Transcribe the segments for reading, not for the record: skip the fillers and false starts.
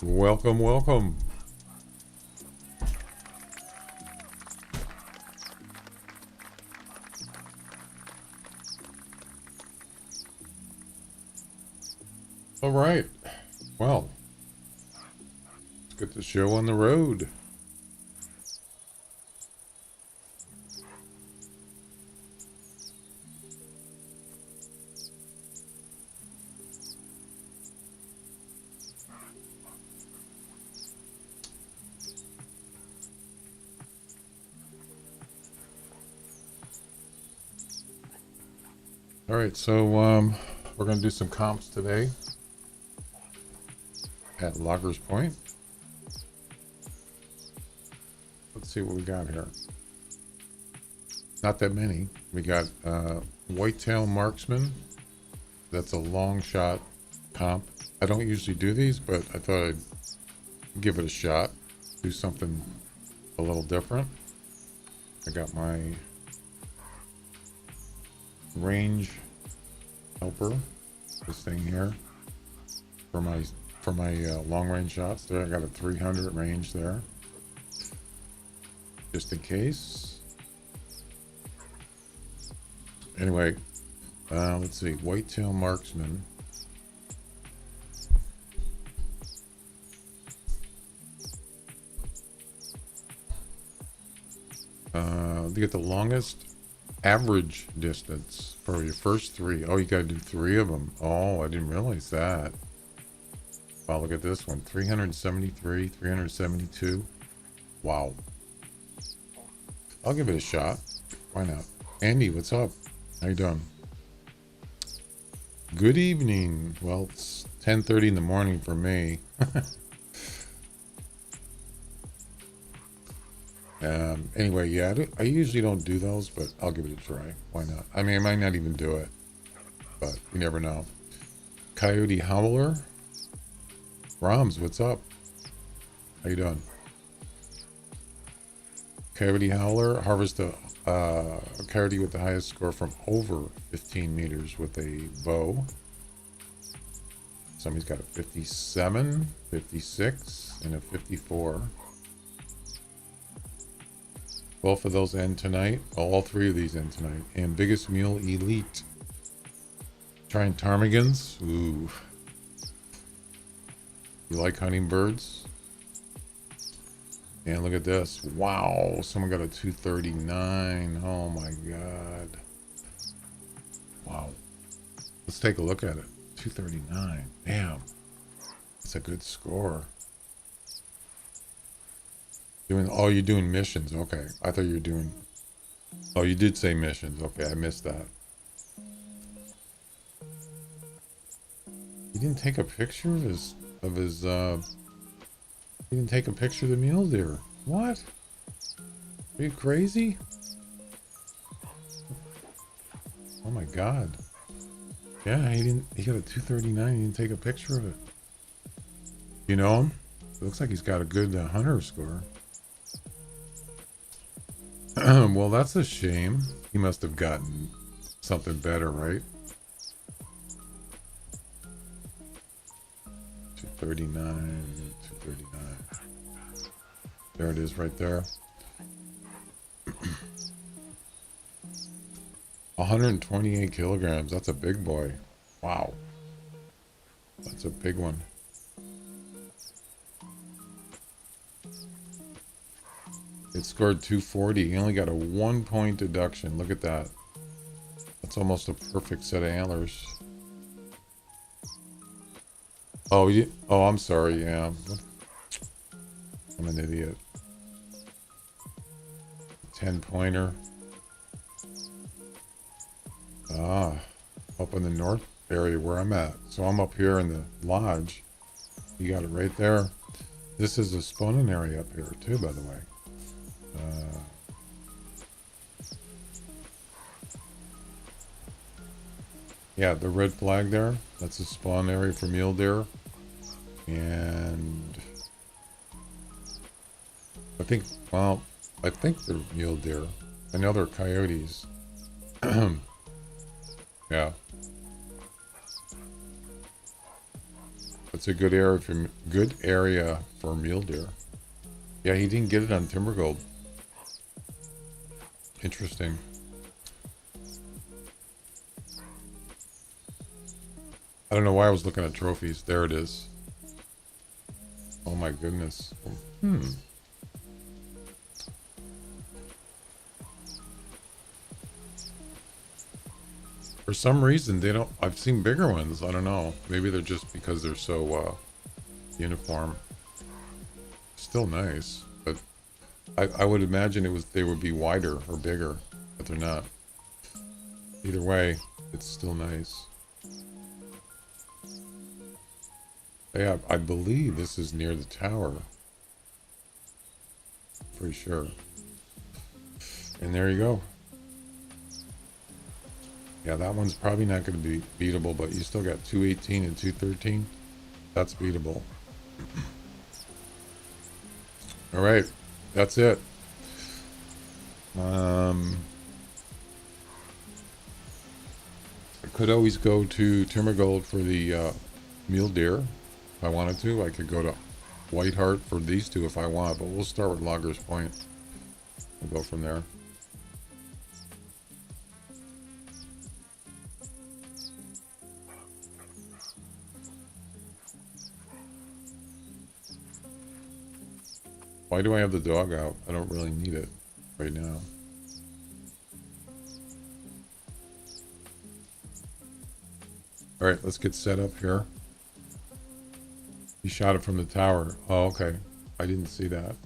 Welcome, welcome. All right. Well, let's get the show on the road. All right, so we're going to do some comps today at Loggers Point. Let's see what we got here. Not that many. We got Whitetail Marksman. That's a long shot comp. I don't usually do these, but I thought I'd give it a shot. Do something a little different. I got my range helper, this thing here, for my long range shots. There, I got a 300 range there, just in case. Anyway, let's see, Whitetail Marksman. To get the longest average distance for your first three. Oh, you got to do three of them. Oh, I didn't realize that. Wow, look at this one. 373, 372. Wow. I'll give it a shot. Why not? Andy, what's up? How you doing? Good evening. Well, it's 10:30 in the morning for me. Anyway, yeah, I usually don't do those, but I'll give it a try. Why not? I mean, I might not even do it, but you never know. Coyote Howler. Roms, what's up? How you doing? Coyote Howler. Harvest a coyote with the highest score from over 15 meters with a bow. Somebody's got a 57, 56, and a 54. Both of those end tonight. All three of these end tonight. And Biggest Mule Elite. Trying ptarmigans. Ooh. You like hunting birds? And look at this. Wow. Someone got a 239. Oh my God. Wow. Let's take a look at it. 239. Damn. That's a good score. You're doing missions. Okay. I thought you were doing. Oh, you did say missions. Okay, I missed that. He didn't take a picture of his he didn't take a picture of the mule deer. What? Are you crazy? Oh my God. Yeah, he got a 239. He didn't take a picture of it. You know him? It looks like he's got a good hunter score. Well, that's a shame. He must have gotten something better, right? 239, 239. There it is right there. 128 kilograms. That's a big boy. Wow. That's a big one. It scored 240. He only got a 1-point deduction. Look at that. That's almost a perfect set of antlers. Oh, I'm sorry. Yeah. I'm an idiot. 10-pointer. Up in the north area where I'm at. So I'm up here in the lodge. You got it right there. This is a spawning area up here too, by the way. Yeah, the red flag there, that's a spawn area for mule deer. And I think they're mule deer. I know they're coyotes. Yeah. It's a good area for mule deer. Yeah, he didn't get it on Timber Gold. Interesting. I don't know why I was looking at trophies. There it is. Oh my goodness. For some reason, they don't... I've seen bigger ones. I don't know. Maybe they're just because they're so uniform. Still nice, but I would imagine they would be wider or bigger, but they're not. Either way, it's still nice. Yeah, I believe this is near the tower. Pretty sure. And there you go. Yeah, that one's probably not going to be beatable, but you still got 218 and 213. That's beatable. All right, that's it. I could always go to Timber Gold for the mule deer if I wanted to. I could go to Whiteheart for these two if I want, but we'll start with Loggers Point. We'll go from there. Why do I have the dog out? I don't really need it right now. All right, let's get set up here. He shot it from the tower. Oh, okay. I didn't see that.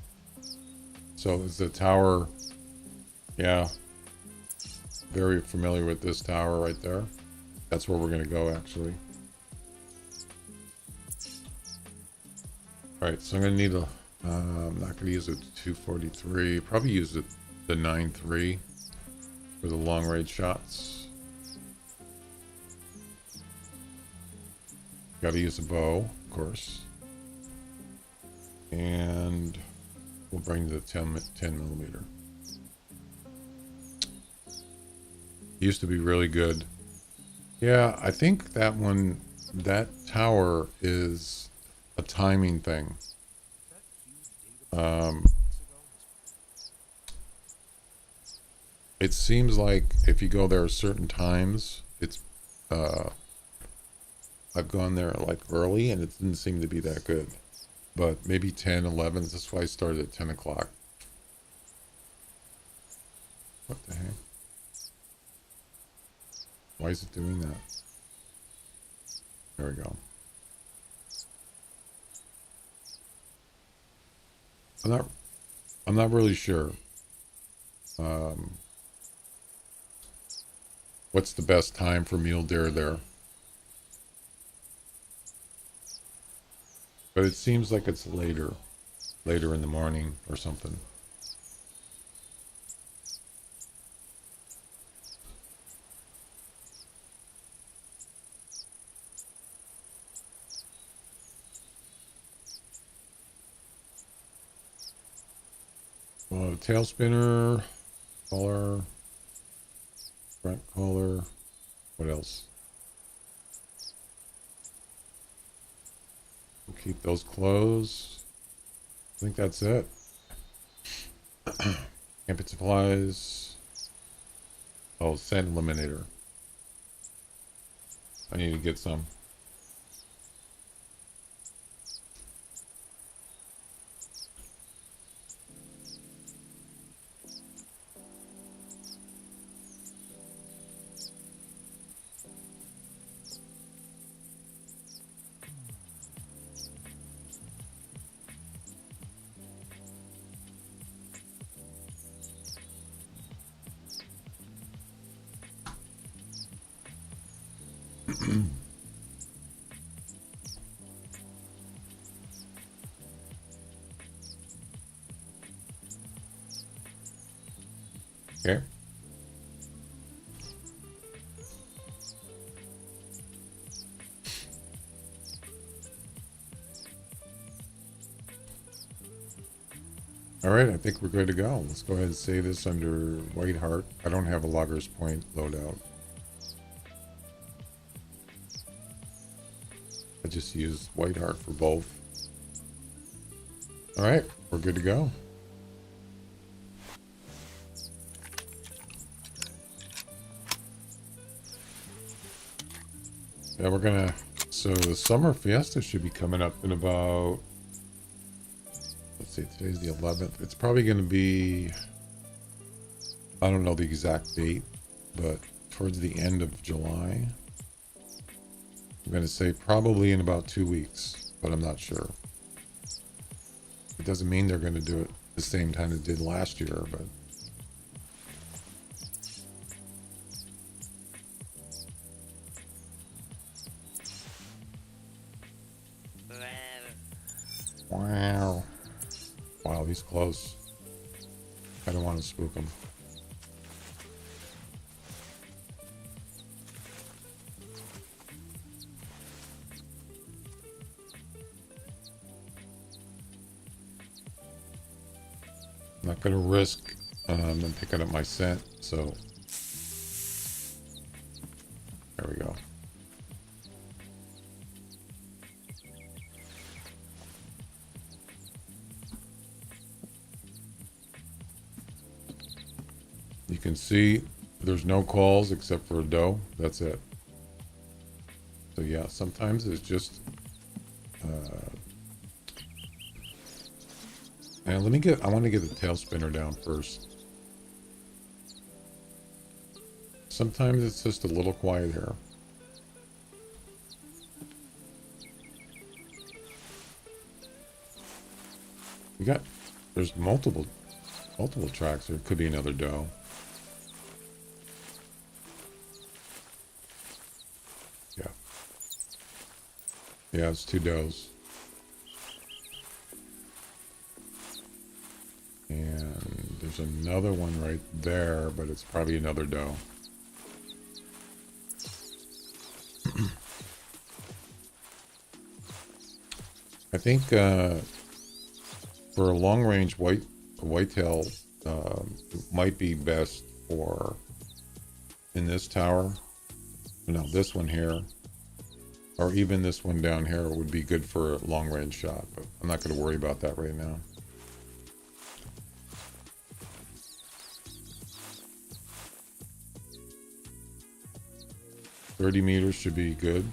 So is the tower... Yeah. Very familiar with this tower right there. That's where we're going to go, actually. All right, so I'm going to need a... I'm not going to use a 243. Probably use the 9.3 for the long range shots. Got to use a bow, of course. And we'll bring the 10 millimeter. Used to be really good. Yeah, I think that one, that tower is a timing thing. It seems like if you go there at certain times, it's I've gone there like early and it didn't seem to be that good, but maybe 10, 11. That's why I started at 10 o'clock. What the heck? Why is it doing that? There we go. I'm not really sure. What's the best time for mule deer there? But it seems like it's later in the morning or something. Tail spinner, collar, front collar. What else? We'll keep those closed. I think that's it. Camping supplies. Oh, sand eliminator. I need to get some. Okay. All right, I think we're good to go. Let's go ahead and save this under Whiteheart. I don't have a Loggers Point loadout. I just used White Heart for both. All right, we're good to go. Yeah, we're gonna, so the Summer Fiesta should be coming up in about, let's see, today's the 11th. It's probably gonna be, I don't know the exact date, but towards the end of July. I'm gonna say probably in about 2 weeks, but I'm not sure. It doesn't mean they're gonna do it the same time it did last year, but. Wow. Wow, he's close. I don't want to spook him. I'm not going to risk them picking up my scent, so. There we go. You can see there's no calls except for a doe. That's it. So yeah, sometimes it's just. And I want to get the tail spinner down first. Sometimes it's just a little quiet here. There's multiple tracks. There could be another doe. Yeah. Yeah, it's 2 does. And there's another one right there, but it's probably another doe. I think for a long-range whitetail, it might be best for in this tower. No, this one here, or even this one down here would be good for a long-range shot. But I'm not going to worry about that right now. $30 meters should be good.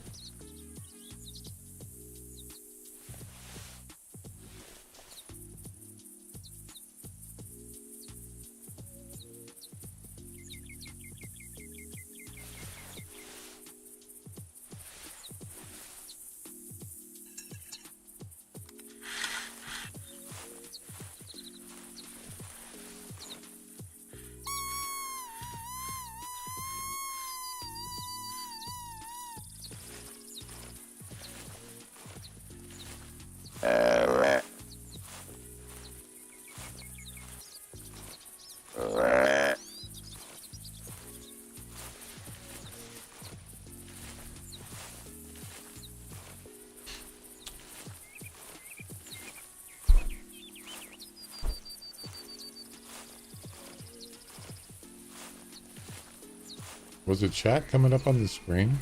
Was the chat coming up on the screen?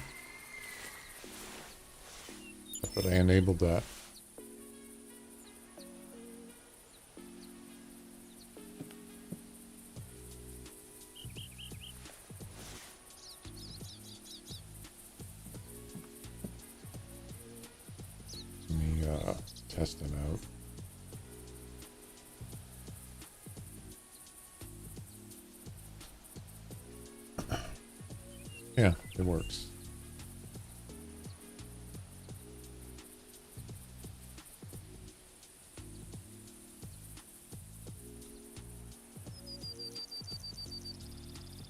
I thought I enabled that. Let me test it out. Yeah, it works.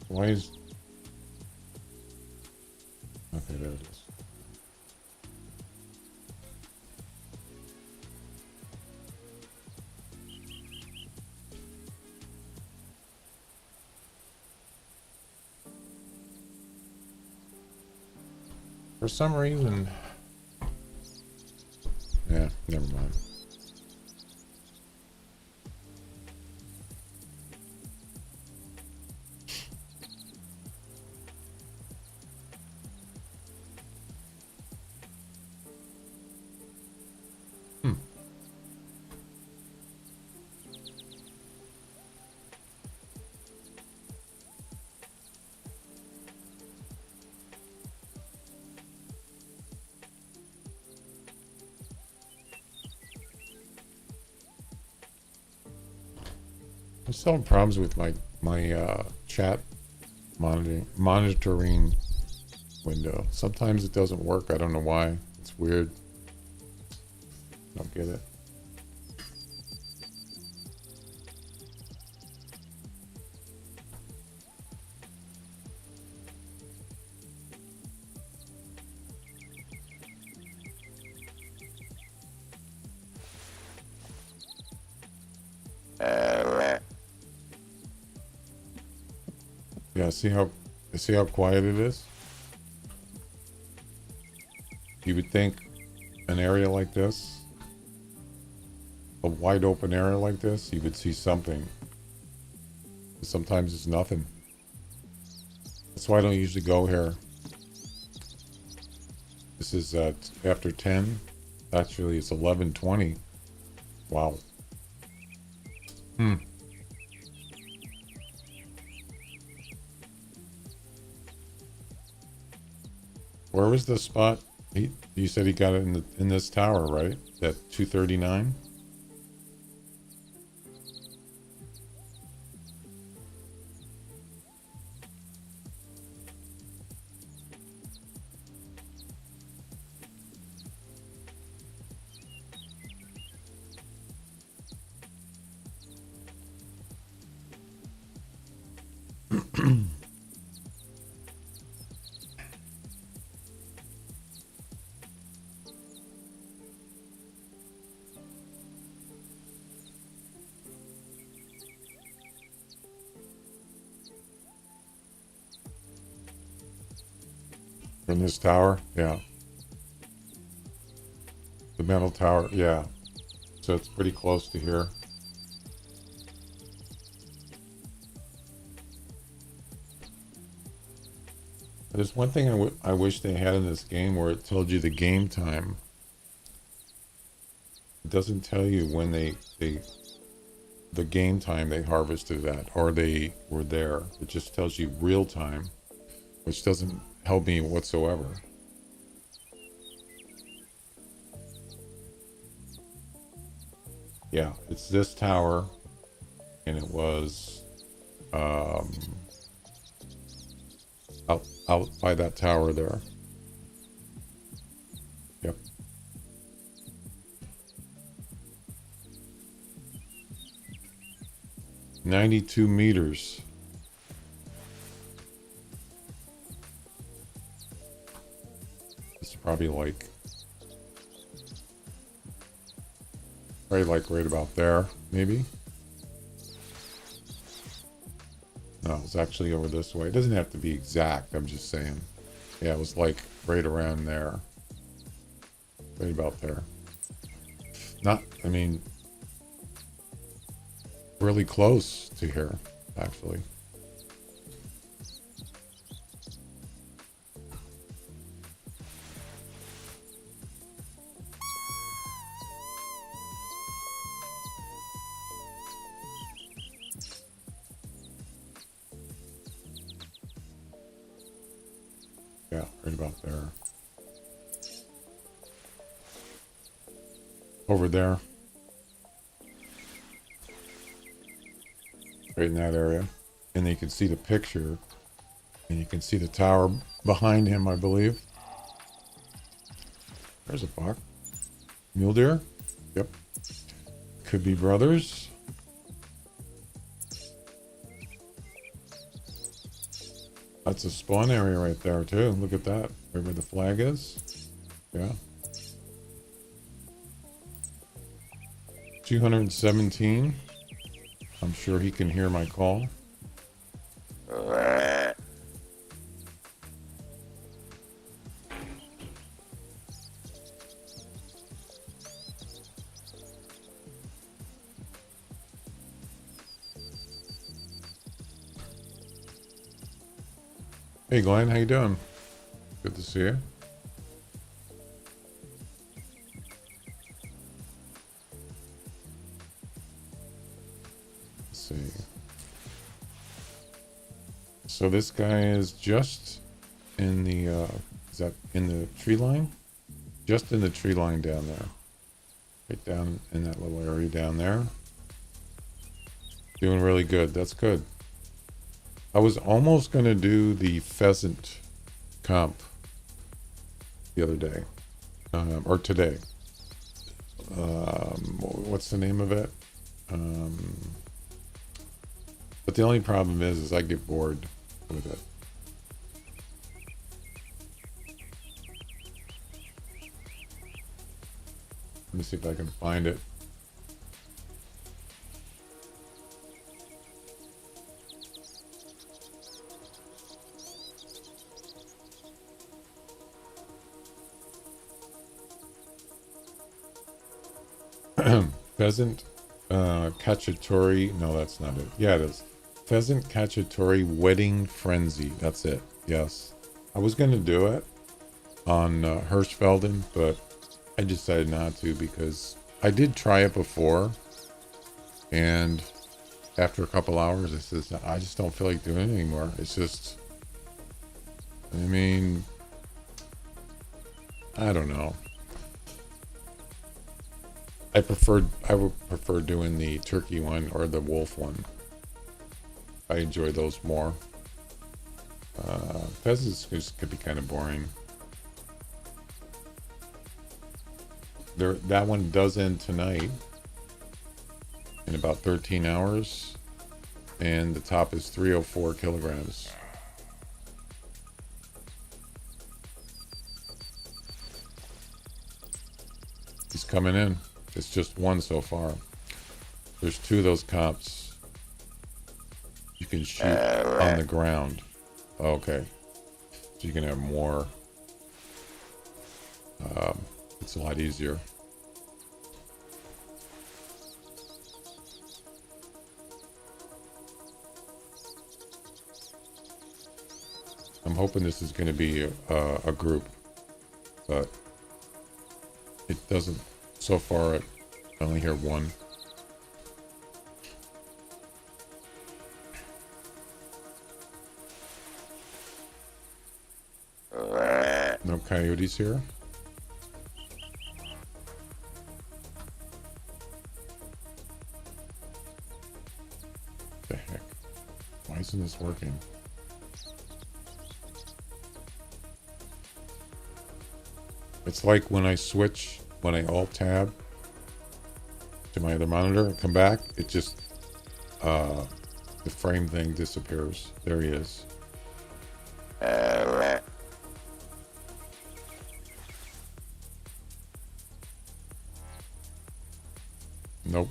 Why is... Okay, there it is. For some reason... Yeah, never mind. I'm still having problems with my chat monitoring window. Sometimes it doesn't work. I don't know why. It's weird. Don't get it. Yeah, see how quiet it is? You would think an area like this, a wide open area like this, you would see something. Sometimes it's nothing. That's why I don't usually go here. This is at after 10. Actually, it's 11:20. Wow. Where was the spot? You said he got it in this tower, right? That 239. From this tower, yeah. The metal tower, yeah. So it's pretty close to here. There's one thing I wish they had in this game where it told you the game time. It doesn't tell you when the game time they harvested that or they were there. It just tells you real time, which doesn't help me whatsoever. Yeah, it's this tower, and it was out by that tower there. Yep. $92 meters. It's probably like right about there, maybe. No, it's actually over this way. It doesn't have to be exact, I'm just saying. Yeah, it was like right around there. Right about there. I mean, really close to here, actually. Yeah, right about there. Over there. Right in that area. And then you can see the picture. And you can see the tower behind him, I believe. There's a buck. Mule deer? Yep. Could be brothers. That's a spawn area right there, too. Look at that. Right where the flag is. Yeah. 217. I'm sure he can hear my call. Hey Glenn, how you doing? Good to see you. Let's see. So this guy is just in the is that in the tree line? Just in the tree line down there. Right down in that little area down there. Doing really good. That's good. I was almost going to do the pheasant comp the other day, or today. What's the name of it? Um, but the only problem is I get bored with it. Let me see if I can find it. Pheasant cacciatore. No, that's not it. Yeah, it is. Pheasant cacciatore wedding frenzy. That's it. Yes. I was going to do it on Hirschfelden, but I decided not to because I did try it before. And after a couple hours, I says, I just don't feel like doing it anymore. It's just, I mean, I don't know. I would prefer doing the turkey one or the wolf one. I enjoy those more. Pheasants just could be kind of boring. That one does end tonight in about 13 hours, and the top is 304 kilograms. He's coming in. It's just one so far. There's two of those comps. You can shoot on the ground. Okay. So you can have more. It's a lot easier. I'm hoping this is going to be a group, but it doesn't. So far, I only hear one. No coyotes here. The heck? Why isn't this working? It's like when I alt tab to my other monitor and come back, it just, the frame thing disappears. There he is. Nope.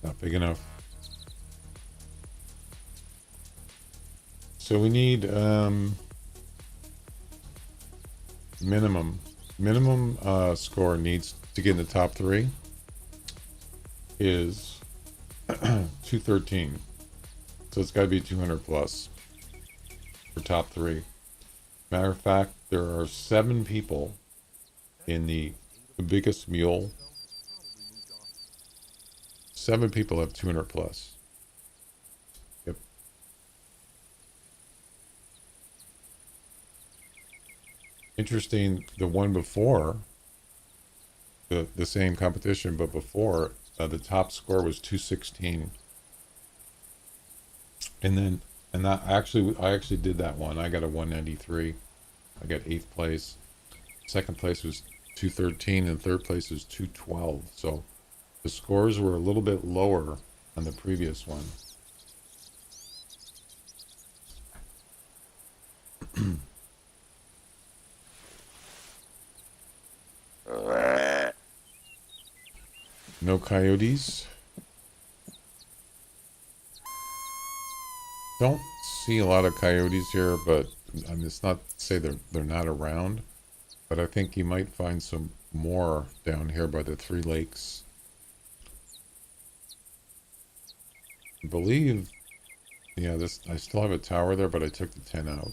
Not big enough. So we need minimum score needs to get in the top 3 is 213. So it's got to be 200 plus for top 3. Matter of fact, there are 7 people in the biggest mule. 7 people have 200 plus. Yep. Interesting, the one before, the same competition, but before, the top score was 216. And I actually did that one. I got a 193. I got 8th place. Second place was 213 and third place was 212. So the scores were a little bit lower on the previous one. No coyotes. Don't see a lot of coyotes here, but I mean, it's not to say they're not around, but I think you might find some more down here by the 3 lakes. I believe, yeah, I still have a tower there, but I took the 10 out.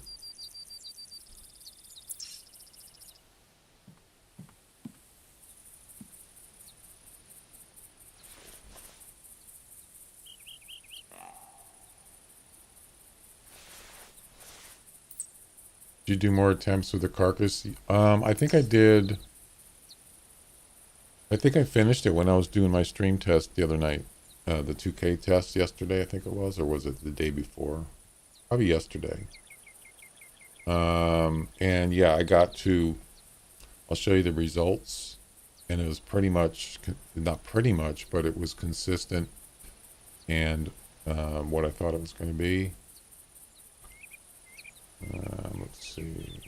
Did you do more attempts with the carcass? I think I did I think I finished it when I was doing my stream test the other night. The 2K test yesterday, I think it was, or was it the day before? Probably yesterday. And yeah, I got to, I'll show you the results. And it was pretty much, not pretty much, but it was consistent and what I thought it was going to be. Let's see.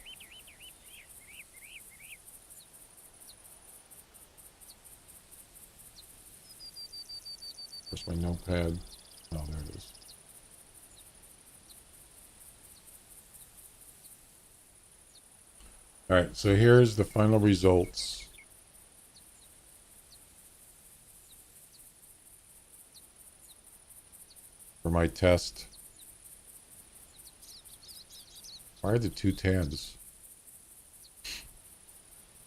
Where's my notepad? Oh, there it is. All right, so here's the final results. For my test. Why are the two tabs?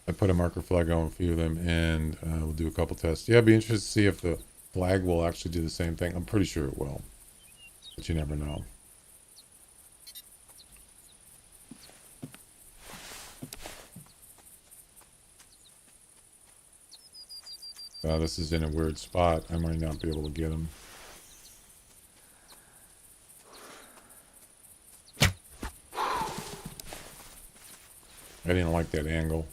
I put a marker flag on a few of them, and we'll do a couple tests. Yeah, I'd be interested to see if the flag will actually do the same thing. I'm pretty sure it will, but you never know. This is in a weird spot. I might not be able to get them. I didn't like that angle.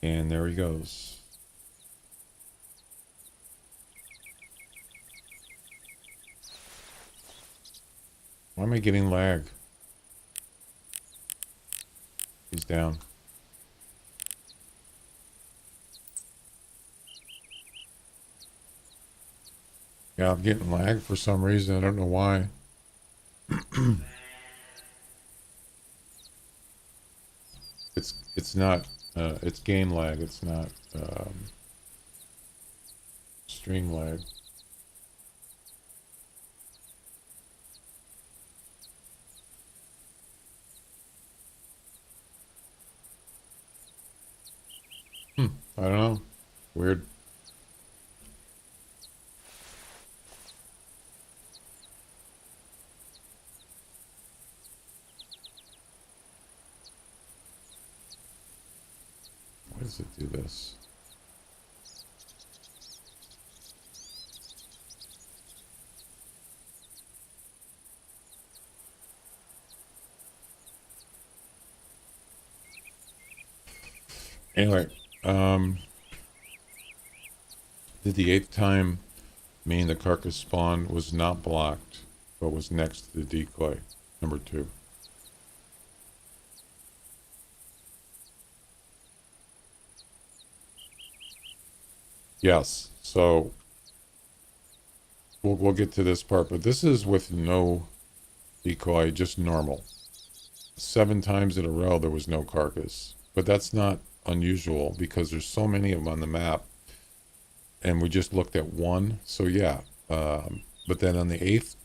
And there he goes. Why am I getting lag? He's down. Yeah, I'm getting lag for some reason. I don't know why. It's not it's game lag. It's not stream lag. I don't know. Weird. Why does it do this? Anyway, did the 8th time mean the carcass spawn was not blocked, but was next to the decoy? Number 2. Yes. So we'll get to this part, but this is with no decoy, just normal. 7 times in a row there was no carcass, but that's not unusual because there's so many of them on the map, and we just looked at one. So yeah, but then on the 8th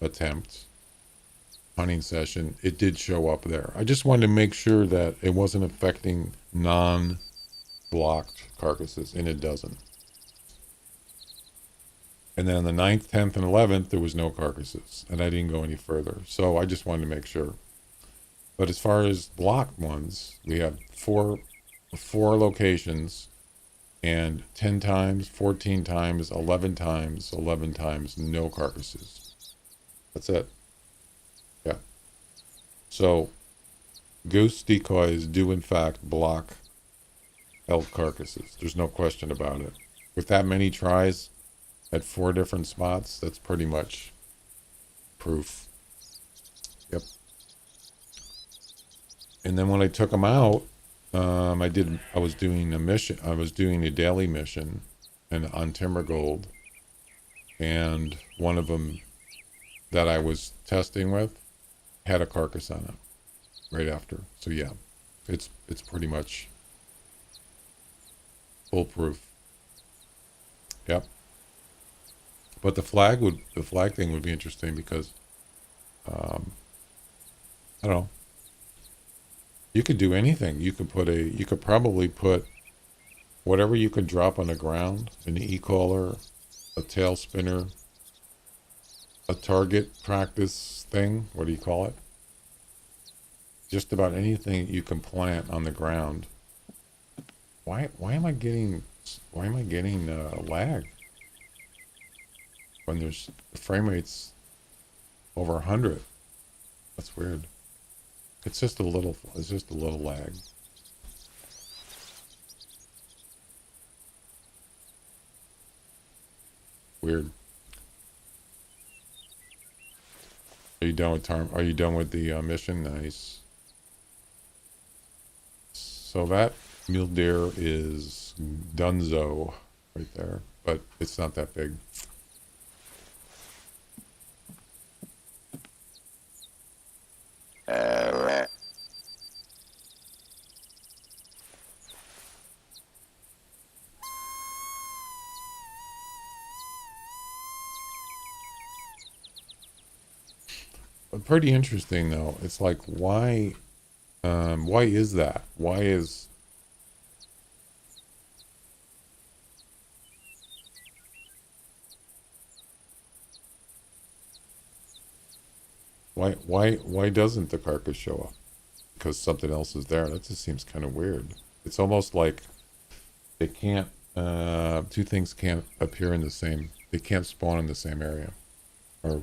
attempt hunting session, it did show up there. I just wanted to make sure that it wasn't affecting non-blocked carcasses, and it doesn't. And then on the 9th, 10th, and 11th, there was no carcasses, and I didn't go any further. So I just wanted to make sure. But as far as blocked ones, we have four locations, and 10 times, 14 times, 11 times, 11 times, no carcasses. That's it. Yeah. So goose decoys do in fact block elk carcasses. There's no question about it. With that many tries at 4 different spots, that's pretty much proof. Yep. And then when I took them out, I was doing a mission. I was doing a daily mission and on Timber Gold, and one of them that I was testing with had a carcass on it right after. So yeah, it's pretty much foolproof. Yep. But the flag thing would be interesting because I don't know. You could do anything. You could probably put whatever you could drop on the ground, an e-collar, a tail spinner, a target practice thing. What do you call it? Just about anything you can plant on the ground. Why am I getting lag when there's the frame rate's over 100? That's weird. It's just a little lag. Weird. Are you done with Are you done with the mission? Nice. So that mule deer is Dunzo right there, but it's not that big. But pretty interesting though. It's like why is that? Why doesn't the carcass show up? Because something else is there. That just seems kind of weird. It's almost like they can't two things can't appear in the same, they can't spawn in the same area. Or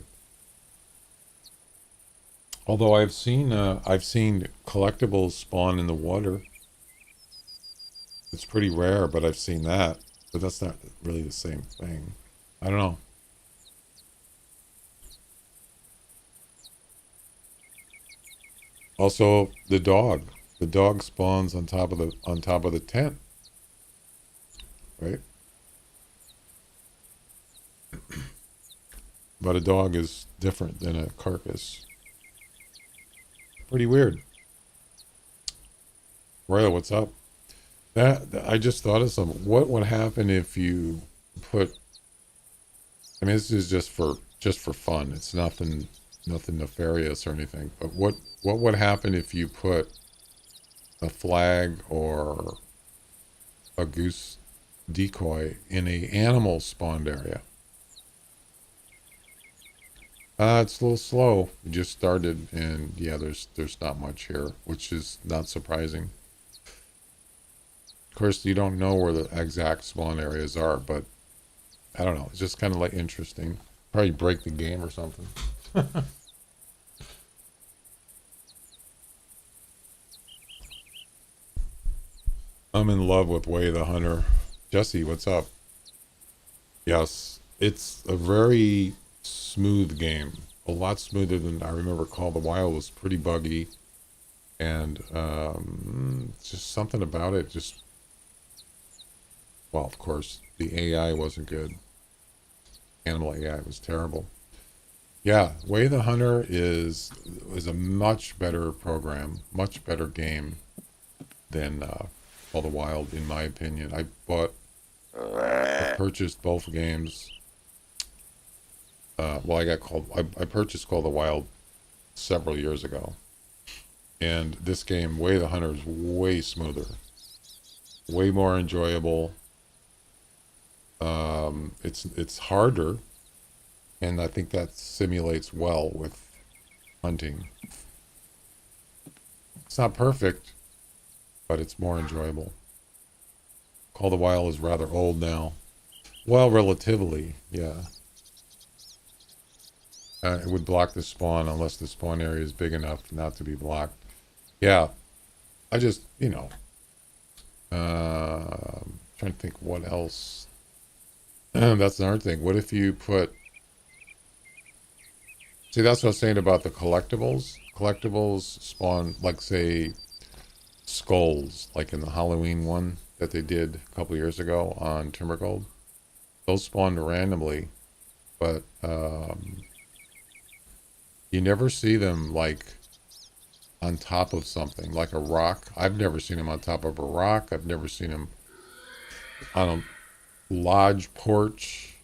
although I've seen collectibles spawn in the water. It's pretty rare, but I've seen that. But that's not really the same thing. I don't know. Also, the dog. The dog spawns on top of the tent, right? But a dog is different than a carcass. Pretty weird. Royal, what's up? That I just thought of something. What would happen if you put? I mean, this is just for fun. It's nothing nefarious or anything. But what would happen if you put a flag or a goose decoy in a animal spawned area? It's a little slow. We just started, and yeah, there's not much here, which is not surprising. Of course, you don't know where the exact spawn areas are, but I don't know. It's just kind of like interesting. Probably break the game or something. I'm in love with Way the Hunter. Jesse, what's up? Yes, it's a very smooth game. A lot smoother than I remember. Call of the Wild was pretty buggy, and just something about it. Just well, of course, the AI wasn't good. Animal AI was terrible. Yeah, Way the Hunter is a much better program, much better game than Call of the Wild, in my opinion. I purchased both games. Well, I purchased Call of the Wild several years ago, and this game, Way the Hunter, is way smoother, way more enjoyable. It's harder, and I think that simulates well with hunting. It's not perfect, but it's more enjoyable. Call of the Wild is rather old now. Well, relatively, yeah. It would block the spawn unless the spawn area is big enough not to be blocked. Yeah, I just, trying to think what else. That's another thing. What if you put... See, that's what I was saying about the collectibles. Collectibles spawn, like, say, skulls, like in the Halloween one that they did a couple years ago on Timbergold. Those spawned randomly, but you never see them, like, on top of something, like a rock. I've never seen them on top of a rock. I've never seen them on a lodge porch.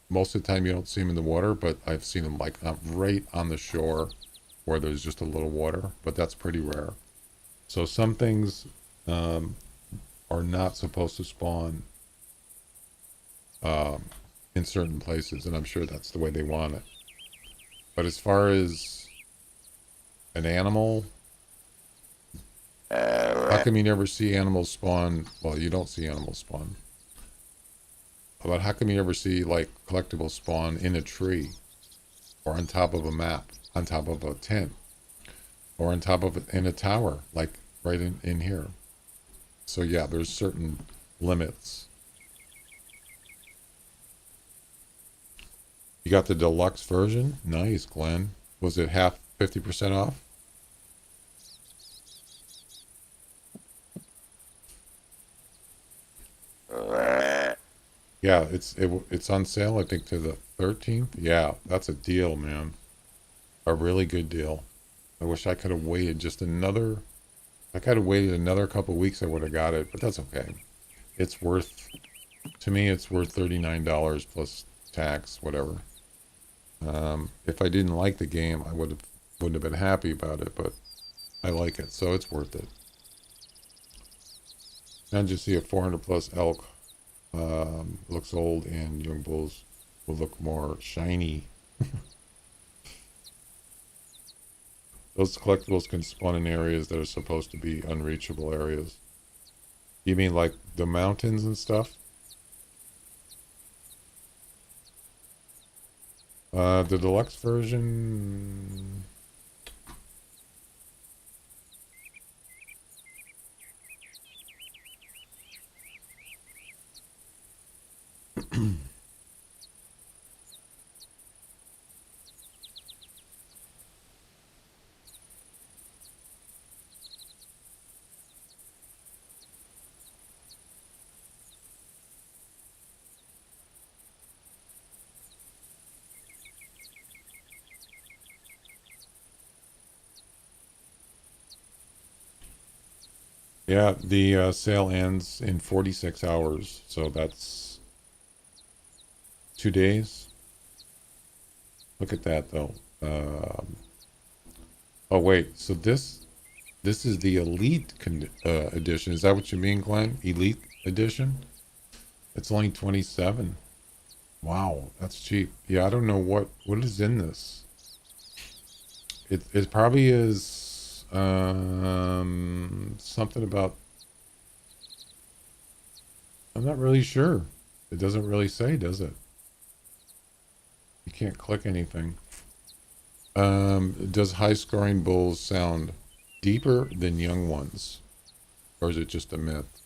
Most of the time you don't see them in the water, but I've seen them, like, right on the shore where there's just a little water, but that's pretty rare. So some things um, are not supposed to spawn um, in certain places, and I'm sure that's the way they want it. But as far as an animal, how come you never see animals spawn? Well, you don't see animals spawn. But how come you never see like collectibles spawn in a tree or on top of a map, on top of a tent, or on top of in a tower, like right in here? So yeah, there's certain limits. You got the deluxe version? Nice, Glenn. Was it half 50% off? Yeah, it's on sale, I think, to the 13th. Yeah, that's a deal, man. A really good deal. I wish I could have waited just another. I could have waited another couple weeks, I would have got it, but that's okay. It's worth, to me, it's worth $39 plus tax, whatever. If I didn't like the game, wouldn't have been happy about it, but I like it, so it's worth it. And you see a 400 plus elk looks old, and young bulls will look more shiny. Those collectibles can spawn in areas that are supposed to be unreachable areas. You mean like the mountains and stuff? The deluxe version. Yeah, the sale ends in 46 hours, so that's 2 days. Look at that though. Oh wait, so this is the elite edition. Is that what you mean, Glenn? Elite edition? It's only 27. Wow, that's cheap. Yeah, I don't know what is in this. It probably is something about, I'm not really sure. It doesn't really say, does it? You can't click anything. Does high scoring bulls sound deeper than young ones? Or is it just a myth?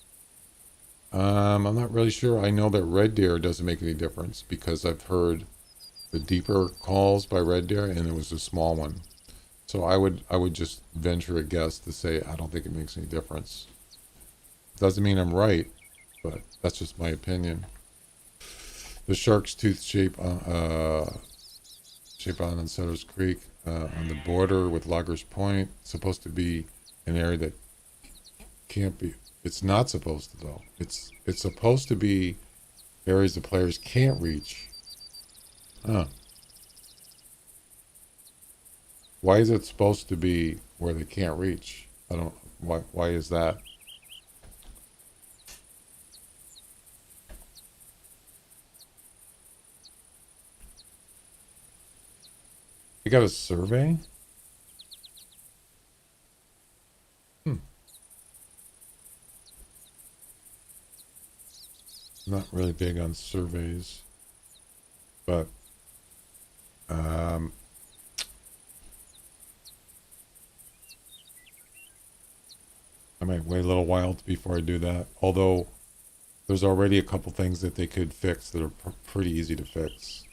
I'm not really sure. I know that red deer doesn't make any difference because I've heard the deeper calls by red deer and it was a small one. So I would just venture a guess to say I don't think it makes any difference. Doesn't mean I'm right, but that's just my opinion. The shark's tooth shape on Settlers Creek on the border with Loggers Point. Supposed to be an area that can't be. It's not supposed to though. It's supposed to be areas the players can't reach. Huh. Why is it supposed to be where they can't reach? I don't. Why is that? You got a survey? Hmm. Not really big on surveys, but um, I might wait a little while before I do that. Although there's already a couple things that they could fix that are pretty easy to fix.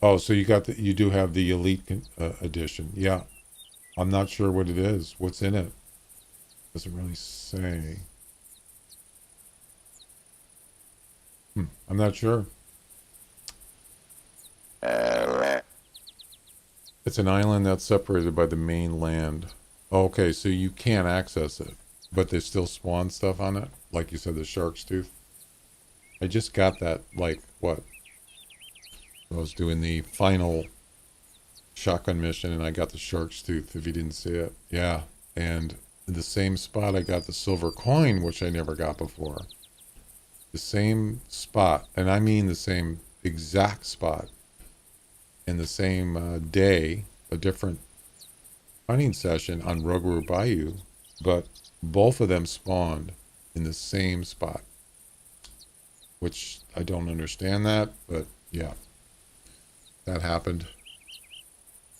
Oh, so you do have the elite edition. Yeah, I'm not sure what it is. What's in it? Doesn't really say. I'm not sure. It's an island that's separated by the main land. Okay, so you can't access it, but they still spawn stuff on it, like you said, the shark's tooth. I just got that, like, what? I was doing the final shotgun mission and I got the shark's tooth, if you didn't see it. Yeah. And in the same spot, I got the silver coin, which I never got before. The same spot, and I mean the same exact spot, in the same day, a different hunting session on Rogue Bayou, but both of them spawned in the same spot, which I don't understand that, but yeah, that happened.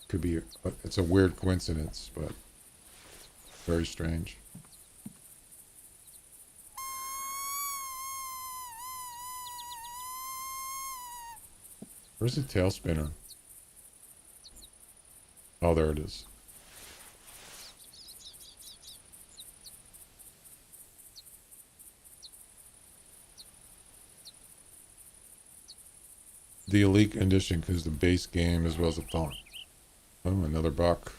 Could be, it's a weird coincidence, but very strange. Where's the tail spinner? Oh, there it is. The elite condition because the base game as well as the thought. Oh, another buck.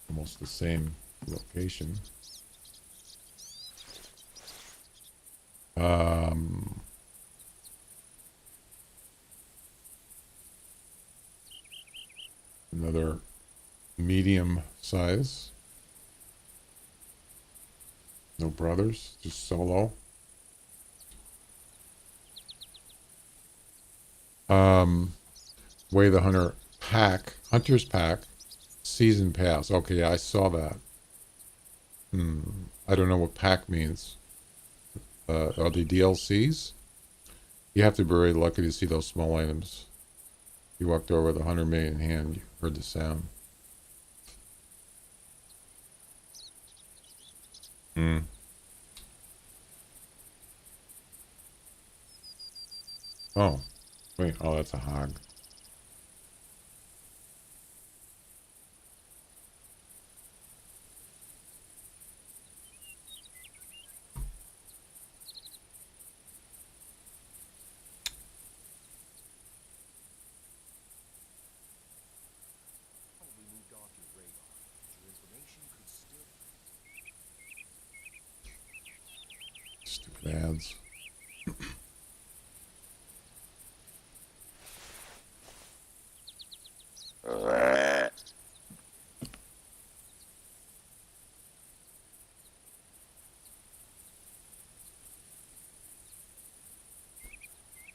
Almost the same location. Another medium size. No brothers, just solo. Way the Hunter pack, Hunter's pack, season pass. Okay, I saw that. I don't know what pack means. Are they DLCs? You have to be very lucky to see those small items. You walked over with 100 million in hand, you heard the sound. Oh, wait, oh, that's a hog. Stupid ads.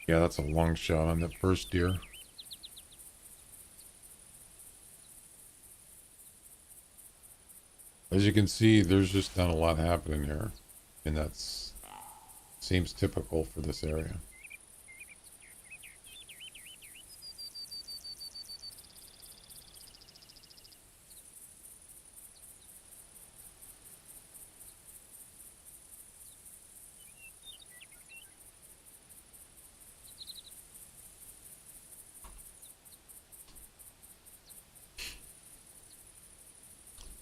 Yeah, that's a long shot on that first deer. As you can see, there's just not a lot happening here. And that's seems typical for this area.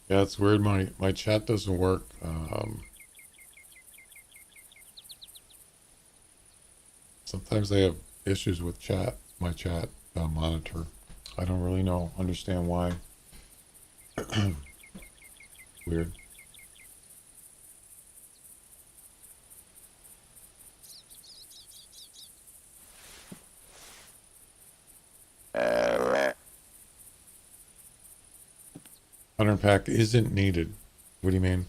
Yeah, it's weird. My chat doesn't work. Sometimes I have issues with chat. My chat monitor. I don't really understand why. Weird. Hunter pack isn't needed. What do you mean?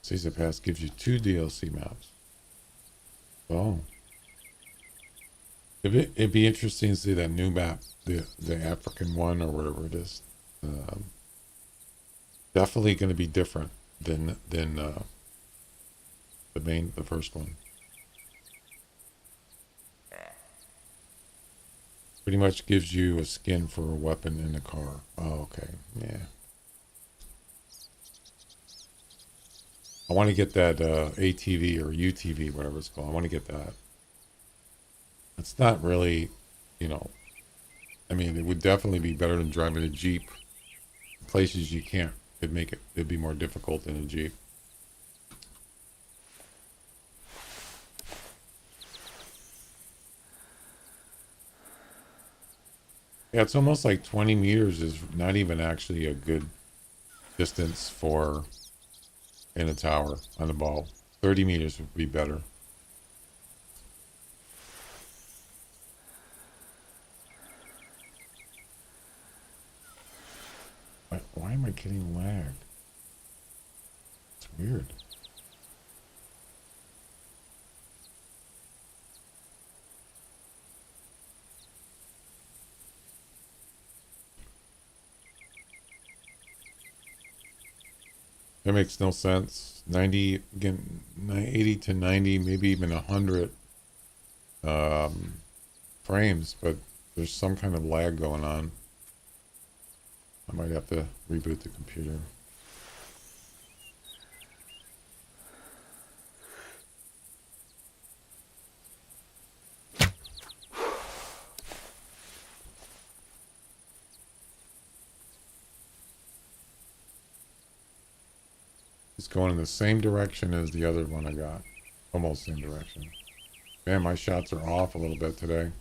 Season Pass gives you 2 DLC maps. Oh. It'd be interesting to see that new map, the African one or whatever it is. Definitely going to be different than the first one. Pretty much gives you a skin for a weapon in the car. Oh, okay. Yeah. I want to get that ATV or UTV, whatever it's called. I want to get that. It's not really, I mean, it would definitely be better than driving a Jeep. Places you can't, it'd be more difficult than a Jeep. . Yeah, it's almost like 20 meters is not even actually a good distance for in a tower on the ball. 30 meters would be better. Why am I getting lagged? It's weird. That makes no sense. 90, again, 80 to 90, maybe even 100 frames, but there's some kind of lag going on. I might have to reboot the computer. It's going in the same direction as the other one I got. Almost same direction. Man, my shots are off a little bit today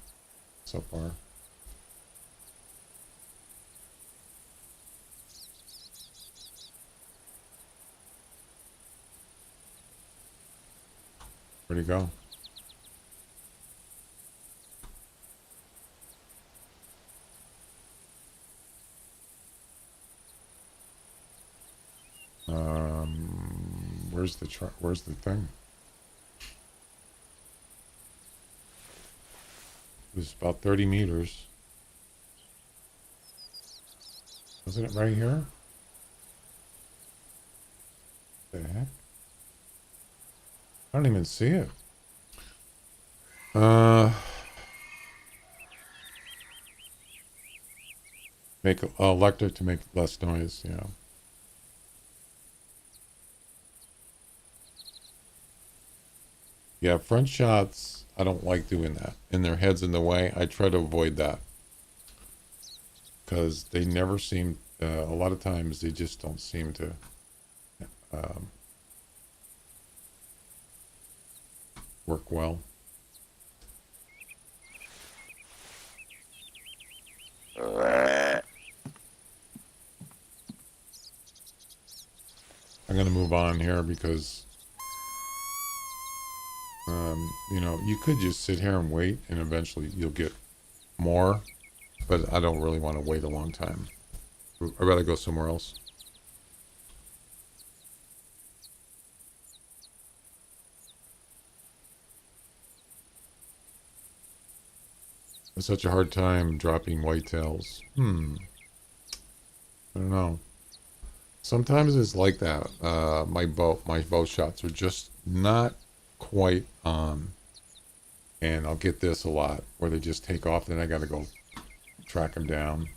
so far. Where'd he go? Where's the thing? It was about 30 meters. Wasn't it right here? The heck? I don't even see it. Make electric to make less noise, yeah. Yeah, front shots, I don't like doing that. And their head's in the way. I try to avoid that. Because they never seem, a lot of times they just don't seem to work well. I'm going to move on here because, you know, you could just sit here and wait and eventually you'll get more, but I don't really want to wait a long time. I'd rather go somewhere else. It's such a hard time dropping whitetails. I don't know. Sometimes it's like that. My bow shots are just not quite on. And I'll get this a lot, where they just take off, then I gotta go track them down.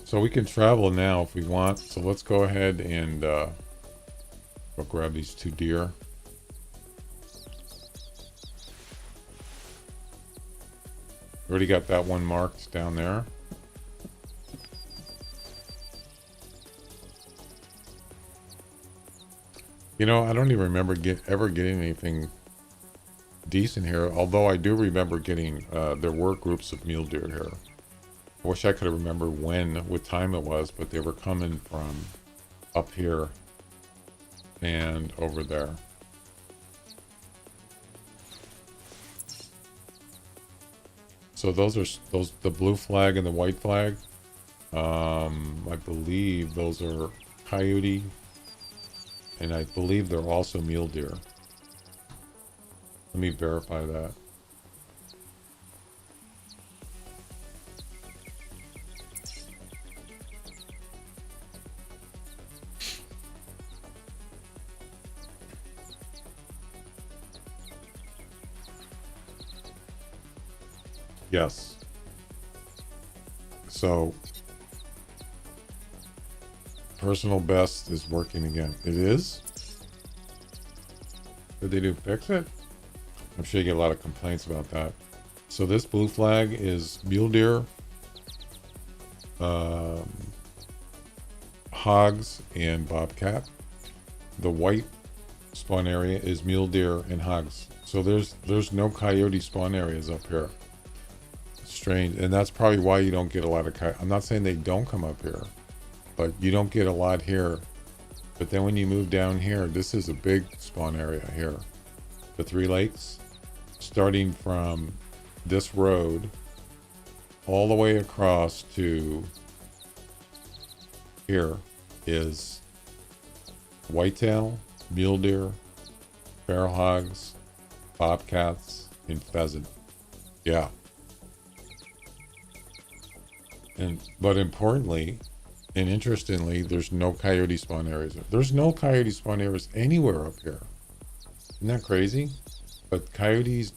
So we can travel now if we want. So let's go ahead and go grab these two deer. Already got that one marked down there. You know, I don't even remember ever getting anything decent here. Although I do remember getting, there were groups of mule deer here. I wish I could have remembered what time it was, but they were coming from up here and over there. So those are the blue flag and the white flag. I believe those are coyote, and I believe they're also mule deer. Let me verify that. Yes. So, personal best is working again. It is? Did they fix it? I'm sure you get a lot of complaints about that. So this blue flag is mule deer, um, hogs, and bobcat. The white spawn area is mule deer and hogs. So there's no coyote spawn areas up here. Strange, and that's probably why you don't get a lot of coyote. I'm not saying they don't come up here, but you don't get a lot here. But then when you move down here, this is a big spawn area here. The Three Lakes, starting from this road all the way across to here is whitetail, mule deer, feral hogs, bobcats, and pheasant. Yeah. But importantly and interestingly, there's no coyote spawn areas. There's no coyote spawn areas anywhere up here. Isn't that crazy? But coyotes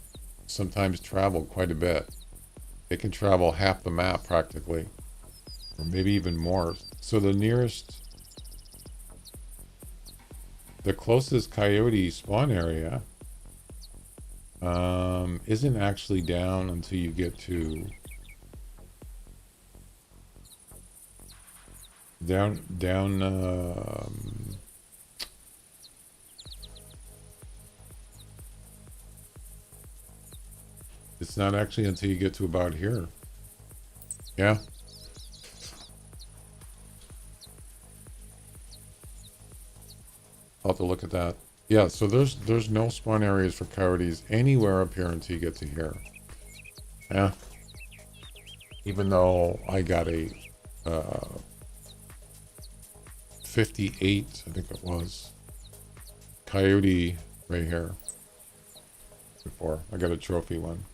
sometimes travel quite a bit. They can travel half the map practically, or maybe even more. So the closest coyote spawn area isn't actually down until you get to down it's not actually until you get to about here. Yeah. I'll have to look at that. Yeah, so there's no spawn areas for coyotes anywhere up here until you get to here. Yeah. Even though I got a 58, I think it was, coyote right here before. I got a trophy one.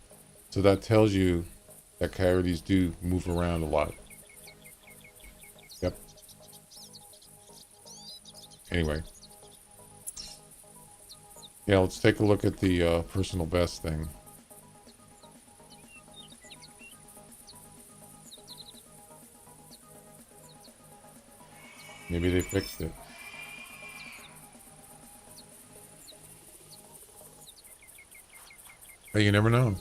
So that tells you that coyotes do move around a lot. Yep. Anyway. Yeah, let's take a look at the personal best thing. Maybe they fixed it. Hey, you never know.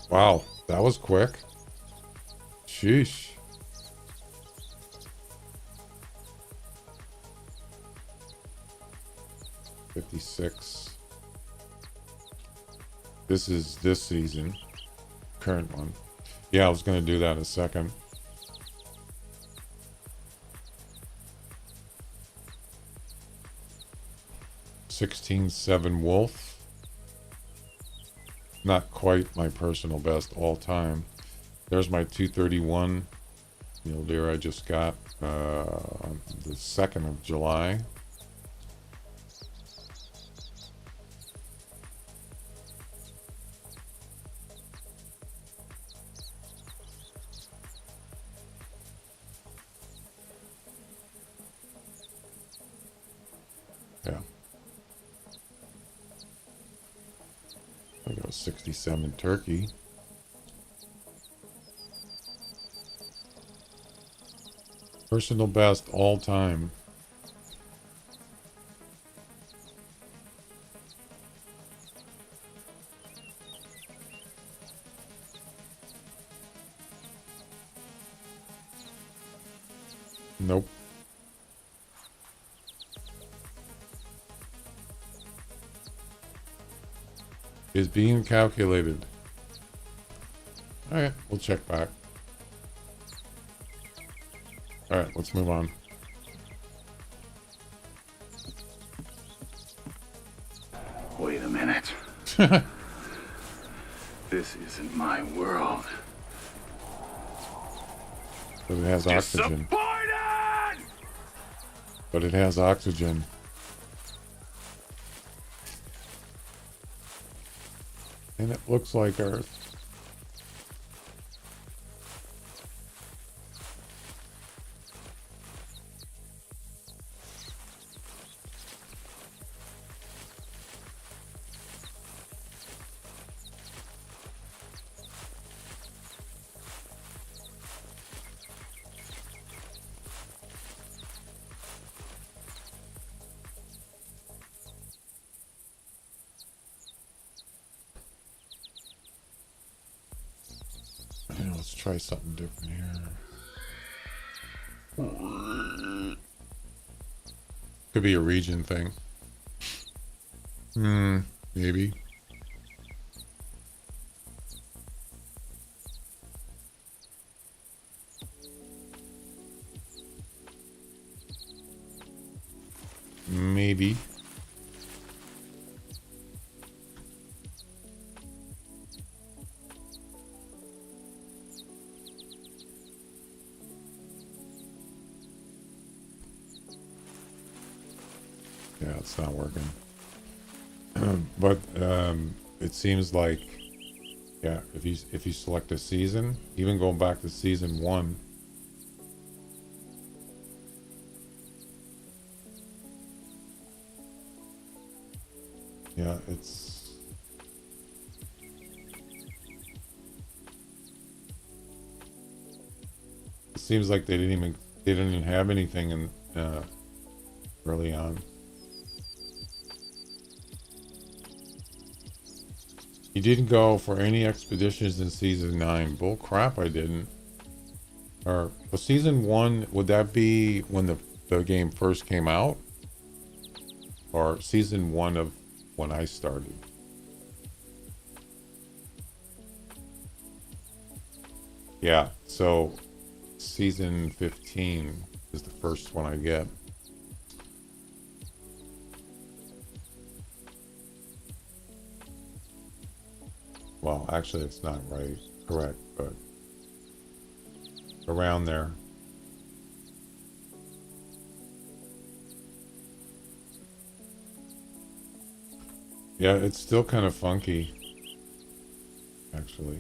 Wow, that was quick. Sheesh. $56. This is this season. Current one. Yeah, I was going to do that in a second. $16.7 Wolf. Not quite my personal best all time. There's my 231 mule deer I just got on the 2nd of July. Yeah. I got a 67 turkey. Personal best all time. Nope. Is being calculated. Alright, we'll check back. Alright, let's move on. Wait a minute. This isn't my world. But it has oxygen. But it has oxygen. And it looks like Earth. Yeah, let's try something different here. Could be a region thing. Maybe. Maybe. Yeah, it's not working. But it seems like, yeah, if you select a season, even going back to season 1, yeah, it seems like they didn't even have anything in early on. You didn't go for any expeditions in season 9. Bull crap, I didn't. Or well, season 1, would that be when the game first came out? Or season 1 of when I started? Yeah, so season 15 is the first one I get. Well, actually, it's not right, correct, but around there. Yeah, it's still kind of funky, actually.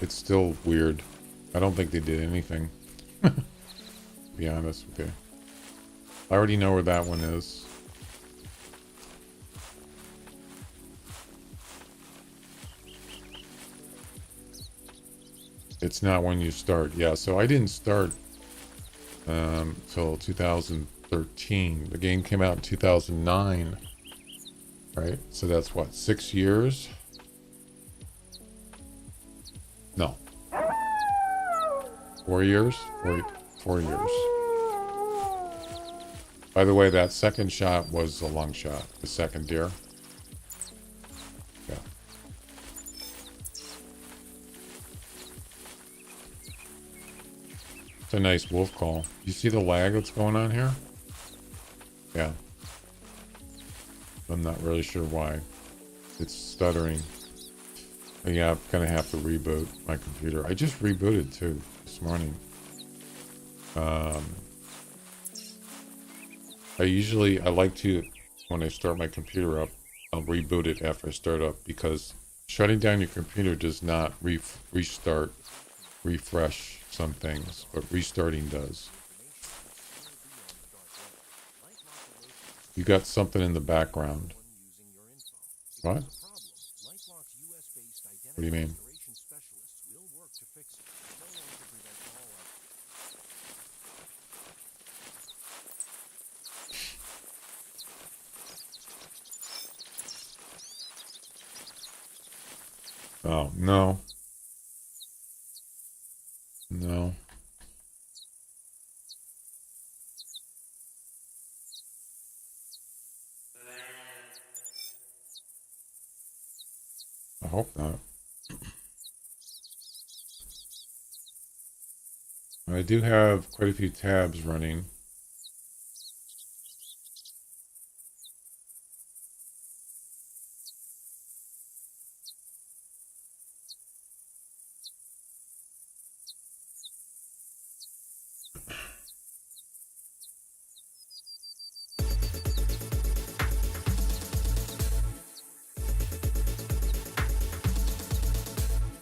It's still weird. I don't think they did anything, to be honest with you. I already know where that one is. It's not when you start. Yeah, so I didn't start till 2013. The game came out in 2009, right? So that's what, 6 years? No, 4 years? 4 years. By the way, that second shot was a long shot. The second deer. Yeah. It's a nice wolf call. You see the lag that's going on here? Yeah. I'm not really sure why. It's stuttering. Yeah, I'm gonna have to reboot my computer. I just rebooted too this morning. I like to, when I start my computer up, I'll reboot it after I start up, because shutting down your computer does not refresh some things, but restarting does. You got something in the background. What? What do you mean? Oh, no. No. I hope not. I do have quite a few tabs running.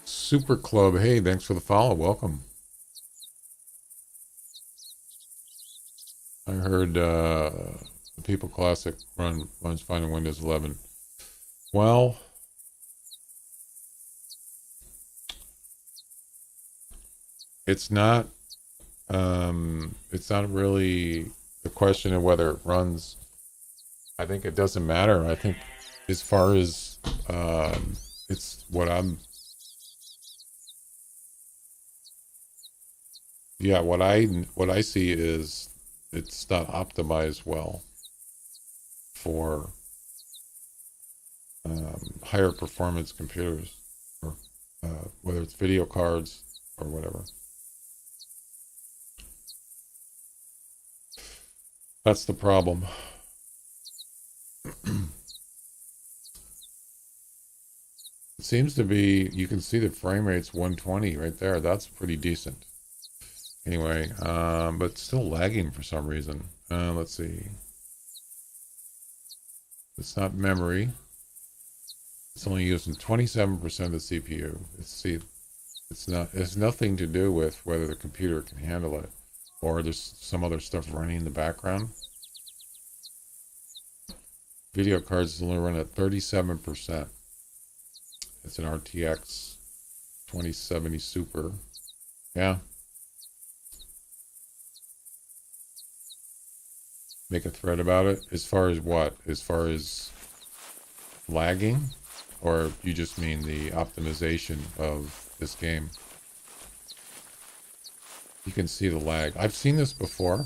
Super Club, hey, thanks for the follow. Welcome. I heard the People Classic runs fine in Windows 11. Well, it's not really the question of whether it runs. I think it doesn't matter. I think as far as it's what I'm Yeah, what I see is it's not optimized well for higher performance computers, or whether it's video cards or whatever. That's the problem. It seems to be, you can see the frame rate's 120 right there. That's pretty decent. Anyway, but still lagging for some reason. Let's see. It's not memory. It's only using 27% of the CPU. It's not, it's nothing to do with whether the computer can handle it or there's some other stuff running in the background. Video cards only run at 37%. It's an RTX 2070 Super. Yeah. Make a thread about it. As far as what? As far as lagging? Or you just mean the optimization of this game? You can see the lag. I've seen this before.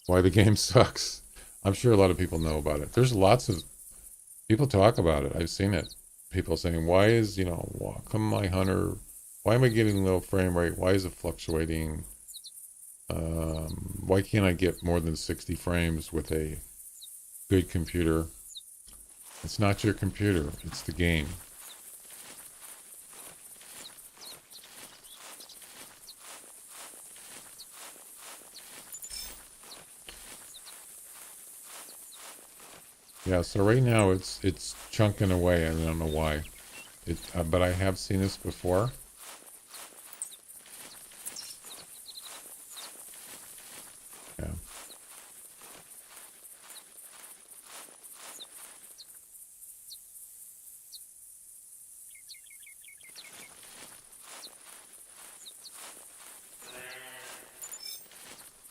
Why the game sucks. I'm sure a lot of people know about it. There's lots of people talk about it. I've seen it. People saying, why is, come my Hunter, why am I getting low frame rate? Why is it fluctuating? Why can't I get more than 60 frames with a good computer? It's not your computer, it's the game. Yeah, so right now it's chunking away. I don't know why. But I have seen this before. Yeah.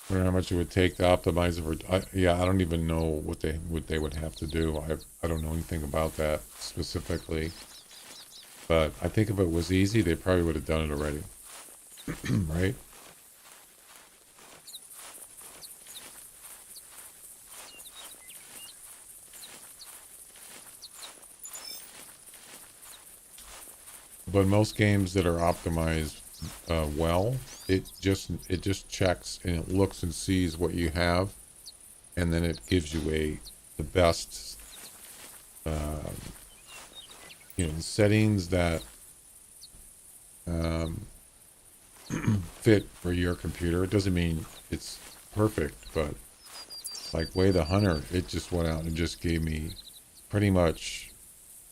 I don't know how much it would take to optimize it for. Yeah, I don't even know what they would have to do. I don't know anything about that specifically. But I think if it was easy, they probably would have done it already. Right? But most games that are optimized well, it just checks and it looks and sees what you have, and then it gives you the best settings that fit for your computer. It doesn't mean it's perfect, but like Way the Hunter, it just went out and just gave me pretty much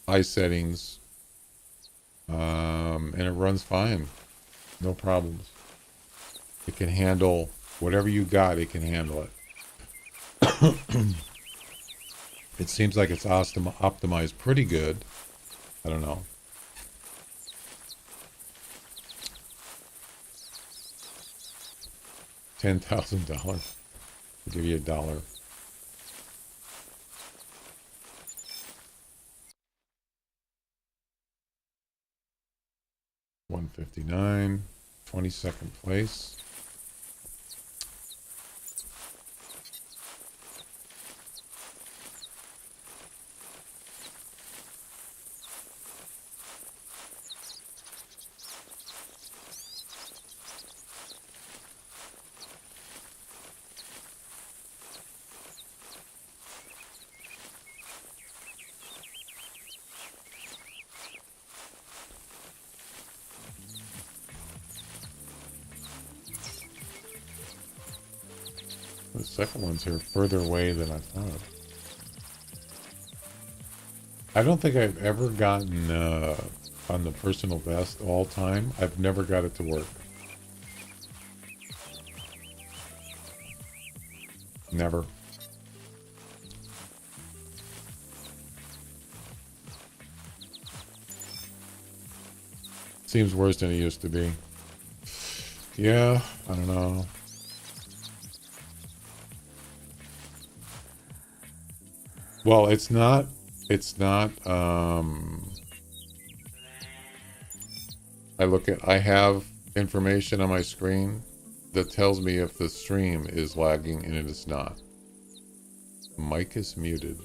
high settings, and it runs fine, no problems. It can handle whatever you got. It can handle it. It seems like it's optimized pretty good. I don't know. $10,000. I'll give you $1. $159. 22nd place. The second one's here further away than I thought. I don't think I've ever gotten on the personal best all time. I've never got it to work. Never. Seems worse than it used to be. Yeah, I don't know. Well, it's not, I have information on my screen that tells me if the stream is lagging, and it is not. Mic is muted.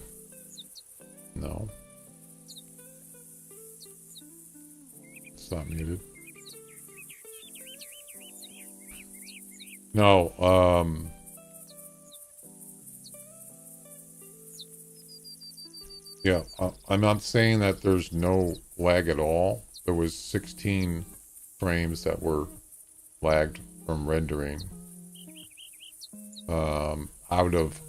No. It's not muted. No, yeah, I'm not saying that there's no lag at all. There was 16 frames that were lagged from rendering. Out of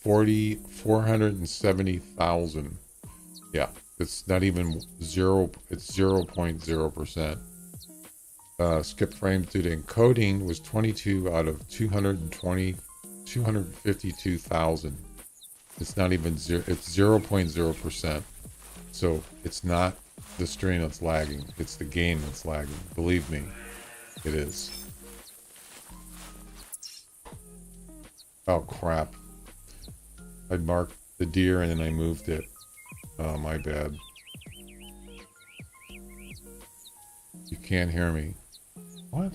470,000. Yeah, it's not even zero, it's 0.0%. Skip frames due to encoding was 22 out of 252,000. It's not even zero, it's 0.0%. So it's not the stream that's lagging, it's the game that's lagging. Believe me, it is. Oh crap. I'd marked the deer and then I moved it. Oh, my bad. You can't hear me. What?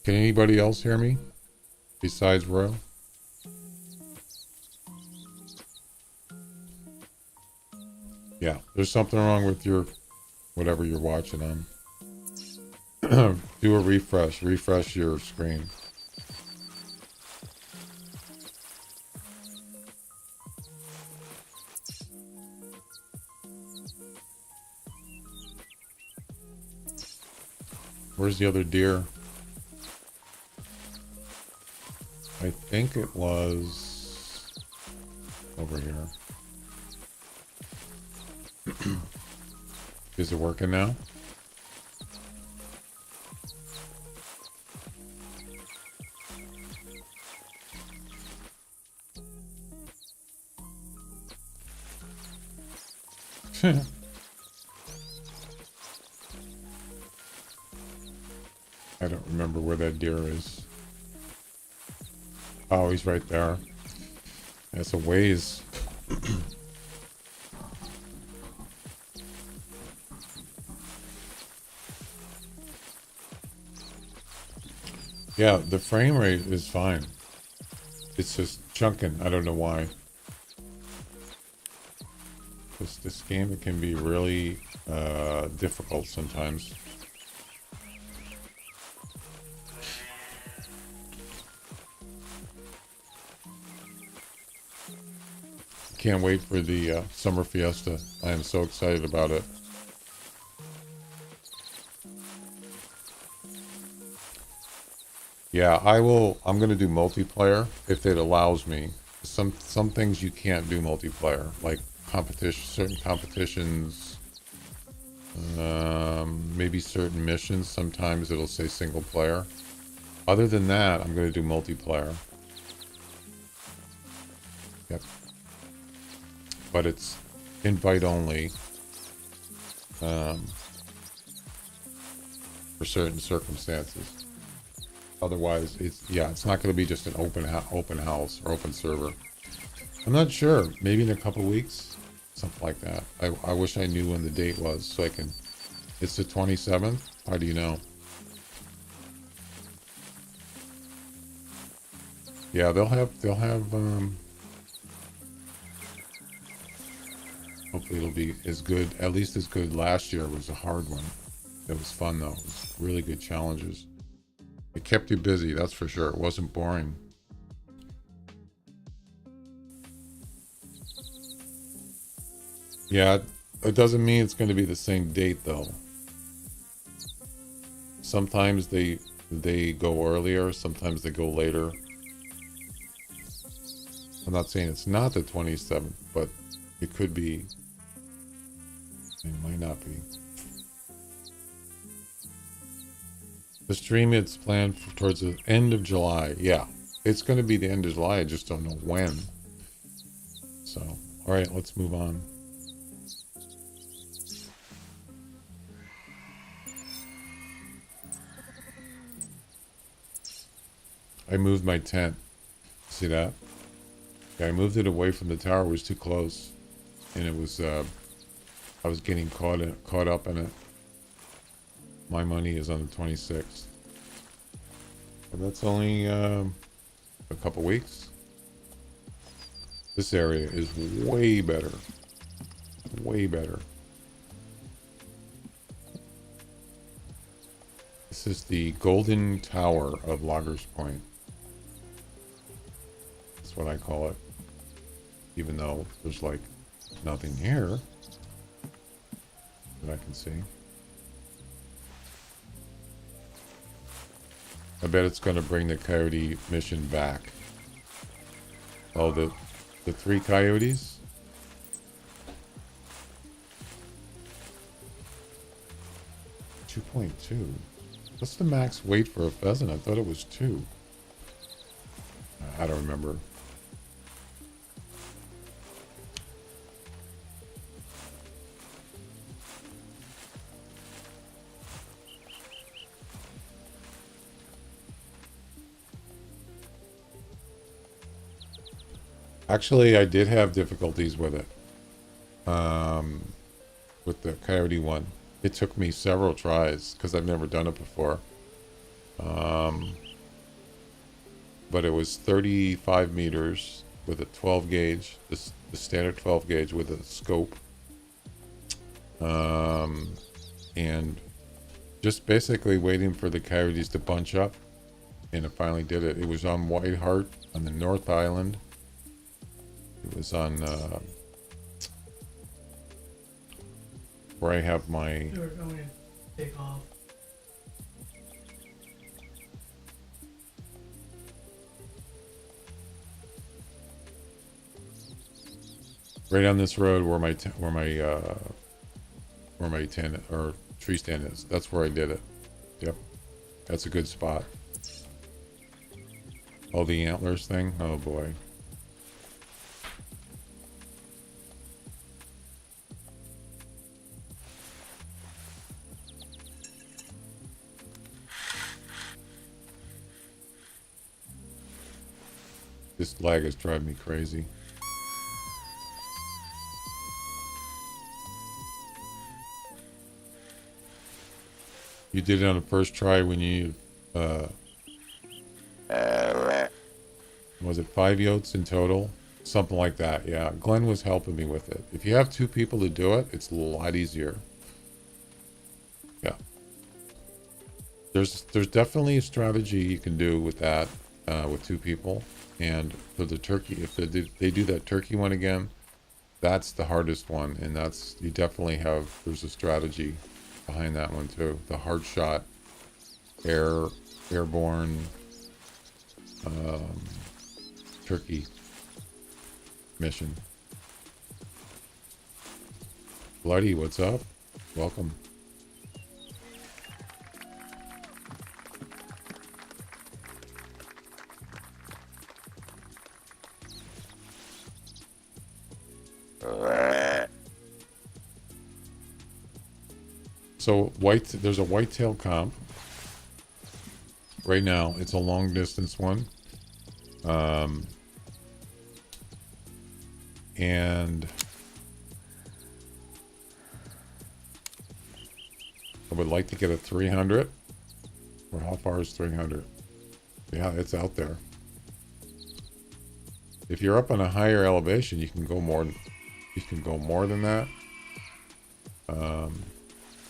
Can anybody else hear me? Besides Ro? Yeah, there's something wrong with your... whatever you're watching on. Do a refresh. Refresh your screen. Where's the other deer? I think it was over here. Is it working now? I don't remember where that deer is. Oh, he's right there. That's a ways. Yeah, the frame rate is fine. It's just chunking. I don't know why. This game, it can be really difficult sometimes. Can't wait for the summer fiesta. I am so excited about it. Yeah, I'm gonna do multiplayer if it allows me. Some things you can't do multiplayer, like certain competitions, maybe certain missions. Sometimes it'll say single player. Other than that, I'm gonna do multiplayer. Yep. But it's invite only, for certain circumstances. Otherwise, it's not going to be just an open house or open server. I'm not sure. Maybe in a couple weeks, something like that. I wish I knew when the date was so I can. It's the 27th. How do you know? Yeah, they'll have. Hopefully, it'll be as good. At least as good. Last year was a hard one. It was fun though. It was really good challenges. It kept you busy, that's for sure. It wasn't boring. Yeah, it doesn't mean it's going to be the same date though. Sometimes they go earlier, sometimes they go later. I'm not saying it's not the 27th, but it could be. It might not be. The stream, it's planned towards the end of July. Yeah, it's going to be the end of July. I just don't know when. So, all right, let's move on. I moved my tent. See that? Yeah, I moved it away from the tower. It was too close. and it was I was getting caught up in it. My money is on the 26th. But that's only a couple weeks. This area is way better. Way better. This is the Golden Tower of Loggers Point. That's what I call it. Even though there's like nothing here that I can see. I bet it's going to bring the coyote mission back. Oh, the 3 coyotes? $2.2. What's the max weight for a pheasant? I thought it was 2. I don't remember. Actually, I did have difficulties with it. With the coyote one. It took me several tries because I've never done it before. But it was 35 meters with a 12 gauge, the standard 12 gauge with a scope. And just basically waiting for the coyotes to bunch up. And it finally did it. It was on White Hart on the North Island. It was on where I have my... They were going to take off. Right on this road where my tent or tree stand is. That's where I did it. Yep. That's a good spot. Oh, the antlers thing? Oh boy. This lag is driving me crazy. You did it on the first try when you, was it 5 yotes in total? Something like that, yeah. Glenn was helping me with it. If you have 2 people to do it, it's a lot easier. Yeah. There's definitely a strategy you can do with that, with 2 people. And for the turkey, if they do that turkey one again, that's the hardest one. And that's, you definitely have, there's a strategy behind that one too. The hard shot, airborne, turkey mission. Bloody, what's up? Welcome. So there's a whitetail comp. Right now, it's a long distance one. And I would like to get a 300. Or how far is 300? Yeah, it's out there. If you're up on a higher elevation, you can go more than that.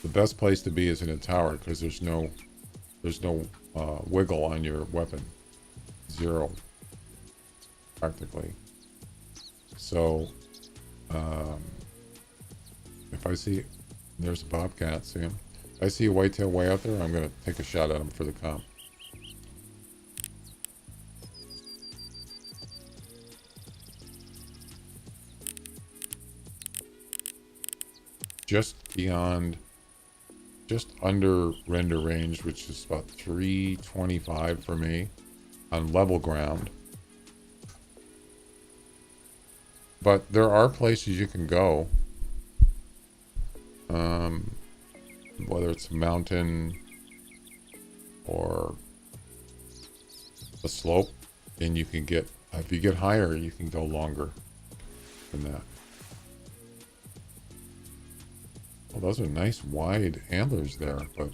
The best place to be is in a tower because there's no wiggle on your weapon. 0 practically. So if I see, there's a bobcat, see him? If I see a whitetail way out there, I'm gonna take a shot at him for the comp. Just under render range, which is about 325 for me on level ground. But there are places you can go, whether it's a mountain or a slope, and you can get, if you get higher, you can go longer than that. Well, those are nice wide antlers there, but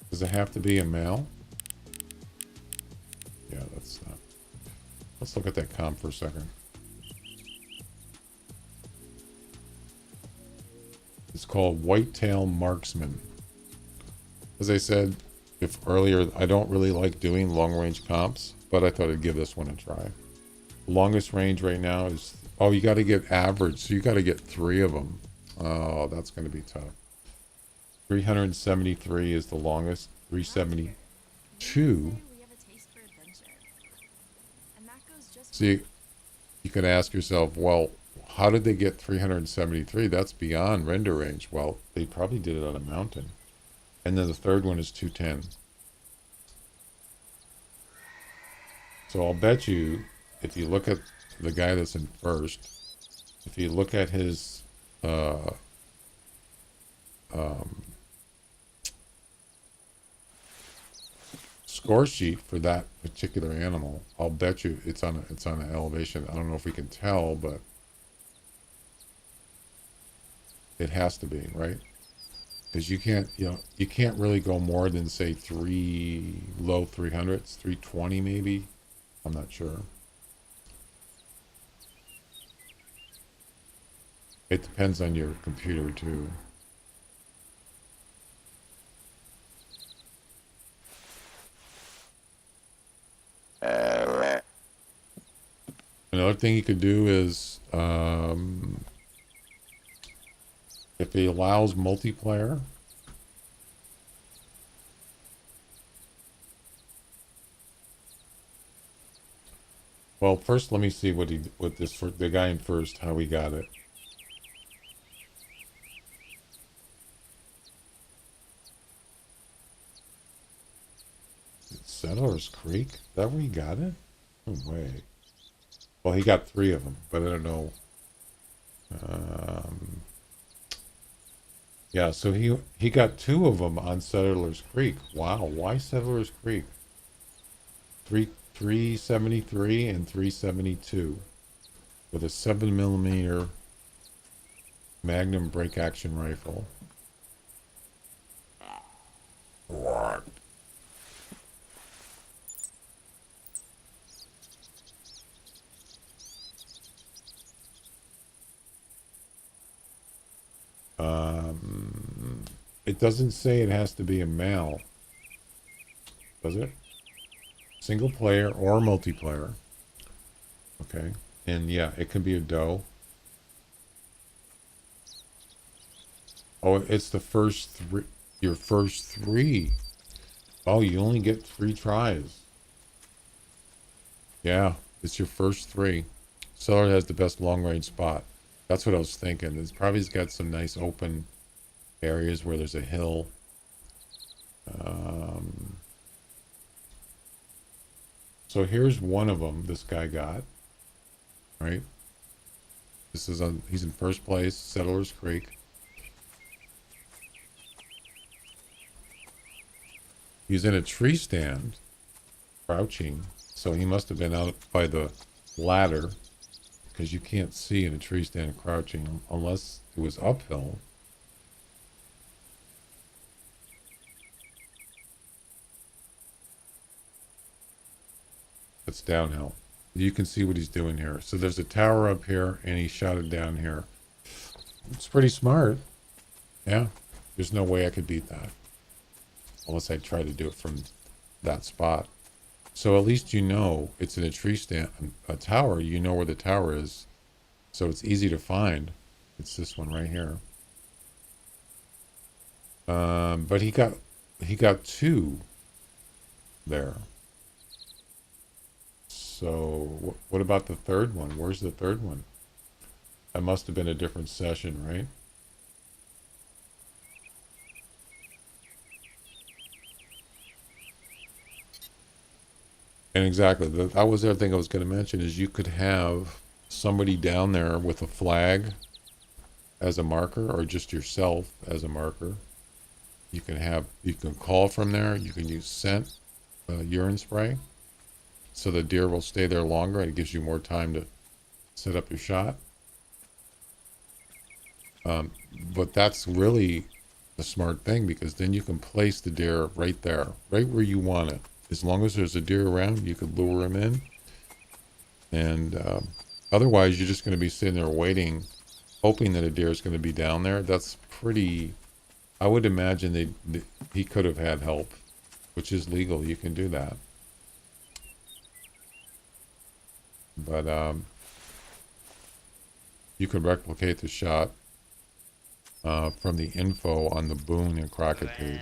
does it have to be a male? Yeah, that's not. Let's look at that comp for a second. It's called Whitetail Marksman. As I said if earlier, I don't really like doing long range comps, but I thought I'd give this one a try. Longest range right now is, oh, you got to get average, so you got to get 3 of them. Oh, that's going to be tough. 373 is the longest. 372. See, you can ask yourself, well, how did they get 373? That's beyond render range. Well, they probably did it on a mountain. And then the third one is 210. So I'll bet you, if you look at the guy that's in first, if you look at his score sheet for that particular animal, I'll bet you it's on an elevation. I don't know if we can tell, but it has to be, right? Because you can't, you can't really go more than say low 300s, 320 maybe. I'm not sure. It depends on your computer too. Another thing you could do is, if it allows multiplayer, well, first let me see what the guy in first, how he got it. Settlers Creek? Is that where he got it? No way. Well, he got 3 of them, but I don't know. Yeah, so he got 2 of them on Settlers Creek. Wow, why Settlers Creek? 373 and 372 with a 7mm Magnum break action rifle. What? It doesn't say it has to be a male, does it? Single player or multiplayer. Okay, and yeah, it can be a doe. Oh, it's the first 3, your first 3. Oh, you only get 3 tries. Yeah, it's your first 3. Seller has the best long range spot. That's what I was thinking. It's probably got some nice open areas where there's a hill. So here's one of them this guy got, right? This is he's in first place, Settlers Creek. He's in a tree stand, crouching. So he must have been out by the ladder, because you can't see in a tree stand crouching unless it was uphill. It's downhill. You can see what he's doing here. So there's a tower up here, and he shot it down here. It's pretty smart. Yeah, there's no way I could beat that, unless I try to do it from that spot. So at least you know it's in a tree stand, a tower. You know where the tower is, so it's easy to find. It's this one right here. But he got 2 there. So what about the third one? Where's the third one? That must have been a different session, right? And exactly, that was the other thing I was going to mention, is you could have somebody down there with a flag as a marker, or just yourself as a marker. You can call from there. You can use scent, urine spray. so the deer will stay there longer and it gives you more time to set up your shot. But that's really the smart thing, because then you can place the deer right there, right where you want it. As long as there's a deer around, you could lure him in. And otherwise, you're just going to be sitting there waiting, hoping that a deer is going to be down there. That's pretty... I would imagine he could have had help, which is legal. You can do that. But you could replicate the shot from the info on the Boone and Crockett page.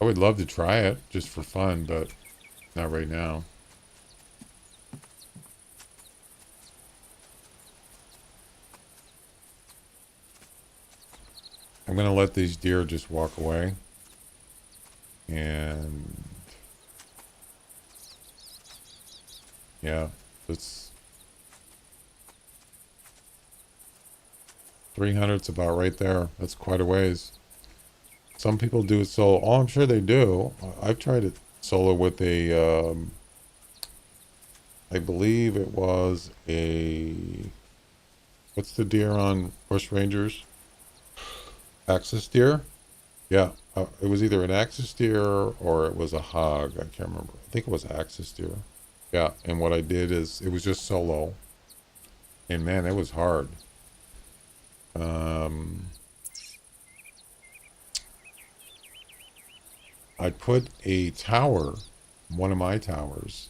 I would love to try it just for fun, but not right now. I'm going to let these deer just walk away. And yeah, it's 300's about right there. That's quite a ways. Some people do it solo. Oh, I'm sure they do. I've tried it solo with a, I believe it was a, what's the deer on Bush Rangers? Axis deer? Yeah, it was either an axis deer or it was a hog. I can't remember. I think it was axis deer. Yeah, and what I did is it was just solo. And man, it was hard. I put a tower, one of my towers,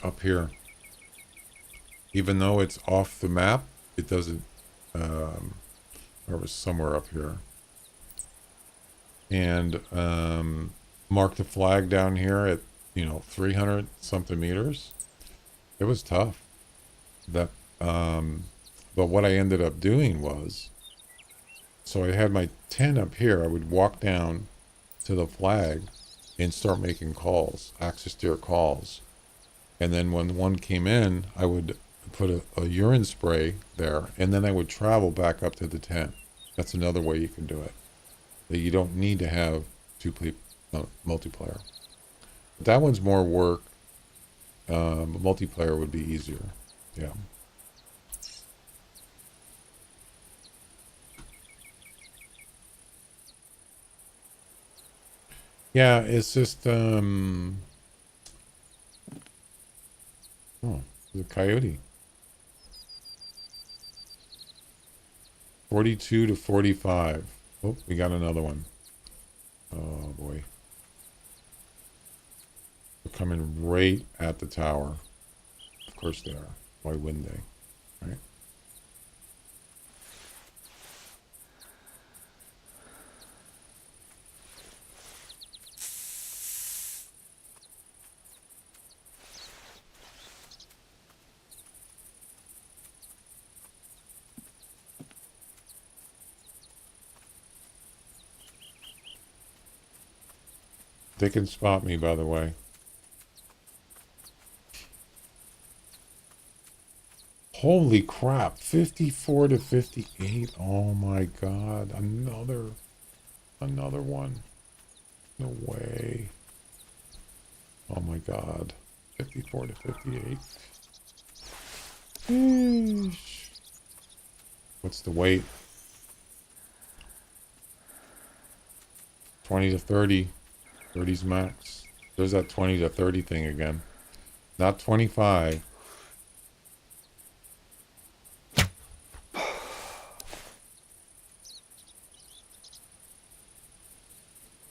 up here. Even though it's off the map, it doesn't, or it was somewhere up here. And mark the flag down here at, 300 something meters. It was tough. That, but what I ended up doing was, so I had my tent up here. I would walk down to the flag and start making calls, axis deer calls. And then when one came in, I would put a urine spray there, and then I would travel back up to the tent. That's another way you can do it. That you don't need to have two people, multiplayer. But that one's more work. Multiplayer would be easier. Yeah. Yeah, it's just, oh, the coyote. 42 to 45. Oh, we got another one. Oh boy. They're coming right at the tower. Of course they are. Why wouldn't they? Right? They can spot me, by the way. Holy crap, 54 to 58. Oh my god, another one. No way. Oh my god. 54 to 58. Eesh. What's the weight? 20 to 30. 30's max. There's that 20 to 30 thing again. Not 25.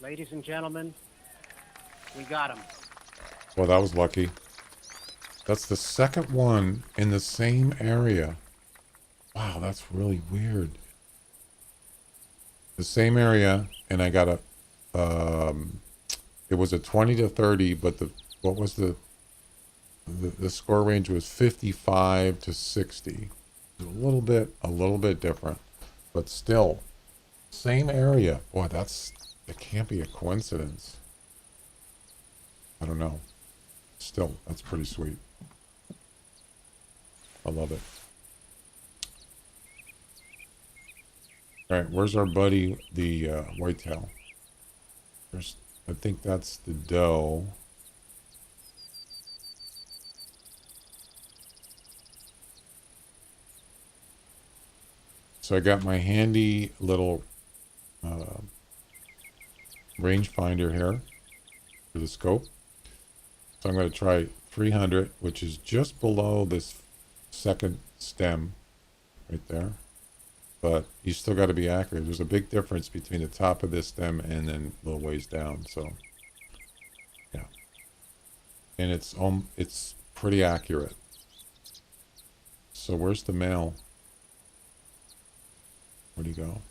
Ladies and gentlemen, we got him. Well, that was lucky. That's the second one in the same area. Wow, that's really weird. The same area, and I got a, it was a 20 to 30, but what was the score range was 55 to 60. A little bit different, but still, same area. Boy, it can't be a coincidence. I don't know. Still, that's pretty sweet. I love it. All right, where's our buddy, the whitetail? There's, I think that's the doe. So I got my handy little rangefinder here for the scope. So I'm going to try 300, which is just below this second stem right there. But you still got to be accurate. There's a big difference between the top of this stem and then a little ways down. So yeah, and it's pretty accurate. So where's the male? Where'd he go?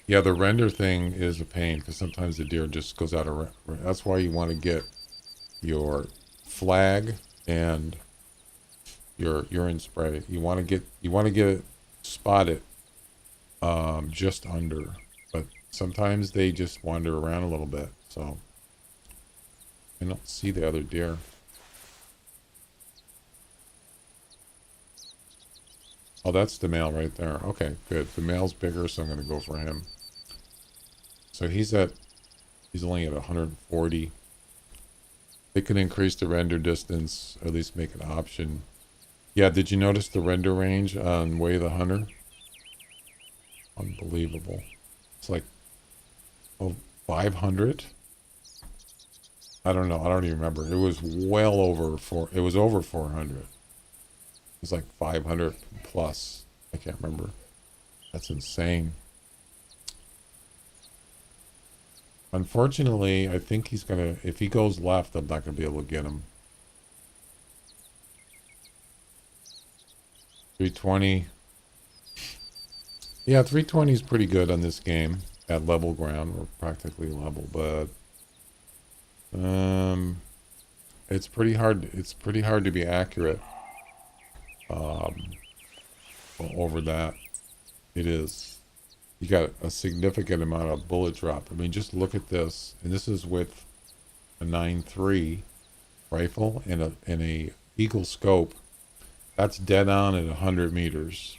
Yeah, the render thing is a pain because sometimes the deer just goes out of. That's why you want to get your flag and your urine spray. You want to get it spotted just under, but sometimes they just wander around a little bit. So I don't see the other deer. Oh, that's the male right there. Okay, good. The male's bigger, so I'm going to go for him. So he's only at 140. They can increase the render distance, or at least make an option. Yeah, did you notice the render range on Way of the Hunter? Unbelievable. It's like, 500? I don't know. I don't even remember. It was well over it was over 400. It was like 500 plus. I can't remember. That's insane. Unfortunately, I think he's gonna, if he goes left, I'm not gonna be able to get him. 320. Yeah, 320 is pretty good on this game at level ground. We're practically level, but it's pretty hard. It's pretty hard to be accurate over that. It is. You got a significant amount of bullet drop. I mean, just look at this, and this is with a 9.3 rifle and a Eagle scope. That's dead on at 100 meters.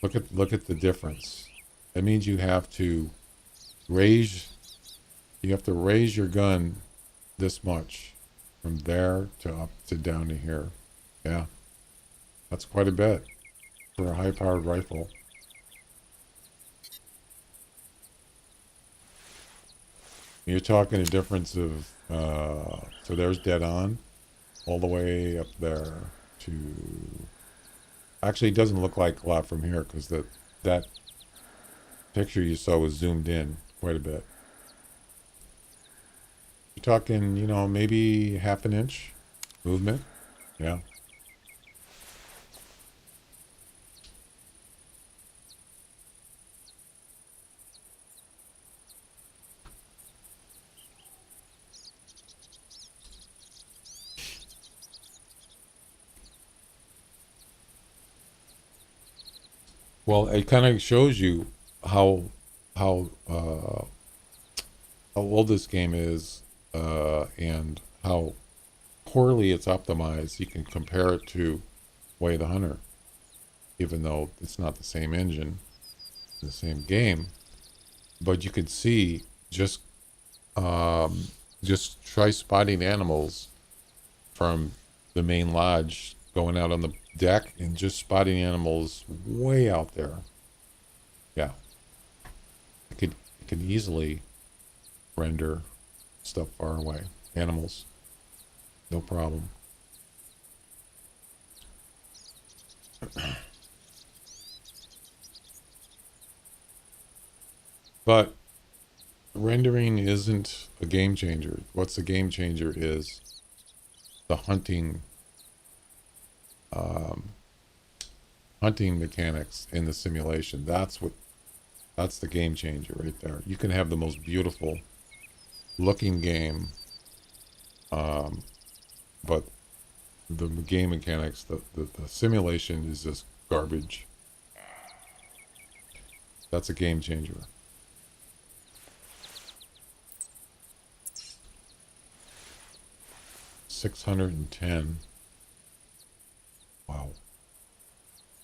Look at the difference. That means you have to raise your gun this much from there to up to down to here. Yeah, that's quite a bit for a high-powered rifle. You're talking a difference of so there's dead on all the way up there to, actually it doesn't look like a lot from here because that picture you saw was zoomed in quite a bit. You're talking, maybe half an inch movement. Yeah. Well, it kind of shows you how how uh, how old this game is and how poorly it's optimized. You can compare it to Way of the Hunter, even though it's not the same engine, the same game. But you can see just try spotting animals from the main lodge, going out on the deck and just spotting animals way out there. Yeah, it could easily render stuff far away. Animals, no problem. But rendering isn't a game changer. What's the game changer is the hunting mechanics in the simulation. That's the game changer right there. You can have the most beautiful looking game, but the game mechanics, the simulation is just garbage. That's a game changer. $610.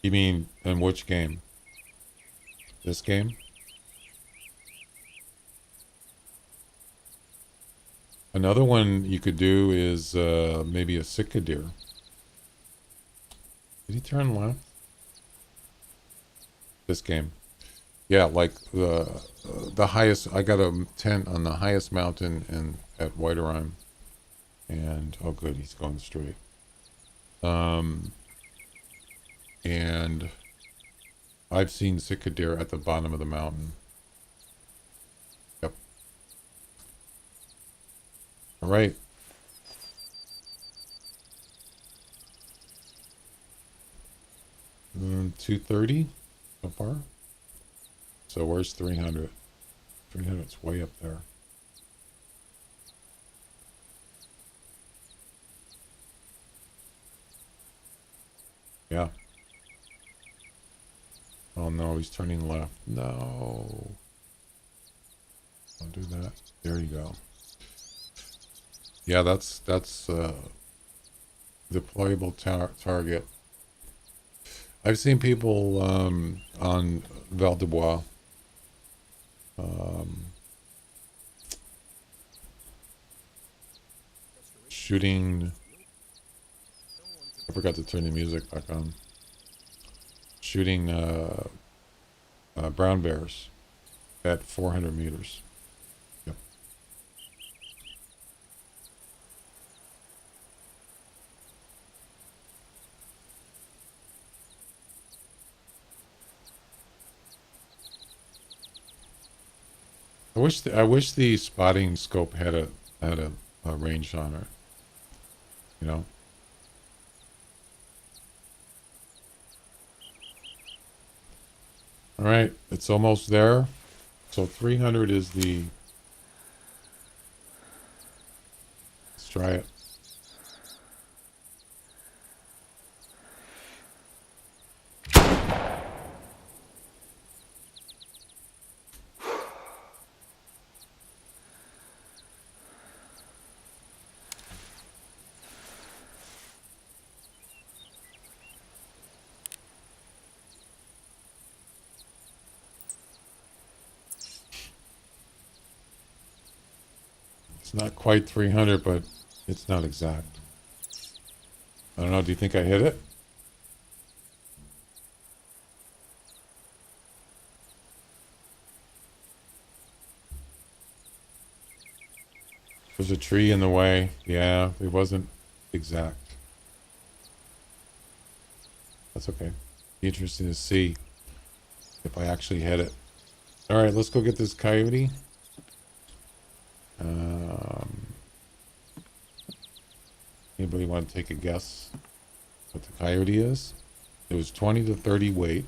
You mean in which game? This game? Another one you could do is maybe a Cicadere. Did he turn left? This game. Yeah, like the highest. I got a tent on the highest mountain in at Whiterheim, and oh, good, he's going straight. And I've seen Cicadere at the bottom of the mountain. Yep. All right. Mm, 230 so far. So where's 300? 300's way up there. Yeah. Oh no, he's turning left. No. Don't do that. There you go. Yeah, that's deployable target. I've seen people on Val de Bois shooting. I forgot to turn the music back on. Shooting brown bears at 400 meters. Yep. I wish the spotting scope had a range on it. You know. All right, it's almost there. So 300 is the. Let's try it. It's not quite 300, but it's not exact. I don't know. Do you think I hit it? There's a tree in the way. Yeah, it wasn't exact. That's okay. Be interesting to see if I actually hit it. All right, let's go get this coyote. Anybody want to take a guess what the coyote is? It was 20 to 30 weight.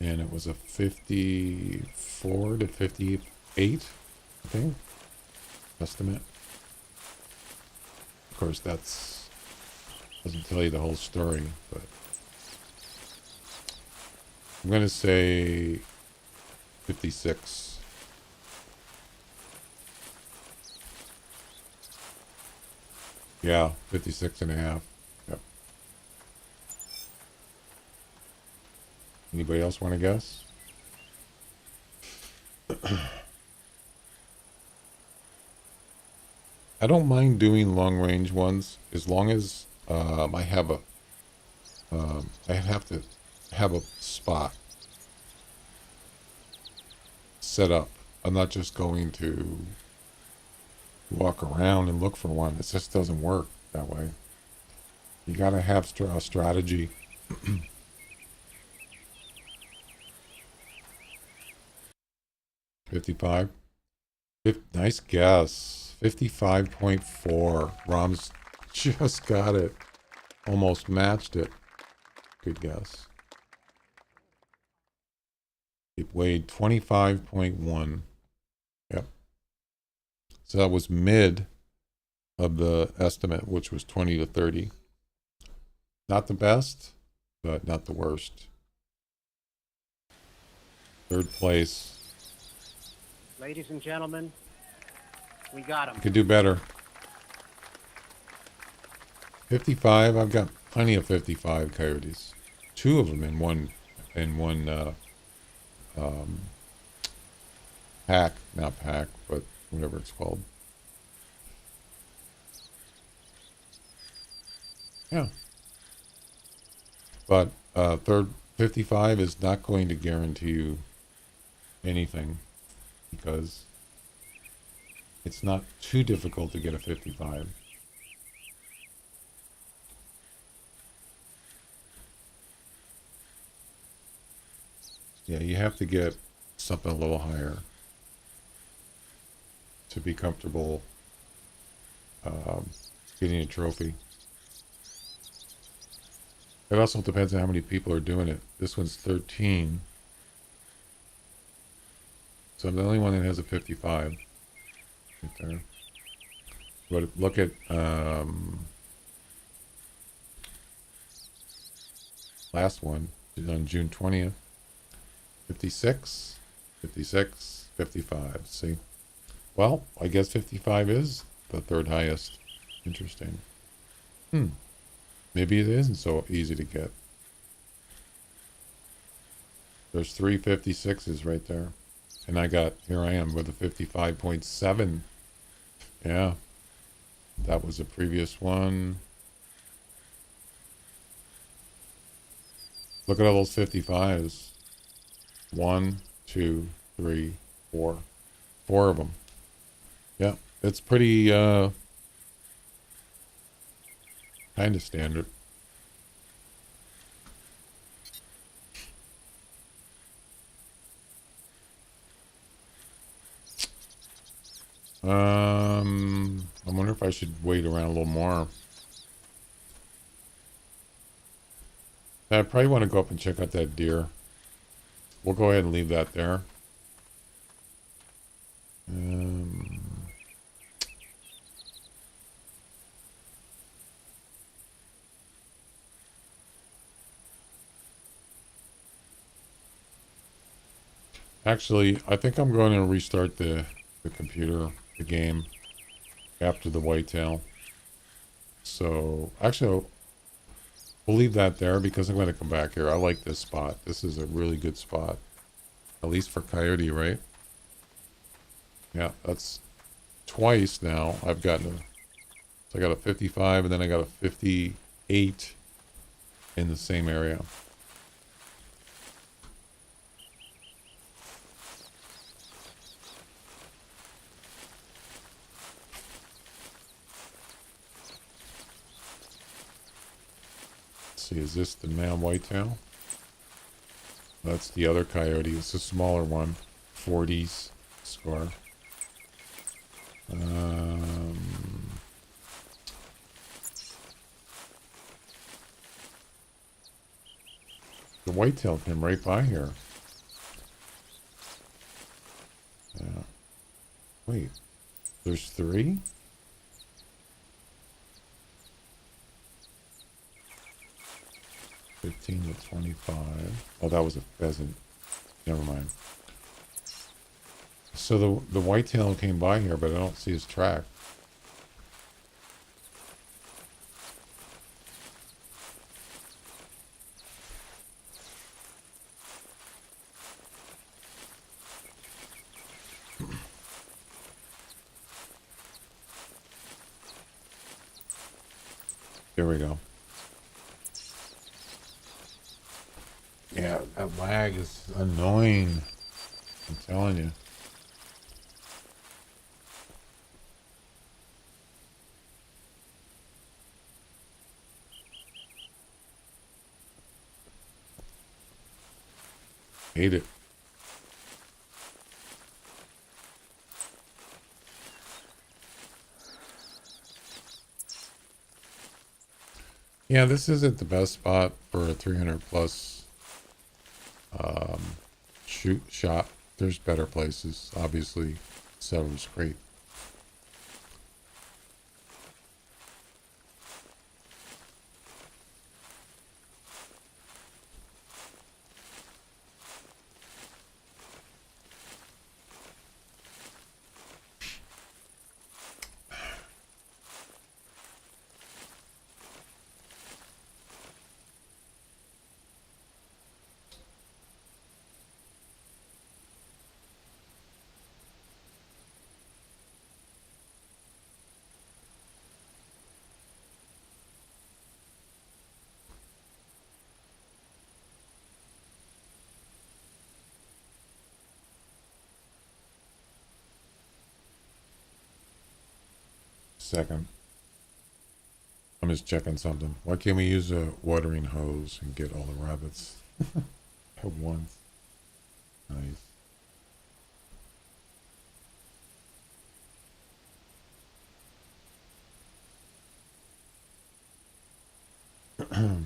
And it was a 54 to 58, I think, estimate. Of course, that's doesn't tell you the whole story, but I'm going to say 56. Yeah, 56 and a half. Yep. Anybody else want to guess? I don't mind doing long range ones as long as I have a I have to have a spot set up. I'm not just going to walk around and look for one. It just doesn't work that way. You gotta have a strategy. 55. Nice guess. 55.4. Rom's just got it. Almost matched it. Good guess. It weighed 25.1. Yep. So that was mid of the estimate, which was 20 to 30. Not the best, but not the worst. Third place. Ladies and gentlemen, we got him. Could do better. 55. I've got plenty of 55 coyotes. Two of them in one pack, not pack, but whatever it's called. Yeah. But third 55 is not going to guarantee you anything because it's not too difficult to get a 55. Yeah, you have to get something a little higher to be comfortable getting a trophy. It also depends on how many people are doing it. This one's 13. So I'm the only one that has a 55. Right there. But look at last one on June 20th. 56, 56, 55. See? Well, I guess 55 is the third highest. Interesting. Maybe it isn't so easy to get. There's 3 56s right there. And here I am with a 55.7. Yeah. That was the previous one. Look at all those 55s. 1, 2, 3, 4. 4 of them. Yeah, it's pretty kind of standard. I wonder if I should wait around a little more. I probably want to go up and check out that deer. We'll go ahead and leave that there. Actually, I think I'm going to restart the computer, the game, after the whitetail. So, actually, we'll leave that there because I'm going to come back here. I like this spot. This is a really good spot. At least for coyote, right? Yeah, that's twice now. I've gotten a... So I got a 55 and then I got a 58 in the same area. See, is this the male whitetail? That's the other coyote. It's a smaller one. 40s score. The whitetail came right by here. Yeah. Wait. There's 3? $15 to $25. Oh, that was a pheasant. Never mind. So the whitetail came by here, but I don't see his track. There we go. Yeah, that lag is annoying. I'm telling you. Hate it. Yeah, this isn't the best spot for a 300 plus shot. There's better places. Obviously, Settler's Creek. second. I'm just checking something. Why can't we use a watering hose and get all the rabbits at once? Nice. Hmm.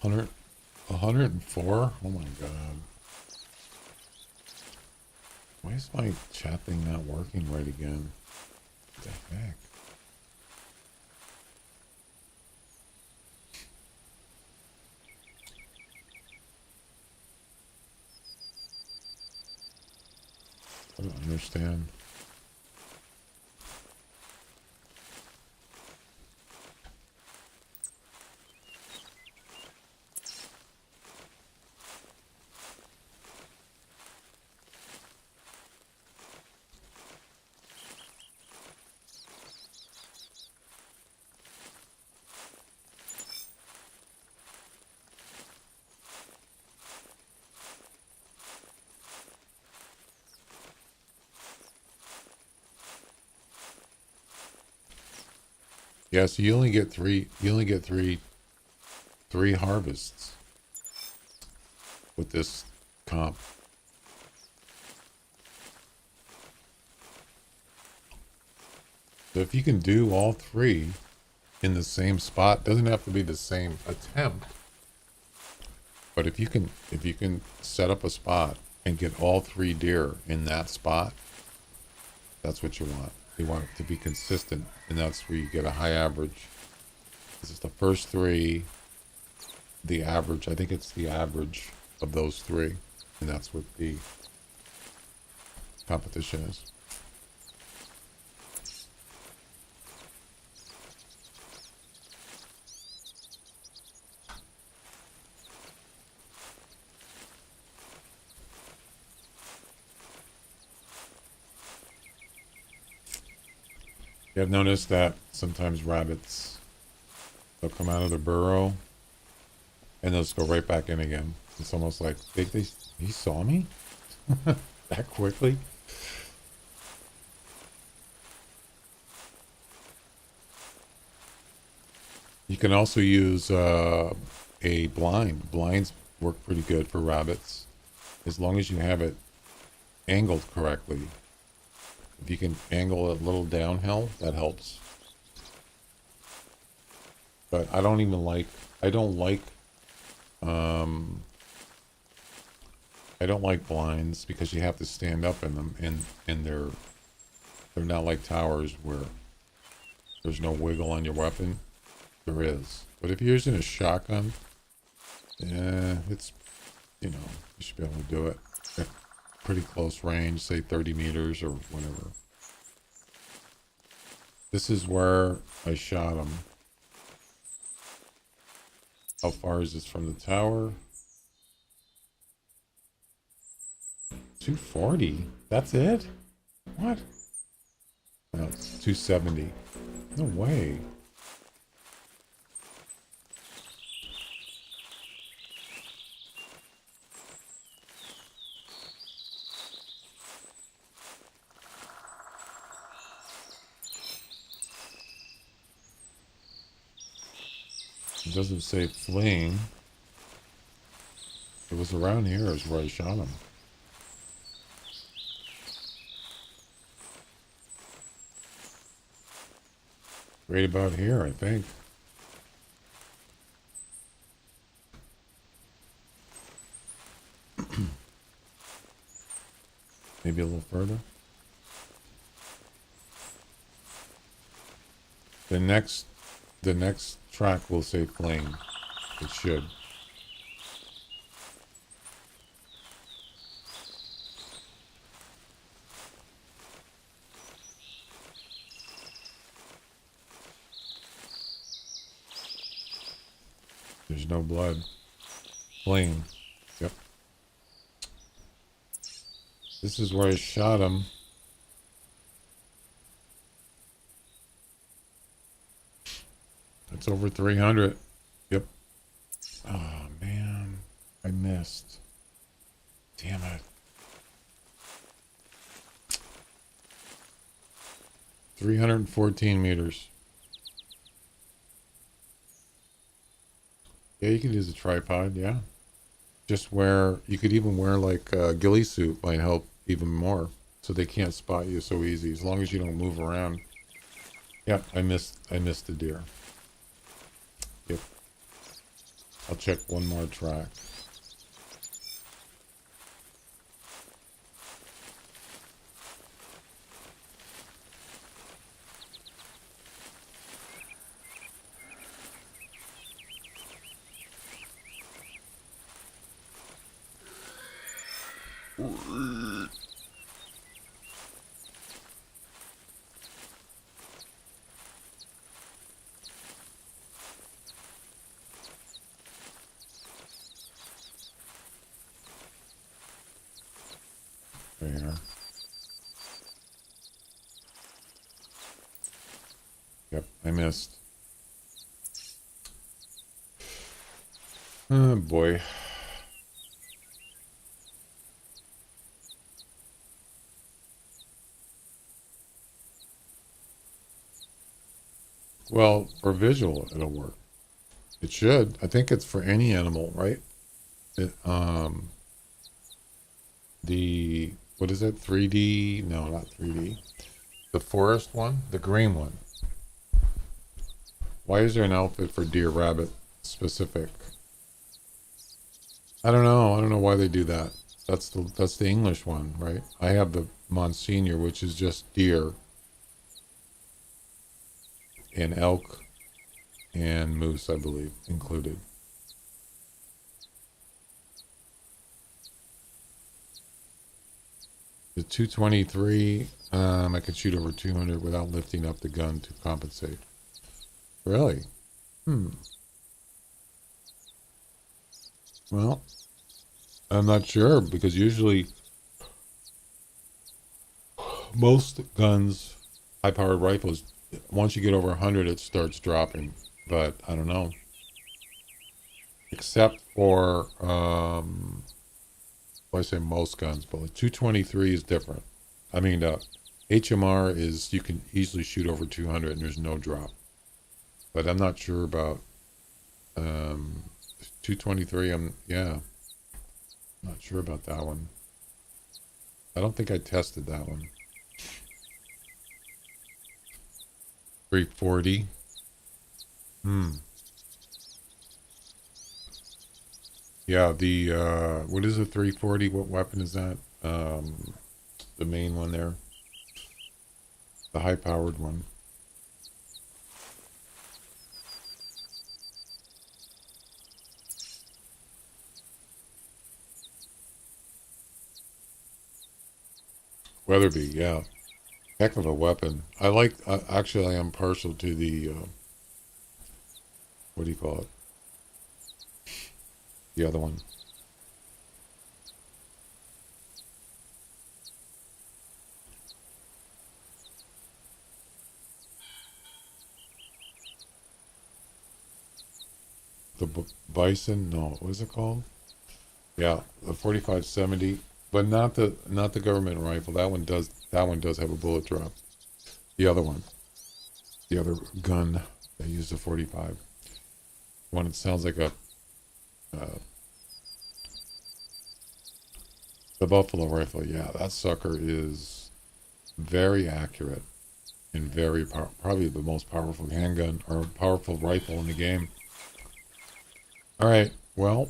Hundred, 104? Oh my god. Why is my chat thing not working right again? What the heck? I don't understand. Yeah, so you only get three harvests with this comp. So if you can do all three in the same spot, doesn't have to be the same attempt, but if you can set up a spot and get all three deer in that spot, that's what you want. You want it to be consistent, and that's where you get a high average. This is the first three, the average. I think it's the average of those three, and that's what the competition is. You have noticed that sometimes rabbits, they'll come out of the burrow and they'll just go right back in again. It's almost like he saw me that quickly. You can also use a blind. Blinds work pretty good for rabbits as long as you have it angled correctly. If you can angle it a little downhill, that helps. But I don't like blinds because you have to stand up in them, and they're not like towers where there's no wiggle on your weapon. There is. But if you're using a shotgun, it's, you should be able to do it at pretty close range, say 30 meters or whatever. This is where I shot him. How far is this from the tower? 240? That's it? What? No, it's 270. No way. It doesn't say fleeing. It was around here is where I shot him. Right about here, I think. Maybe a little further. The next track will say flame. It should. There's no blood. Flame. Yep. This is where I shot him. It's over 300. Yep. Oh, man. I missed. Damn it. 314 meters. Yeah, you could use a tripod, yeah. Just wear, you could even wear like a ghillie suit might help even more. So they can't spot you so easy, as long as you don't move around. Yeah, I missed the deer. Yep. I'll check one more track. There. Yep, I missed. Oh boy. Well, for visual, it'll work. It should. I think it's for any animal, right? It, what is it? 3D? No, not 3D. The forest one? The green one. Why is there an outfit for deer rabbit specific? I don't know. I don't know why they do that. That's the English one, right? I have the Monsignor, which is just deer and elk and moose, I believe, included. The 223, I could shoot over 200 without lifting up the gun to compensate. Really? Well, I'm not sure because usually most guns, high-powered rifles, once you get over 100, it starts dropping. But I don't know. Except for, well, I say most guns, but the 223 is different. I mean, HMR is, you can easily shoot over 200 and there's no drop. But I'm not sure about 223. Yeah, not sure about that one. I don't think I tested that one. 340. Yeah, the what is a 340? What weapon is that? The main one there. The high powered one. Weatherby, yeah. Heck of a weapon. I like, actually, I am partial to the, what do you call it? The other one. The Bison? No, what is it called? Yeah, the 4570, but not the government rifle. That one does have a bullet drop. The other one. The other gun, they use the 45. One, it sounds like a the Buffalo rifle. Yeah, that sucker is very accurate and very probably the most powerful handgun or powerful rifle in the game. All right, well,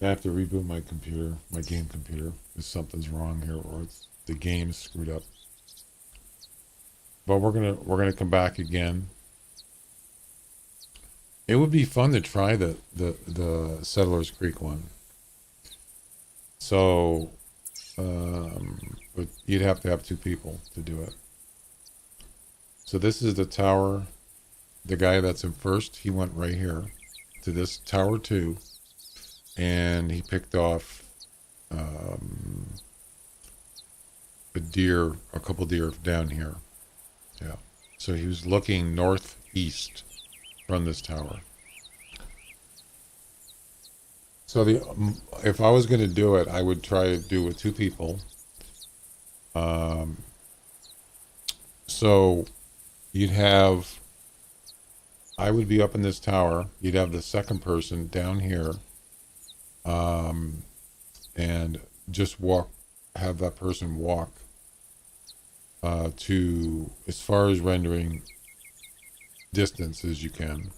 I have to reboot my computer, my game computer, if something's wrong here or it's the game's screwed up. But we're gonna come back again. It would be fun to try the Settlers Creek one. So, but you'd have to have two people to do it. So this is the tower. The guy that's in first, he went right here to this tower 2, and he picked off a couple deer down here. Yeah. So he was looking northeast from this tower. So if I was going to do it, I would try to do it with two people. So you'd have, I would be up in this tower. You'd have the second person down here, and just have that person walk to as far as rendering distance as you can.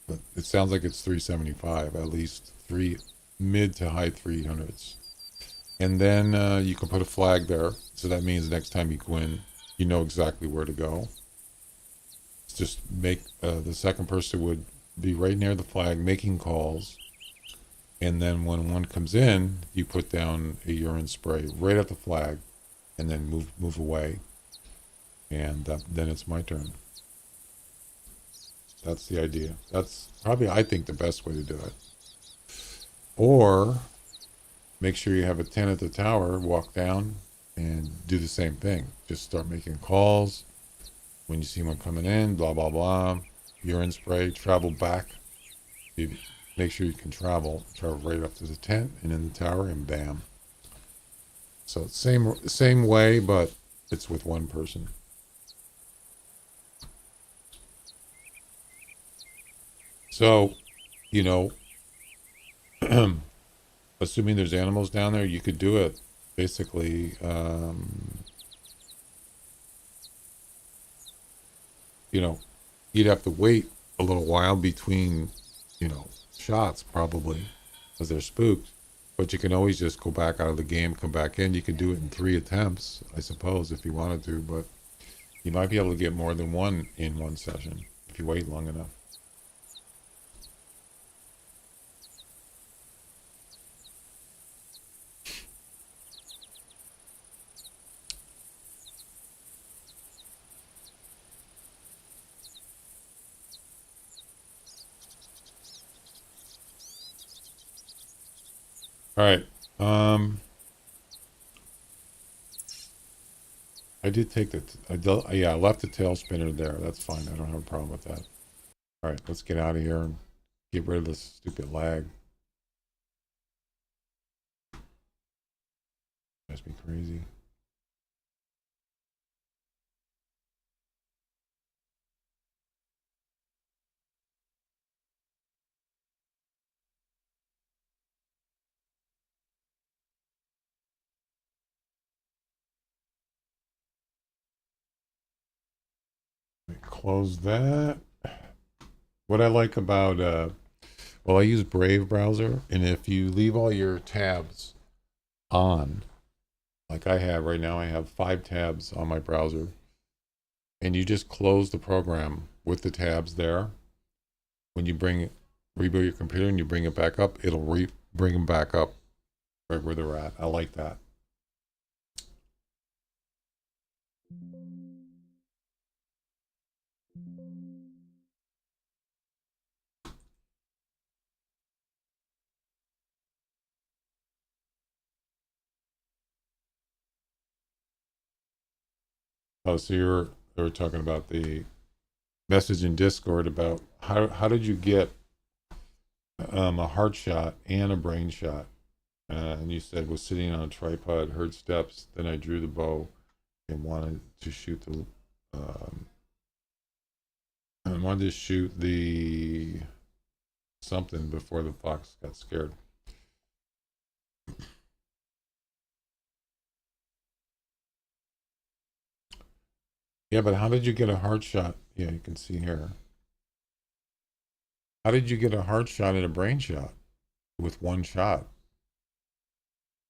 But it sounds like it's 375, at least mid to high 300s. And then you can put a flag there. So that means next time you go in, you know exactly where to go. It's just make the second person would be right near the flag making calls. And then when one comes in, you put down a urine spray right at the flag and then move away. And then it's my turn. That's the idea. That's probably, I think, the best way to do it. Or make sure you have a 10 at the tower, walk down and do the same thing. Just start making calls. When you see one coming in, blah, blah, blah. Urine spray, travel back. You make sure you can travel right up to the tent and in the tower, and bam. So same way, but it's with one person. So, you know, assuming there's animals down there, you could do it basically, you know, you'd have to wait a little while between, shots probably because they're spooked. But you can always just go back out of the game, come back in. You can do it in 3 attempts, I suppose, if you wanted to, but you might be able to get more than one in one session if you wait long enough. All right. I did take I left the tail spinner there. That's fine. I don't have a problem with that. All right, let's get out of here and get rid of this stupid lag. Must be crazy. Let me close that. What I like about well, I use Brave browser, and if you leave all your tabs on, like I have right now, I have 5 tabs on my browser, and you just close the program with the tabs there. When you reboot your computer and you bring it back up, it'll bring them back up right where they're at. I like that. Oh, so they were talking about the message in Discord about how did you get a heart shot and a brain shot? And you said was sitting on a tripod, heard steps, then I drew the bow and wanted to shoot the something before the fox got scared. Yeah, but how did you get a heart shot? Yeah, you can see here. How did you get a heart shot and a brain shot with one shot?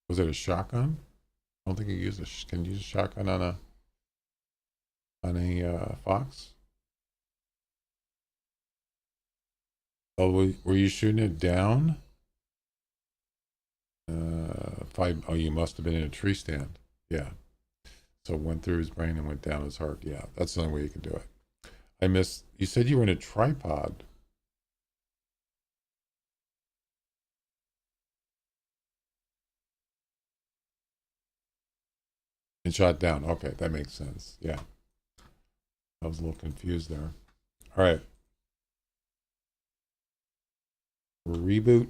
Was it a shotgun? I don't think you can use a shotgun on a fox. Oh, were you shooting it down? Oh, you must have been in a tree stand. Yeah. So it went through his brain and went down his heart. Yeah, that's the only way you can do it. You said you were in a tripod. And shot down. Okay, that makes sense. Yeah. I was a little confused there. All right. Reboot.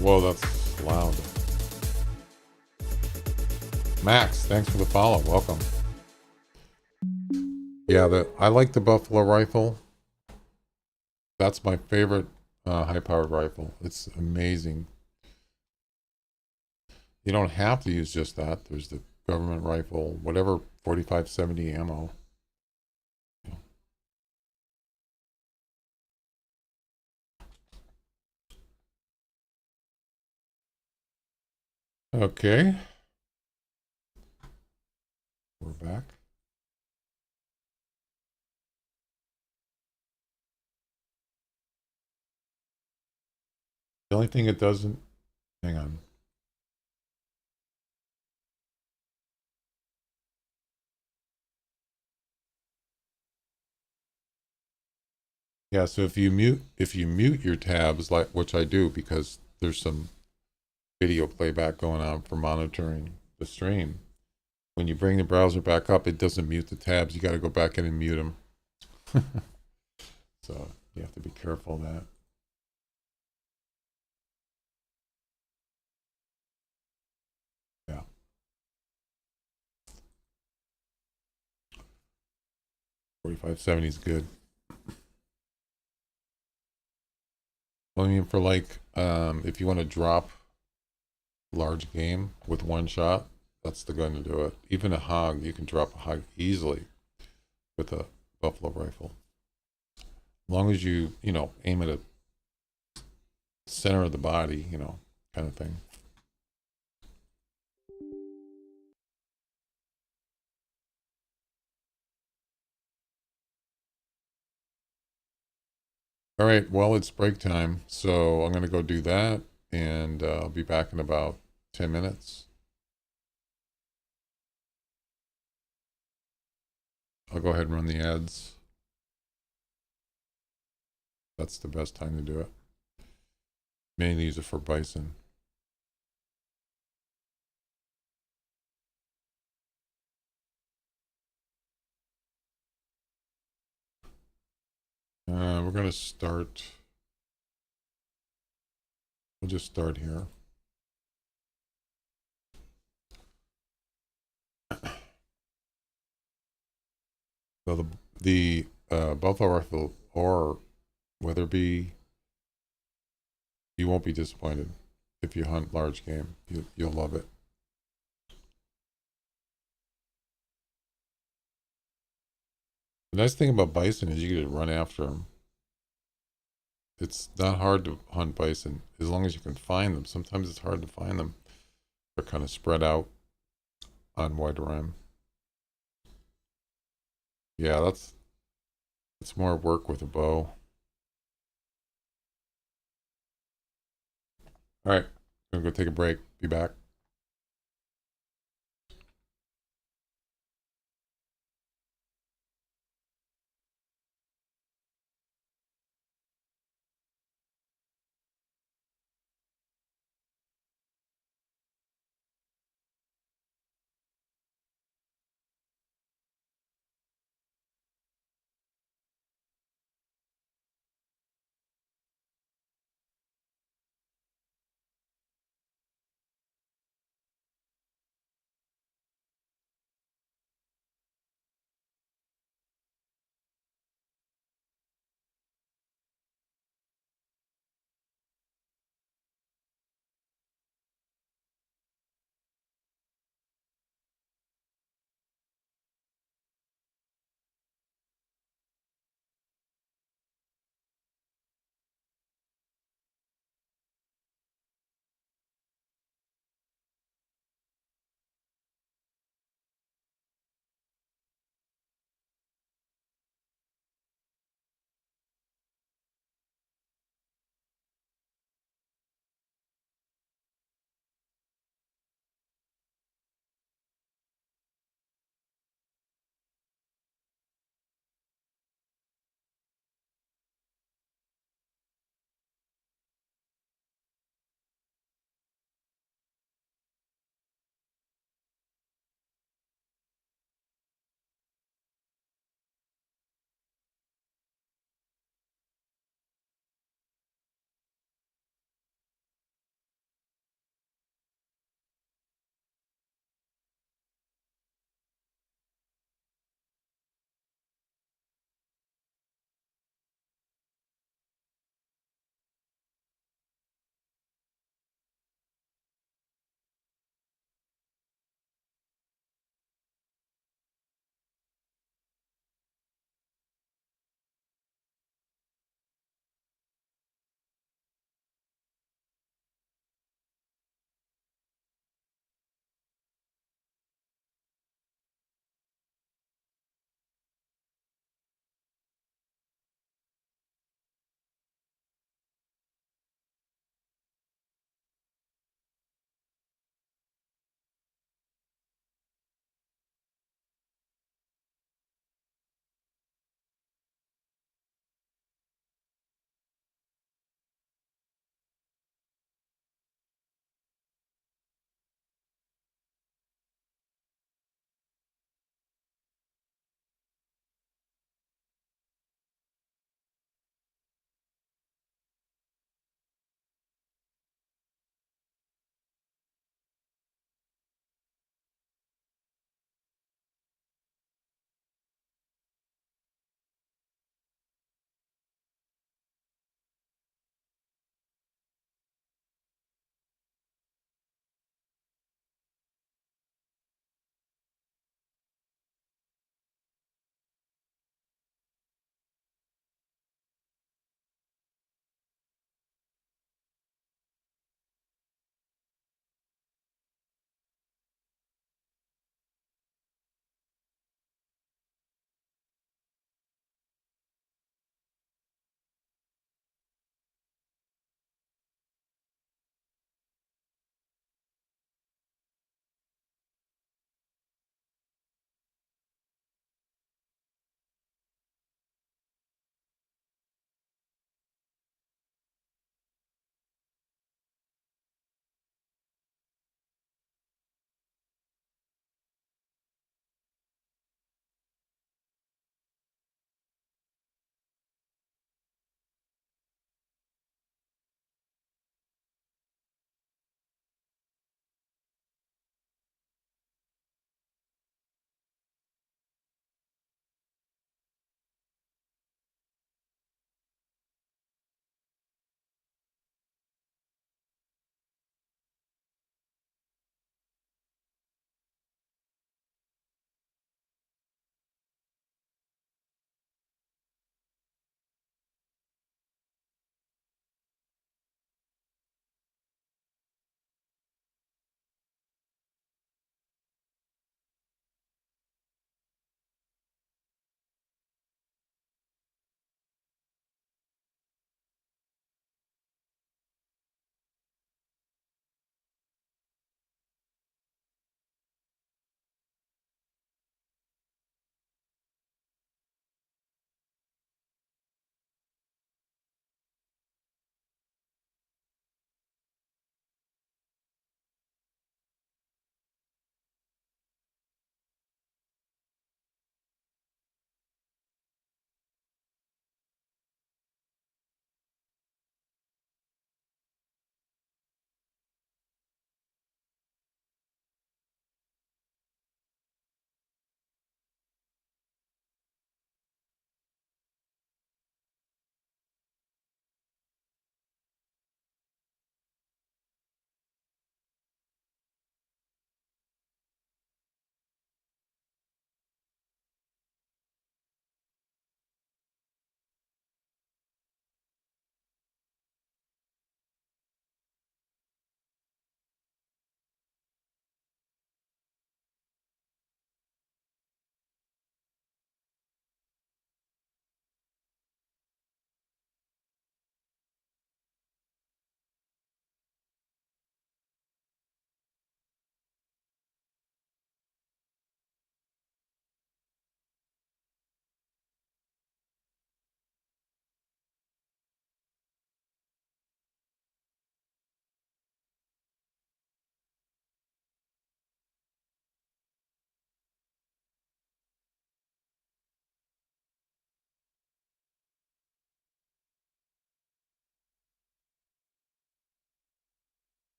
Whoa, that's loud. Max, thanks for the follow. Welcome. Yeah, I like the Buffalo rifle. That's my favorite high-powered rifle. It's amazing. You don't have to use just that. There's the government rifle, whatever 4570 ammo. Okay. We're back. The only thing it doesn't, hang on. Yeah, so if you mute your tabs, like, which I do because there's some video playback going on for monitoring the stream. When you bring the browser back up, it doesn't mute the tabs. You got to go back in and mute them. So you have to be careful of that. Yeah. 4570 is good. Well, I mean, for like, if you want to drop large game with one shot, that's the gun to do it. Even a hog, you can drop a hog easily with a buffalo rifle. As long as you aim at a center of the body, kind of thing. All right, well, it's break time, so I'm going to go do that, and I'll be back in about 10 minutes. I'll go ahead and run the ads. That's the best time to do it. Mainly use it for bison. We're going to start. We'll just start here. So the buffalo rifle or Weatherby, you won't be disappointed if you hunt large game. You'll love it. The nice thing about bison is you get to run after them. It's not hard to hunt bison as long as you can find them. Sometimes it's hard to find them. They're kind of spread out on White Rim. Yeah, it's more work with a bow. All right, I'm gonna go take a break. Be back.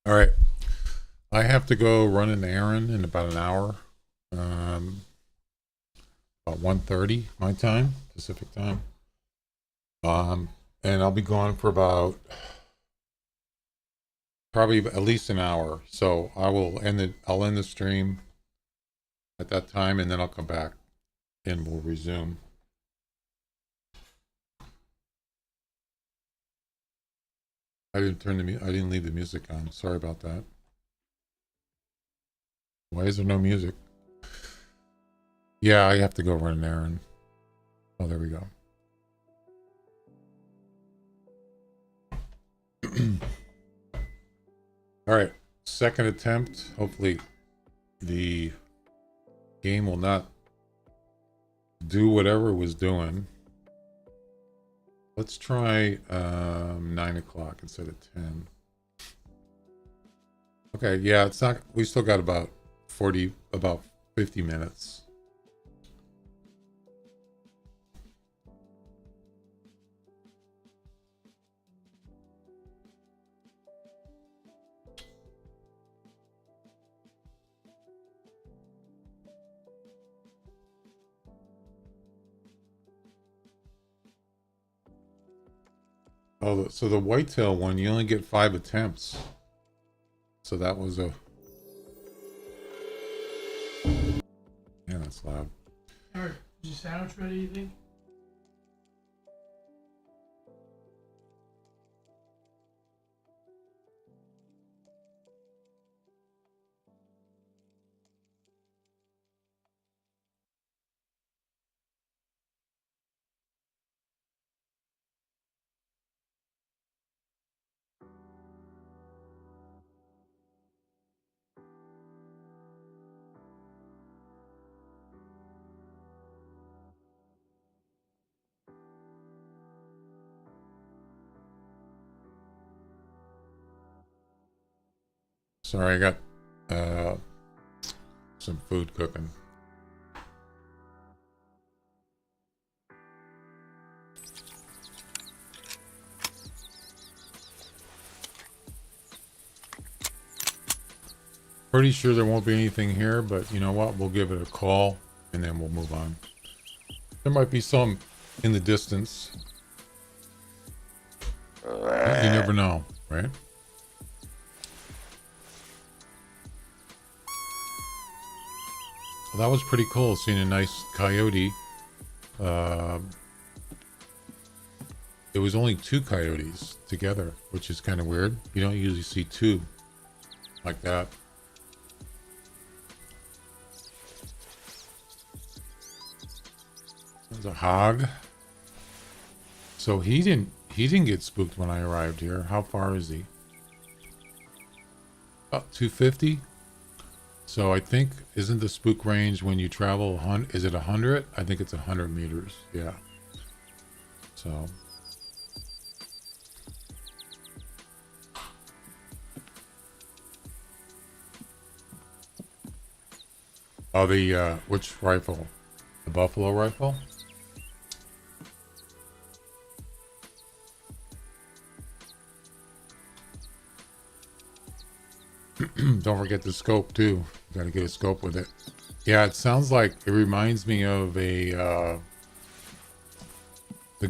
All right. I have to go run an errand in about an hour. About 1:30 my time, Pacific time. And I'll be gone for about probably at least an hour. So I'll end the stream at that time, and then I'll come back and we'll resume. I didn't leave the music on. Sorry about that. Why is there no music? Yeah, I have to go run an errand. Oh, there we go. All right, second attempt. Hopefully the game will not do whatever it was doing. Let's try 9 o'clock instead of 10. Okay, yeah, it's not, we still got about 50 minutes. Oh, so the whitetail one, you only get 5 attempts. So that was a... Yeah, that's loud. Alright, is your sandwich ready, you think? Sorry, I got some food cooking. Pretty sure there won't be anything here, but you know what? We'll give it a call and then we'll move on. There might be some in the distance. You never know, right? Well, that was pretty cool, seeing a nice coyote. It was only 2 coyotes together, which is kind of weird. You don't usually see 2 like that. There's a hog. So he didn't get spooked when I arrived here. How far is he? About 250. So I think, isn't the spook range when you travel, is it 100? I think it's 100 meters. Yeah. So. Oh, the, which rifle? The buffalo rifle? Don't forget the scope too. You gotta get a scope with it. Yeah, it sounds like, it reminds me of the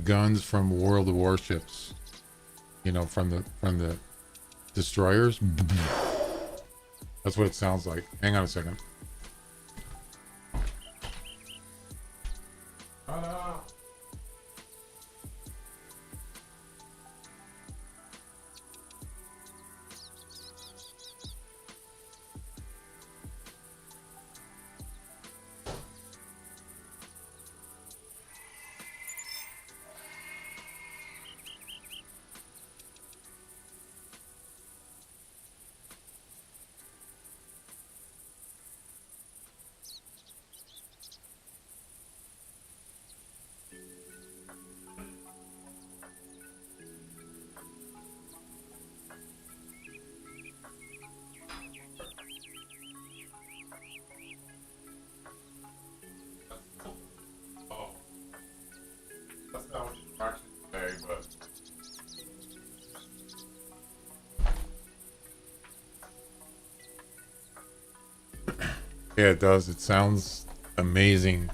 guns from World of Warships. You know, from the destroyers. That's what it sounds like. Hang on a second. Yeah, it does. It sounds amazing.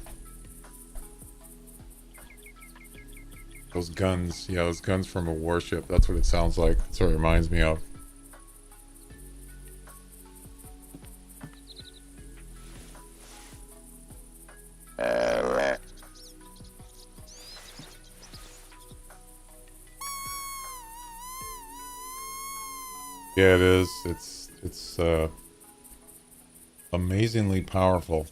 Those guns, yeah, those guns from a warship. That's what it sounds like. That's what it reminds me of. Yeah, it is. It's amazingly powerful.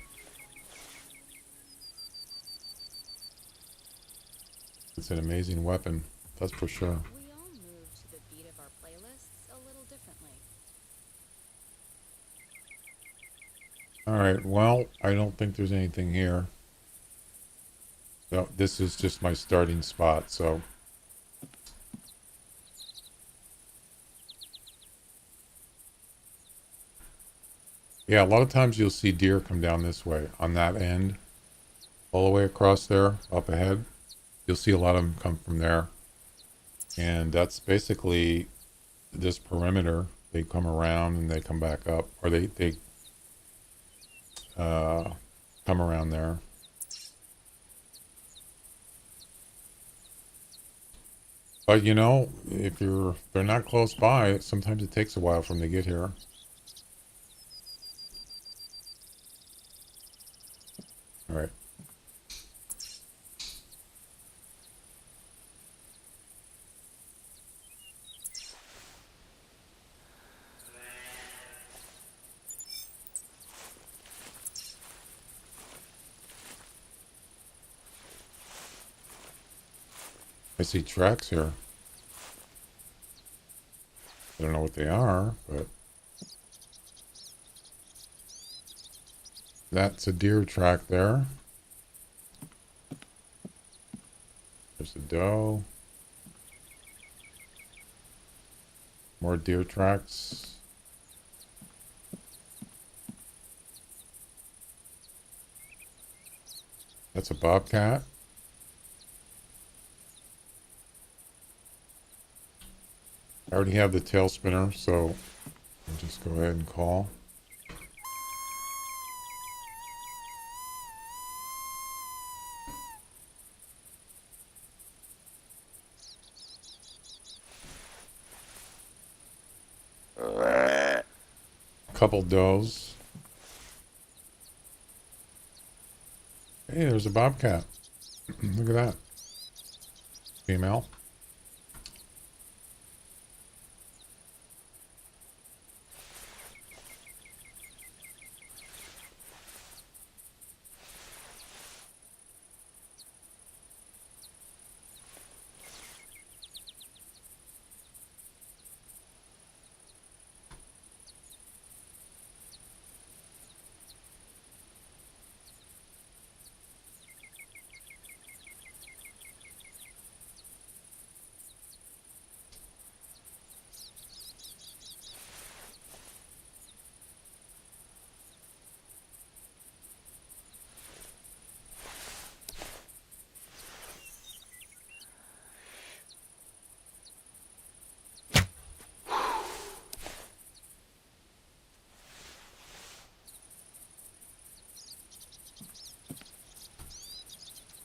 It's an amazing weapon. That's for sure. We all move to the beat of our playlists a little differently. All right. Well, I don't think there's anything here. No, this is just my starting spot. So, yeah, a lot of times you'll see deer come down this way on that end, all the way across there, up ahead. You'll see a lot of them come from there. And that's basically this perimeter. They come around and they come back up, or they come around there. But you know, if they're not close by, sometimes it takes a while for them to get here. All right. I see tracks here. I don't know what they are, but that's a deer track there. There's a doe. More deer tracks. That's a bobcat. I already have the tail spinner, so I'll just go ahead and call. Couple does. Hey, there's a bobcat. Look at that. Female.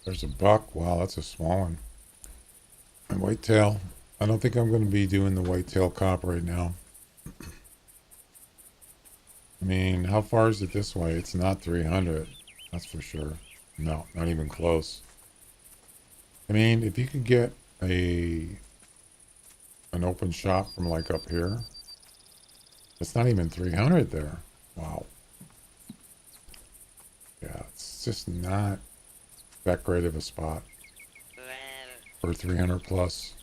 There's a buck. Wow, that's a small one. And whitetail. I don't think I'm going to be doing the whitetail cop right now. I mean, how far is it this way? It's not 300. That's for sure. No, not even close. I mean, if you could get an open shot from like up here, it's not even 300 there. Wow. Yeah, it's just not that great of a spot for 300 plus.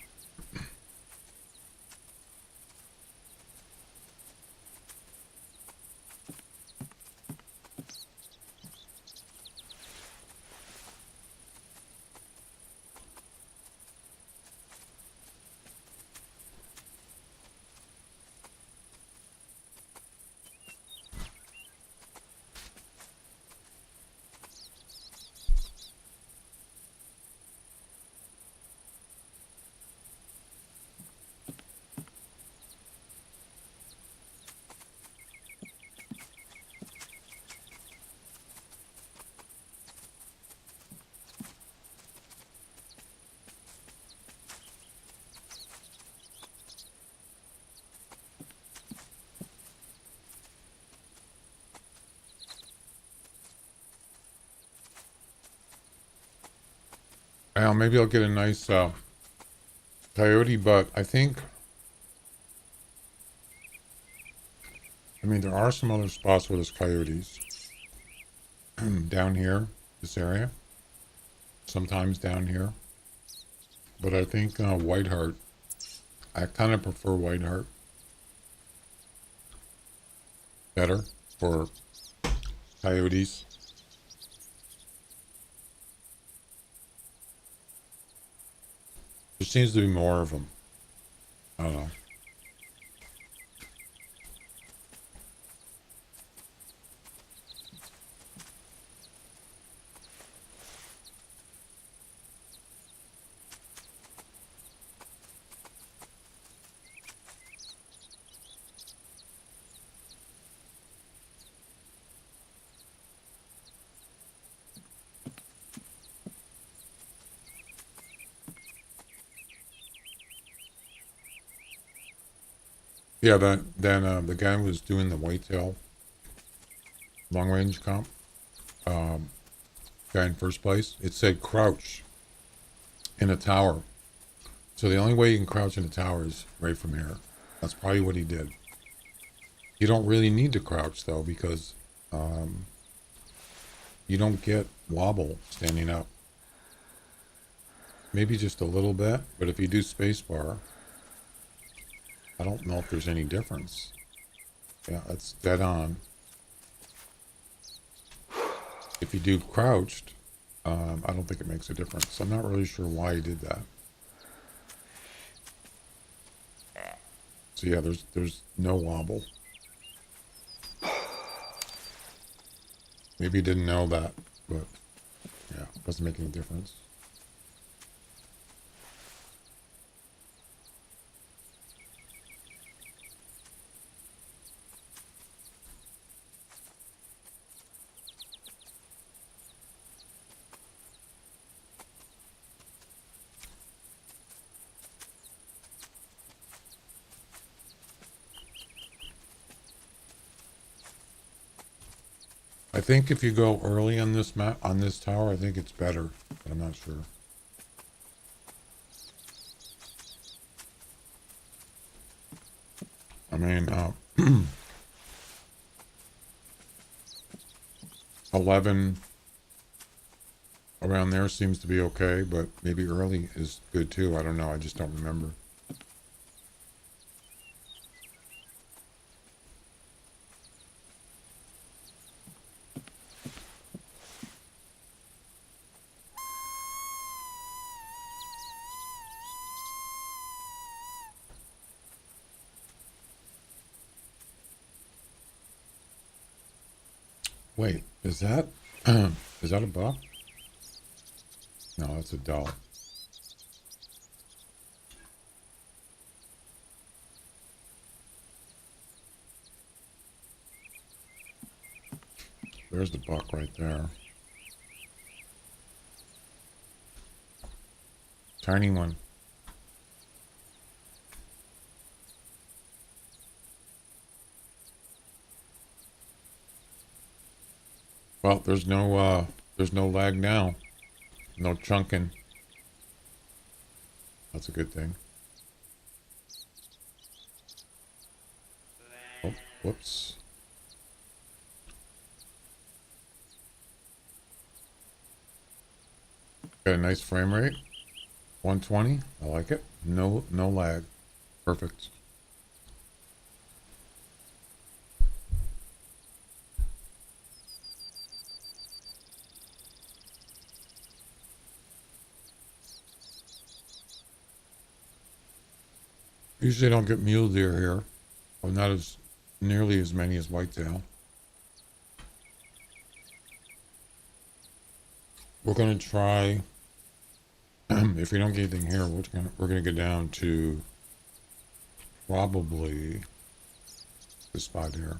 Well, maybe I'll get a nice coyote, but I think, I mean, there are some other spots where there's coyotes. Down here, this area. Sometimes down here. But I think Whiteheart, I kind of prefer Whiteheart better for coyotes. There seems to be more of them. I don't know. Yeah, then the guy who was doing the whitetail long range comp, guy in first place, it said crouch in a tower. So the only way you can crouch in a tower is right from here. That's probably what he did. You don't really need to crouch though, because you don't get wobble standing up. Maybe just a little bit, but if you do spacebar, I don't know if there's any difference. Yeah, that's dead on. If you do crouched, I don't think it makes a difference. I'm not really sure why he did that. So yeah, there's no wobble. Maybe he didn't know that, but yeah, doesn't make any difference. I think if you go early on this map, on this tower, I think it's better, but I'm not sure. I mean, 11 around there seems to be okay, but maybe early is good too. I don't know. I just don't remember. Wait, is that is that a buck? No, that's a doe. There's the buck right there. Tiny one. Well, there's no lag now. No chunking. That's a good thing. Oh, whoops. Got a nice frame rate. 120. I like it. No lag. Perfect. Usually I don't get mule deer here. Well, not as nearly as many as whitetail. We're gonna try. If we don't get anything here, we're gonna go down to probably this spot here.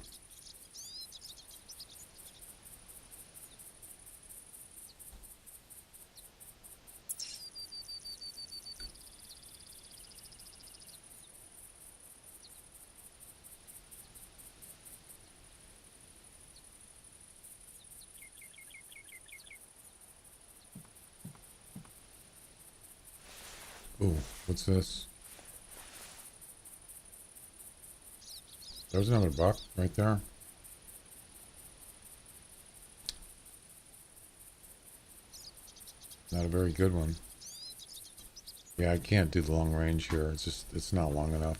Ooh, what's this? There's another buck right there. Not a very good one. Yeah, I can't do the long range here. It's just, it's not long enough.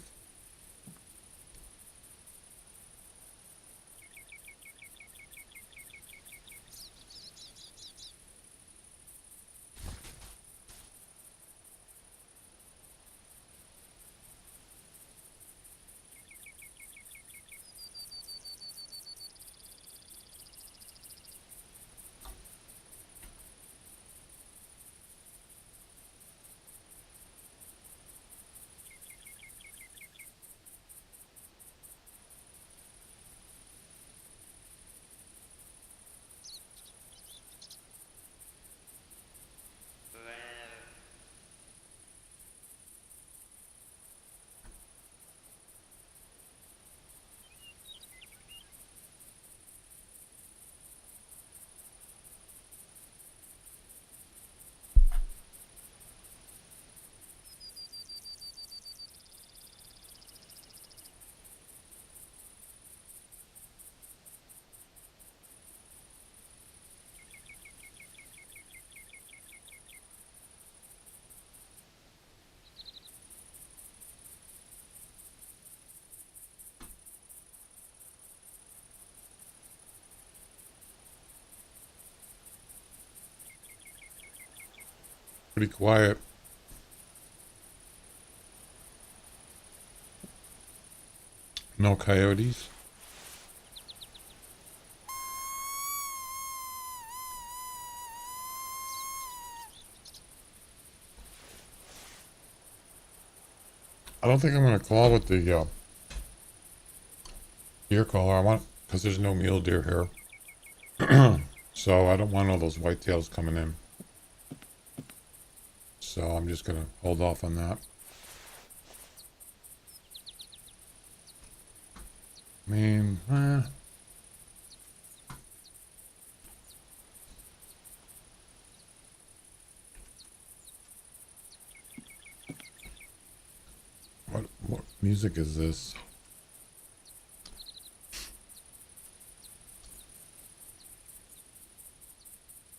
Pretty quiet. No coyotes. I don't think I'm going to call with the deer caller. I want, because there's no mule deer here. So I don't want all those whitetails coming in. So I'm just going to hold off on that. I mean, what music is this?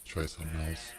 Try something else.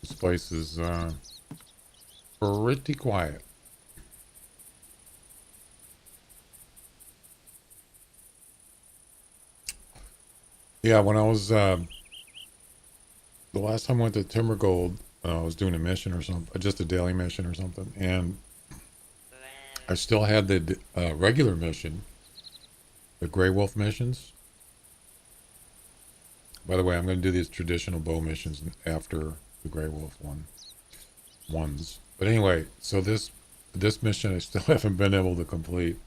This place is pretty quiet. Yeah, when I was the last time I went to Timber Gold, I was doing a mission or something, just a daily mission or something, and I still had the regular mission, the Grey Wolf missions. By the way, I'm going to do these traditional bow missions after the Grey Wolf ones. But anyway, so this mission I still haven't been able to complete.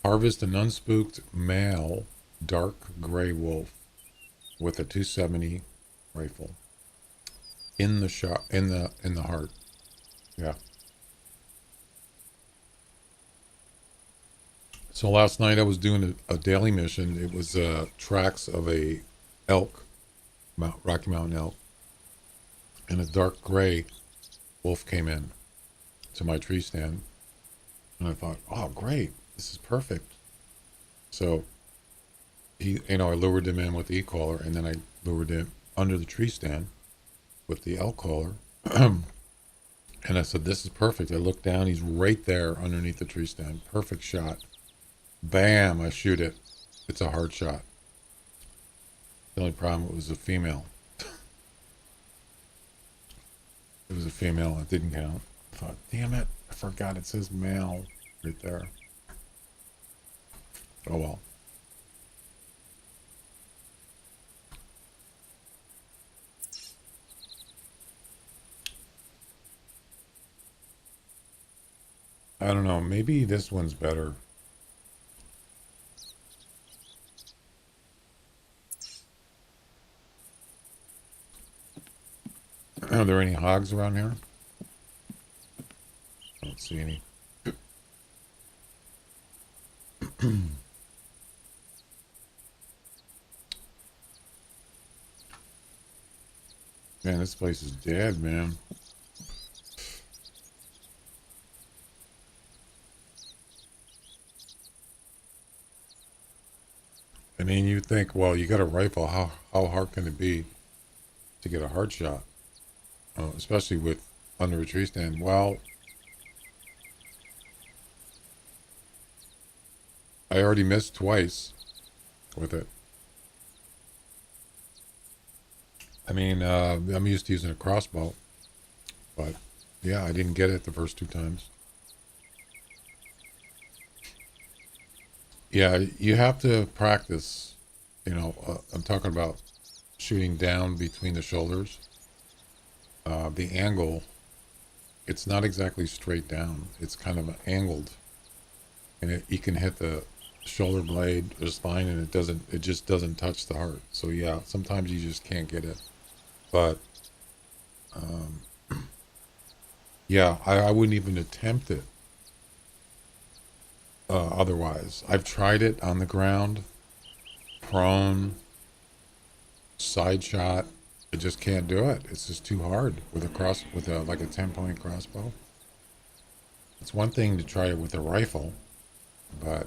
Harvest an unspooked male dark gray wolf with a 270 rifle in the shot in the heart. Yeah. So last night I was doing a daily mission. It was tracks of a elk, Rocky Mountain elk, and a dark gray wolf came in to my tree stand, and I thought, oh great, this is perfect. So he, I lured him in with the e-collar, and then I lured him under the tree stand with the elk collar. And I said, this is perfect. I look down, he's right there underneath the tree stand. Perfect shot. Bam, I shoot it. It's a hard shot. The only problem, it was a female. It was a female, it didn't count. I thought, damn it, I forgot it says male right there. Oh well. I don't know, maybe this one's better. Are there any hogs around here? I don't see any. Man, this place is dead, man. I mean, you think, well, you got a rifle. How hard can it be to get a hard shot? Especially with under a tree stand. Well, I already missed twice with it. I mean, I'm used to using a crossbow, but yeah, I didn't get it the first 2 times. Yeah, you have to practice, you know, I'm talking about shooting down between the shoulders. The angle, it's not exactly straight down. It's kind of angled. And you can hit the shoulder blade or spine and it just doesn't touch the heart. So yeah, sometimes you just can't get it. But, yeah, I wouldn't even attempt it. Otherwise, I've tried it on the ground, prone, side shot. I just can't do it. It's just too hard with like a 10-point crossbow. It's one thing to try it with a rifle, but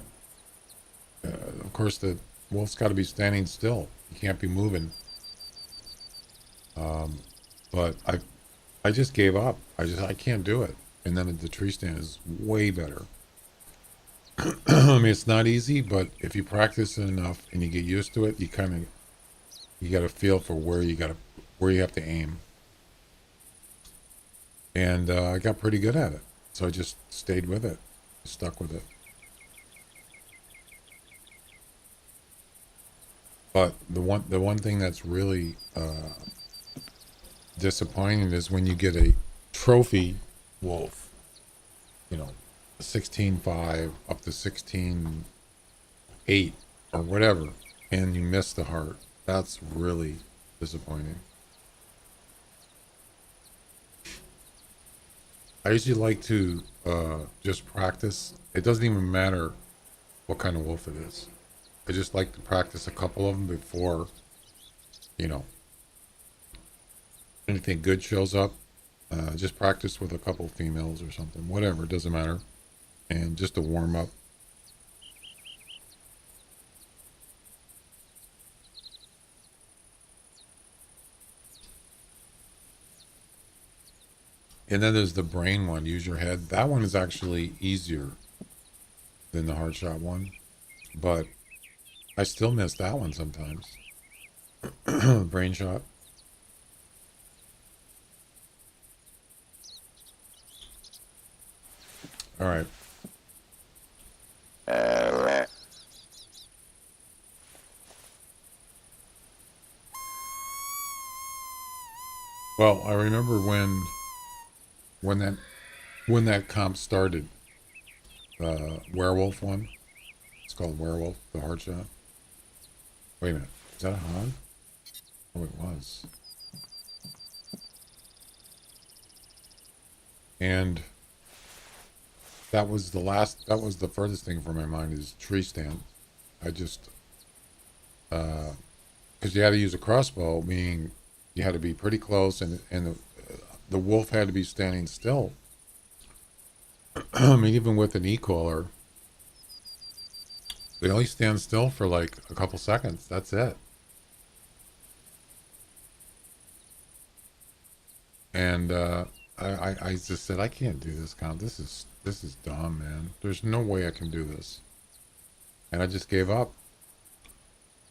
of course the wolf's got to be standing still. You can't be moving. But I just gave up. I can't do it. And then the tree stand is way better. I mean, it's not easy, but if you practice it enough and you get used to it, you got a feel for where you have to aim. And I got pretty good at it, so I just stayed with it, stuck with it. But the one thing that's really disappointing is when you get a trophy wolf, you know, 16.5 up to 16.8 or whatever, and you miss the heart. That's really disappointing. I usually like to just practice. It doesn't even matter what kind of wolf it is. I just like to practice a couple of them before, you know, anything good shows up. Just practice with a couple females or something, whatever, it doesn't matter. And just to warm up. And then there's the brain one, use your head. That one is actually easier than the hard shot one, but I still miss that one sometimes. Brain shot. All right. Well, I remember when that comp started, werewolf one. It's called Werewolf, the hard shot. Wait a minute, is that a hog? Oh, it was. And that was the furthest thing from my mind is tree stand. I just, because you had to use a crossbow, meaning you had to be pretty close, and the wolf had to be standing still. I mean, even with an e-collar, they only stand still for like a couple seconds. That's it. And I just said I can't do this, Con. This is dumb, man. There's no way I can do this, and I just gave up.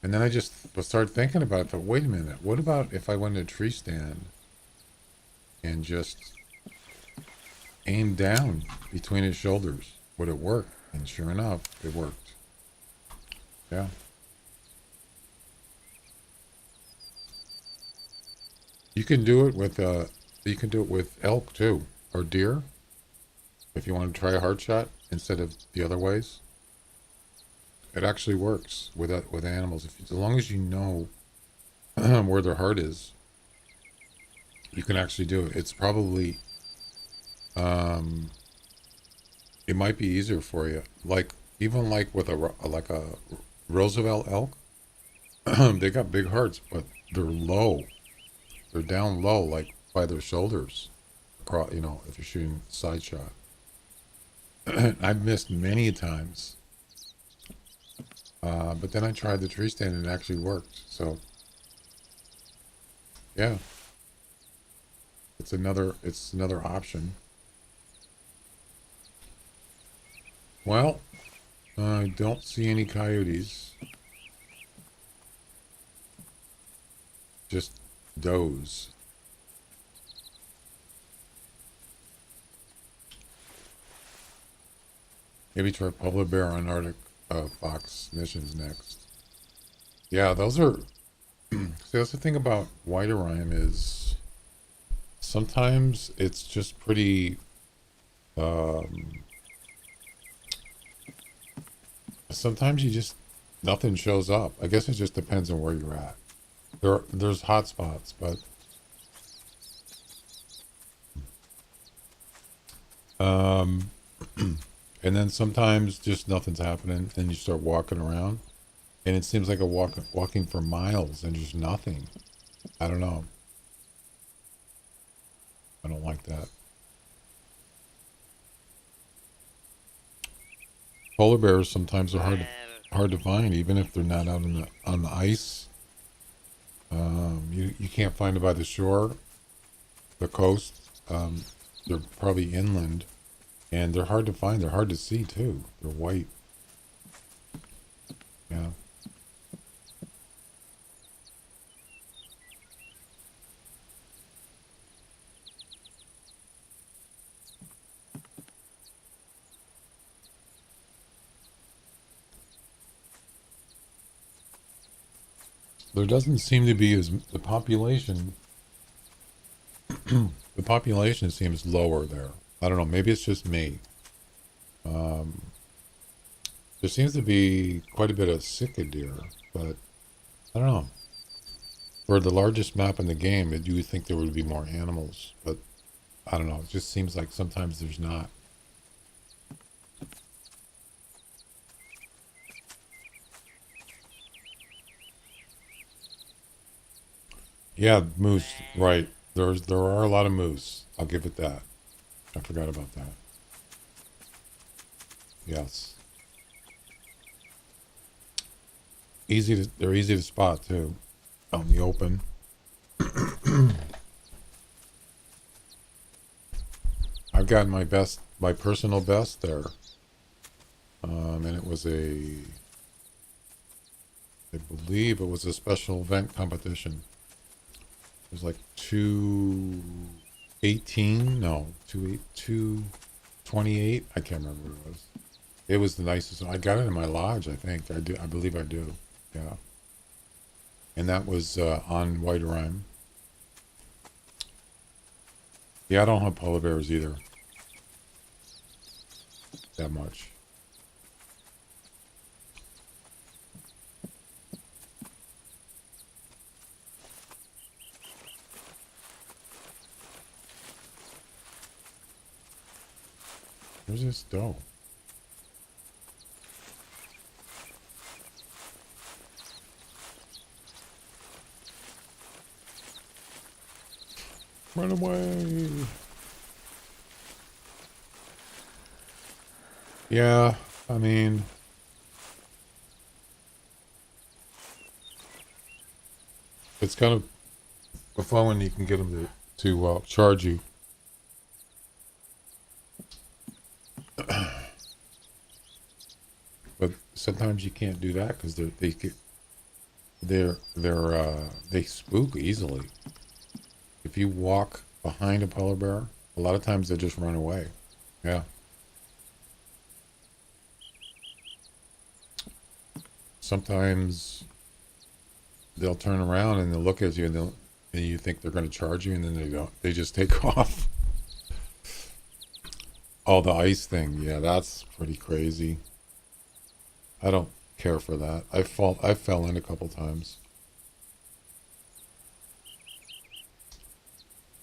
And then I just started thinking about it. Thought, wait a minute. What about if I went to a tree stand and just aimed down between his shoulders? Would it work? And sure enough, it worked. Yeah. You can do it with elk too, or deer. If you want to try a hard shot instead of the other ways, it actually works with animals. As long as you know where their heart is, you can actually do it. It's probably it might be easier for you. Like even like with a Roosevelt elk, they got big hearts, but they're low. They're down low, like by their shoulders. Across, if you're shooting side shot. I've missed many times. But then I tried the tree stand and it actually worked. So, yeah, it's another option. Well, I don't see any coyotes. Just does. Maybe try polar bear on Arctic fox missions next. Yeah, those are. See, that's the thing about white Orion is sometimes it's just pretty. Sometimes you just nothing shows up. I guess it just depends on where you're at. There's hot spots, but um, and then sometimes just nothing's happening, and you start walking around, and it seems like walking for miles, and there's nothing. I don't know. I don't like that. Polar bears sometimes are hard to find, even if they're not out on the ice. You can't find them by the shore, the coast. They're probably inland, and they're hard to find. They're hard to see too. They're white. Yeah. There doesn't seem to be as the population. The population seems lower there. I don't know. Maybe it's just me. Um, there seems to be quite a bit of Sika deer, but I don't know. For the largest map in the game, you would think there would be more animals, but I don't know. It just seems like sometimes there's not. Yeah, moose. Right. There are a lot of moose. I'll give it that. I forgot about that. Yes. They're easy to spot too. Out in the open. I've gotten my personal best there. And it was I believe it was a special event competition. It was like 218, no, 228. I can't remember what it was. It was the nicest. I got it in my lodge, I think. I do. I believe I do. Yeah. And that was on White Rime. Yeah, I don't hunt polar bears either. That much. Where's this doe? Run away. Yeah, I mean, it's kind of fun when you can get them to charge you. But sometimes you can't do that because they spook easily. If you walk behind a polar bear, a lot of times they just run away. Yeah. Sometimes they'll turn around and they'll look at you and you think they're going to charge you, and then they don't. They just take off. Oh, the ice thing. Yeah, that's pretty crazy. I don't care for that. I fell in a couple times.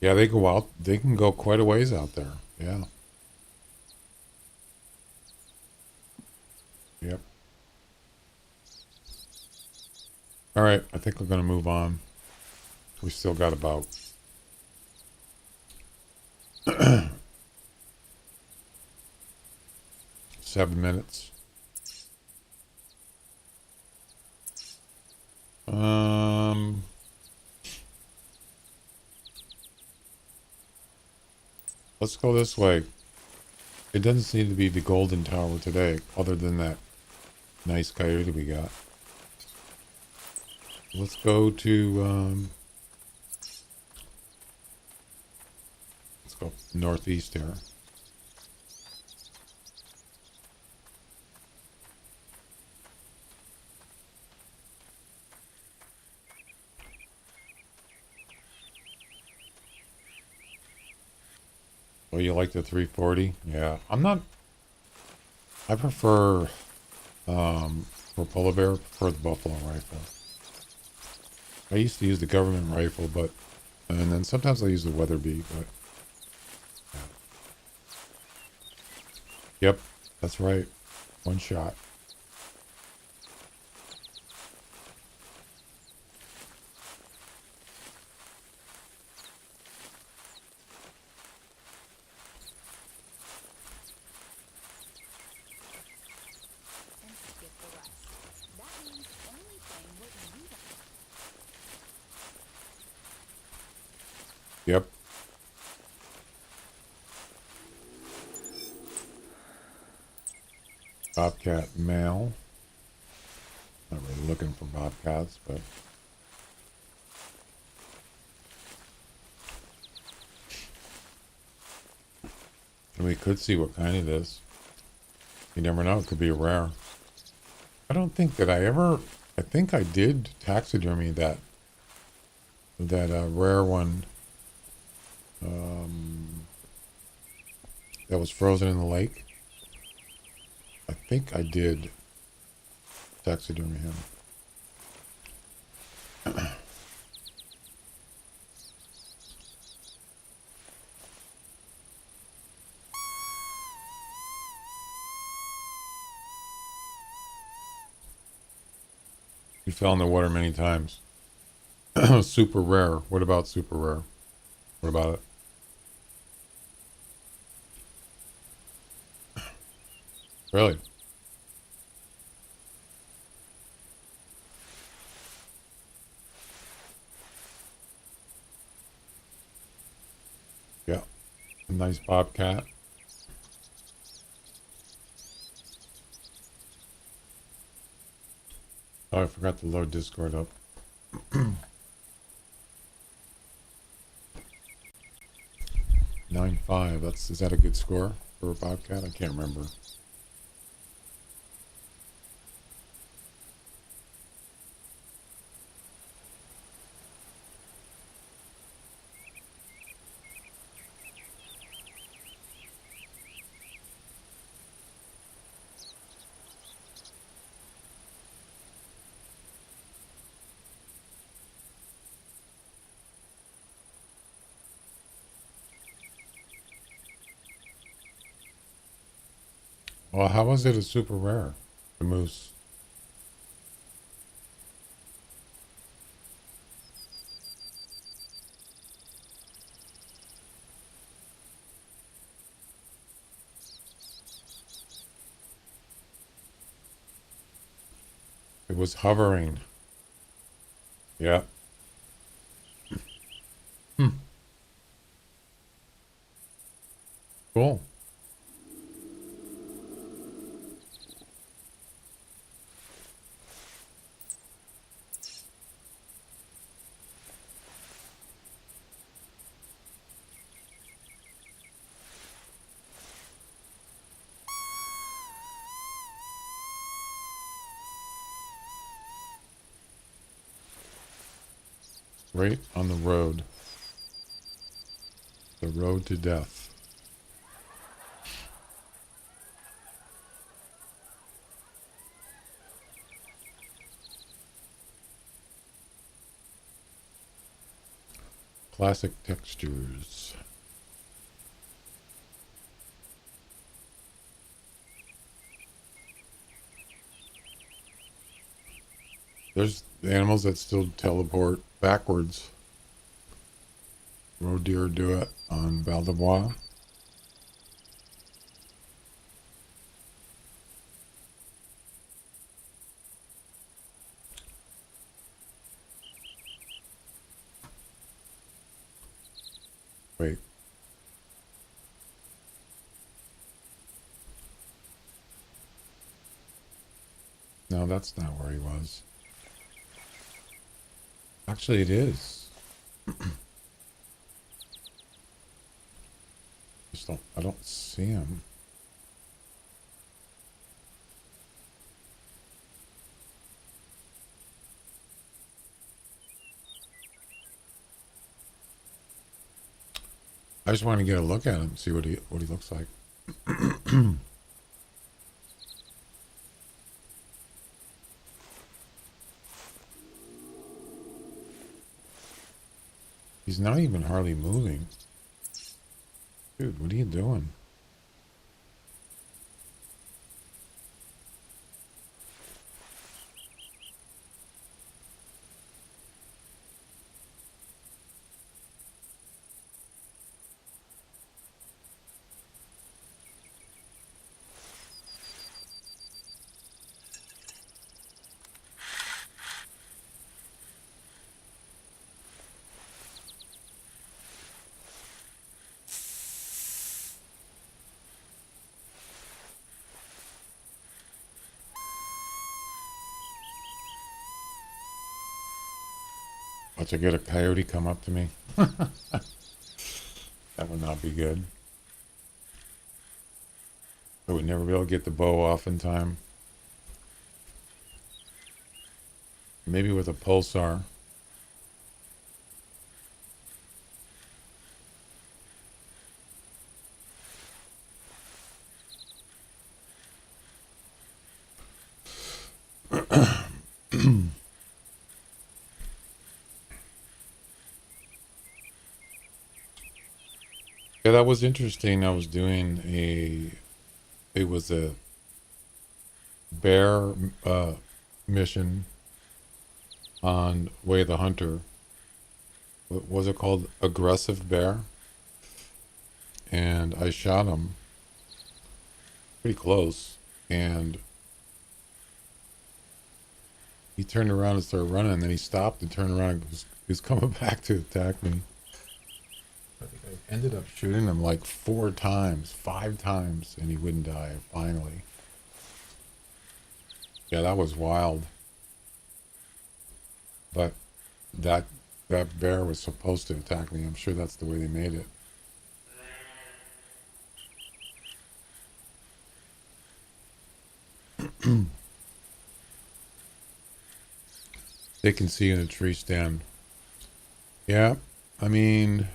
Yeah, they go out. They can go quite a ways out there. Yeah. Yep. All right. I think we're going to move on. We still got about 7 minutes. Let's go this way. It doesn't seem to be the Golden Tower today, other than that nice coyote we got. Let's go to, let's go northeast here. Oh, you like the 340? Yeah, I prefer, for polar bear, I prefer the buffalo rifle. I used to use the government rifle, and then sometimes I use the Weatherby, but, yeah. Yep, that's right. One shot. And skip the rest. That means only playing what you want. Yep. Bobcat male. Not really looking for bobcats, but we could see what kind it is. You never know, it could be a rare. I don't think that I think I did taxidermy that rare one that was frozen in the lake. I think I did taxidermy him. He fell in the water many times. Super rare. What about super rare? What about it? Really? Yeah. A nice bobcat. Oh, I forgot to load Discord up. 9.5. Is that a good score for a bobcat? I can't remember. Well, how was it a super rare? The moose. It was hovering. Yeah. Hmm. Right on the road. The road to death. Classic textures. There's animals that still teleport backwards. Roe deer do it on Val de Bois. Wait. No, that's not where he was. Actually, it is. I don't see him. I just want to get a look at him, see what he looks like. He's not even hardly moving. Dude, what are you doing? Watch I get a coyote come up to me. That would not be good. I would never be able to get the bow off in time. Maybe with a pulsar. Yeah, that was interesting. I was doing it was a bear mission on Way of the Hunter. What was it called? Aggressive Bear. And I shot him pretty close. And he turned around and started running. And then he stopped and turned around and he was coming back to attack me. I think I ended up shooting him like 5 times, and he wouldn't die finally. Yeah, that was wild. But that bear was supposed to attack me. I'm sure that's the way they made it. They can see in a tree stand. Yeah, I mean,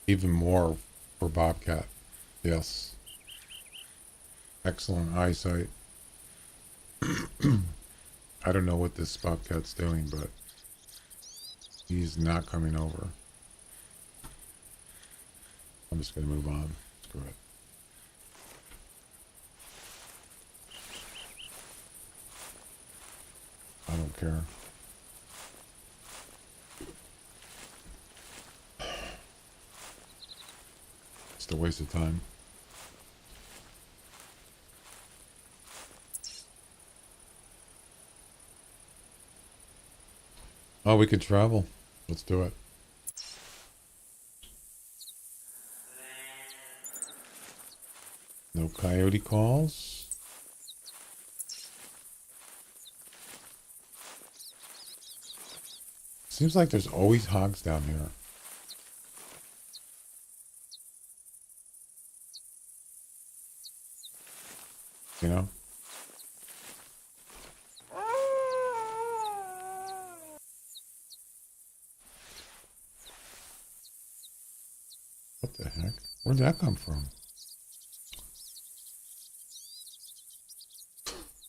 even more for bobcat. Yes. Excellent eyesight. I don't know what this bobcat's doing, but he's not coming over. I'm just going to move on. Screw it. I don't care. Just a waste of time. Oh, we could travel. Let's do it. No coyote calls. Seems like there's always hogs down here. You know? Where'd that come from?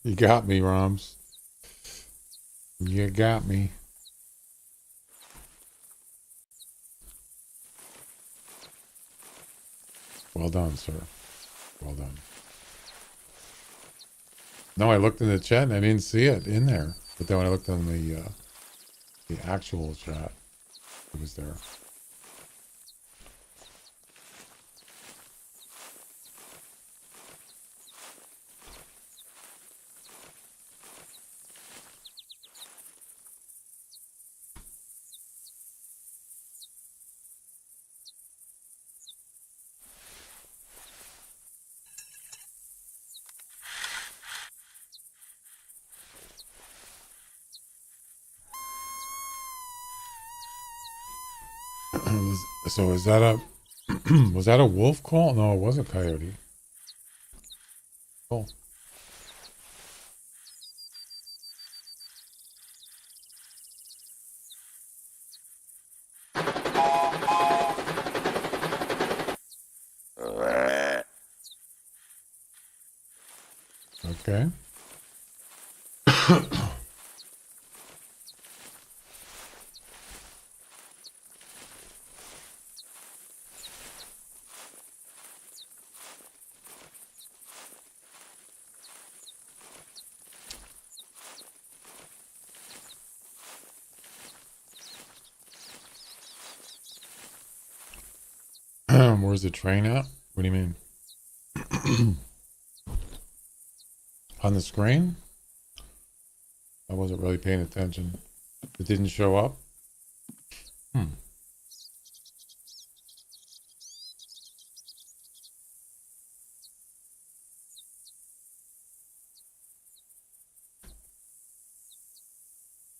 You got me, Roms. You got me. Well done, sir. Well done. No, I looked in the chat and I didn't see it in there. But then when I looked on the actual chat, it was there. So is that a was that a wolf call? No, it was a coyote. Oh. Okay. Where's the train at? What do you mean? On the screen? I wasn't really paying attention. It didn't show up? Hmm.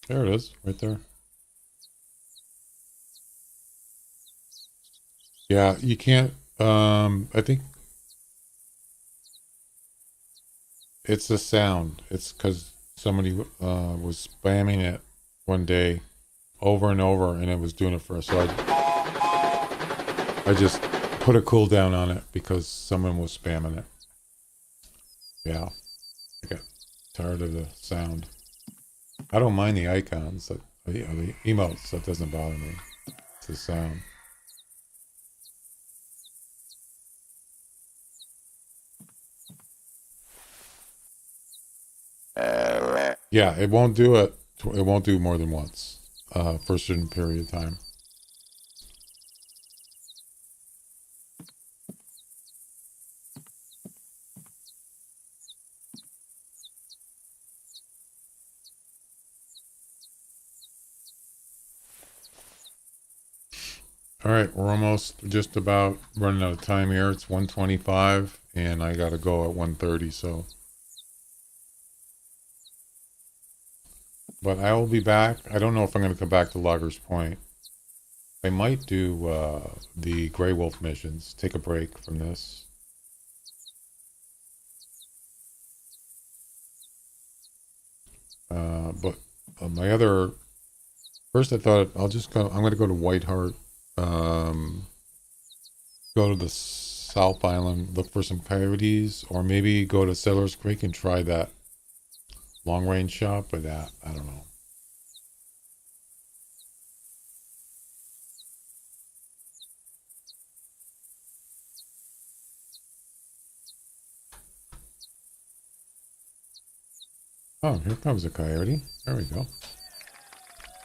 There it is, right there. Yeah, you can't, I think it's the sound. It's because somebody was spamming it one day over and over, and it was doing it for us. So I just put a cooldown on it because someone was spamming it. Yeah, I got tired of the sound. I don't mind the icons, the emotes. That doesn't bother me. It's the sound. Yeah, it won't do it. It won't do more than once for a certain period of time. All right, we're almost just about running out of time here. It's 1:25, and I got to go at 1:30, so. But I will be back. I don't know if I'm going to come back to Loggers Point. I might do the Grey Wolf missions. Take a break from this. But my other... First I thought I'll just go... I'm going to go to White Heart. Go to the South Island. Look for some coyotes. Or maybe go to Settlers Creek and try that long range shot. But that, I don't know. Oh, here comes a coyote. There we go.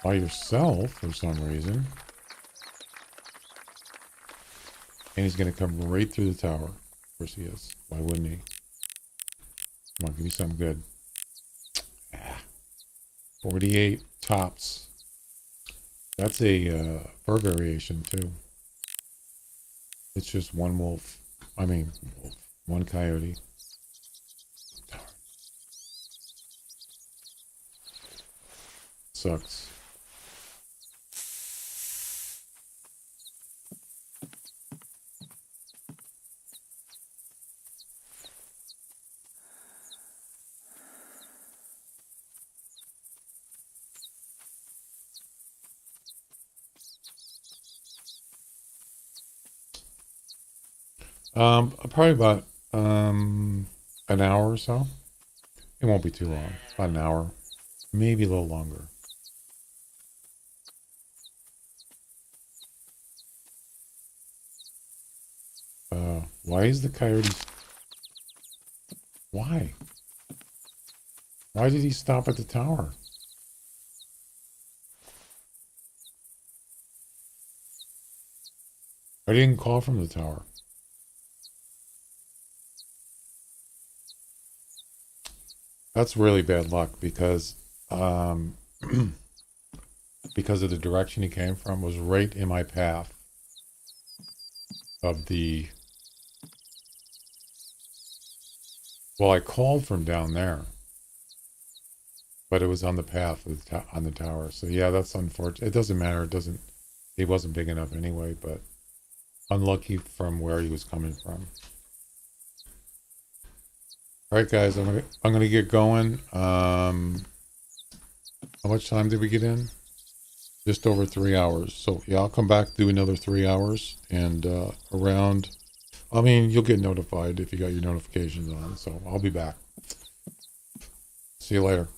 By yourself for some reason. And he's going to come right through the tower. Of course he is. Why wouldn't he? Come on, give me something good. Ah, 48 tops. That's a fur variation too. It's just one wolf. I mean, wolf. One coyote. Sucks. Probably about an hour or so. It won't be too long. About an hour, maybe a little longer. Why is the coyote? Why? Why did he stop at the tower? I didn't call from the tower. That's really bad luck because because of the direction he came from was right in my path of the. Well, I called from down there, but it was on the path of on the tower. So yeah, that's unfortunate. It doesn't matter. It doesn't. It wasn't big enough anyway, but unlucky from where he was coming from. All right, guys, I'm gonna get going. How much time did we get in? Just over 3 hours. So yeah, I'll come back, do another 3 hours, and around. I mean, you'll get notified if you got your notifications on. So I'll be back. See you later.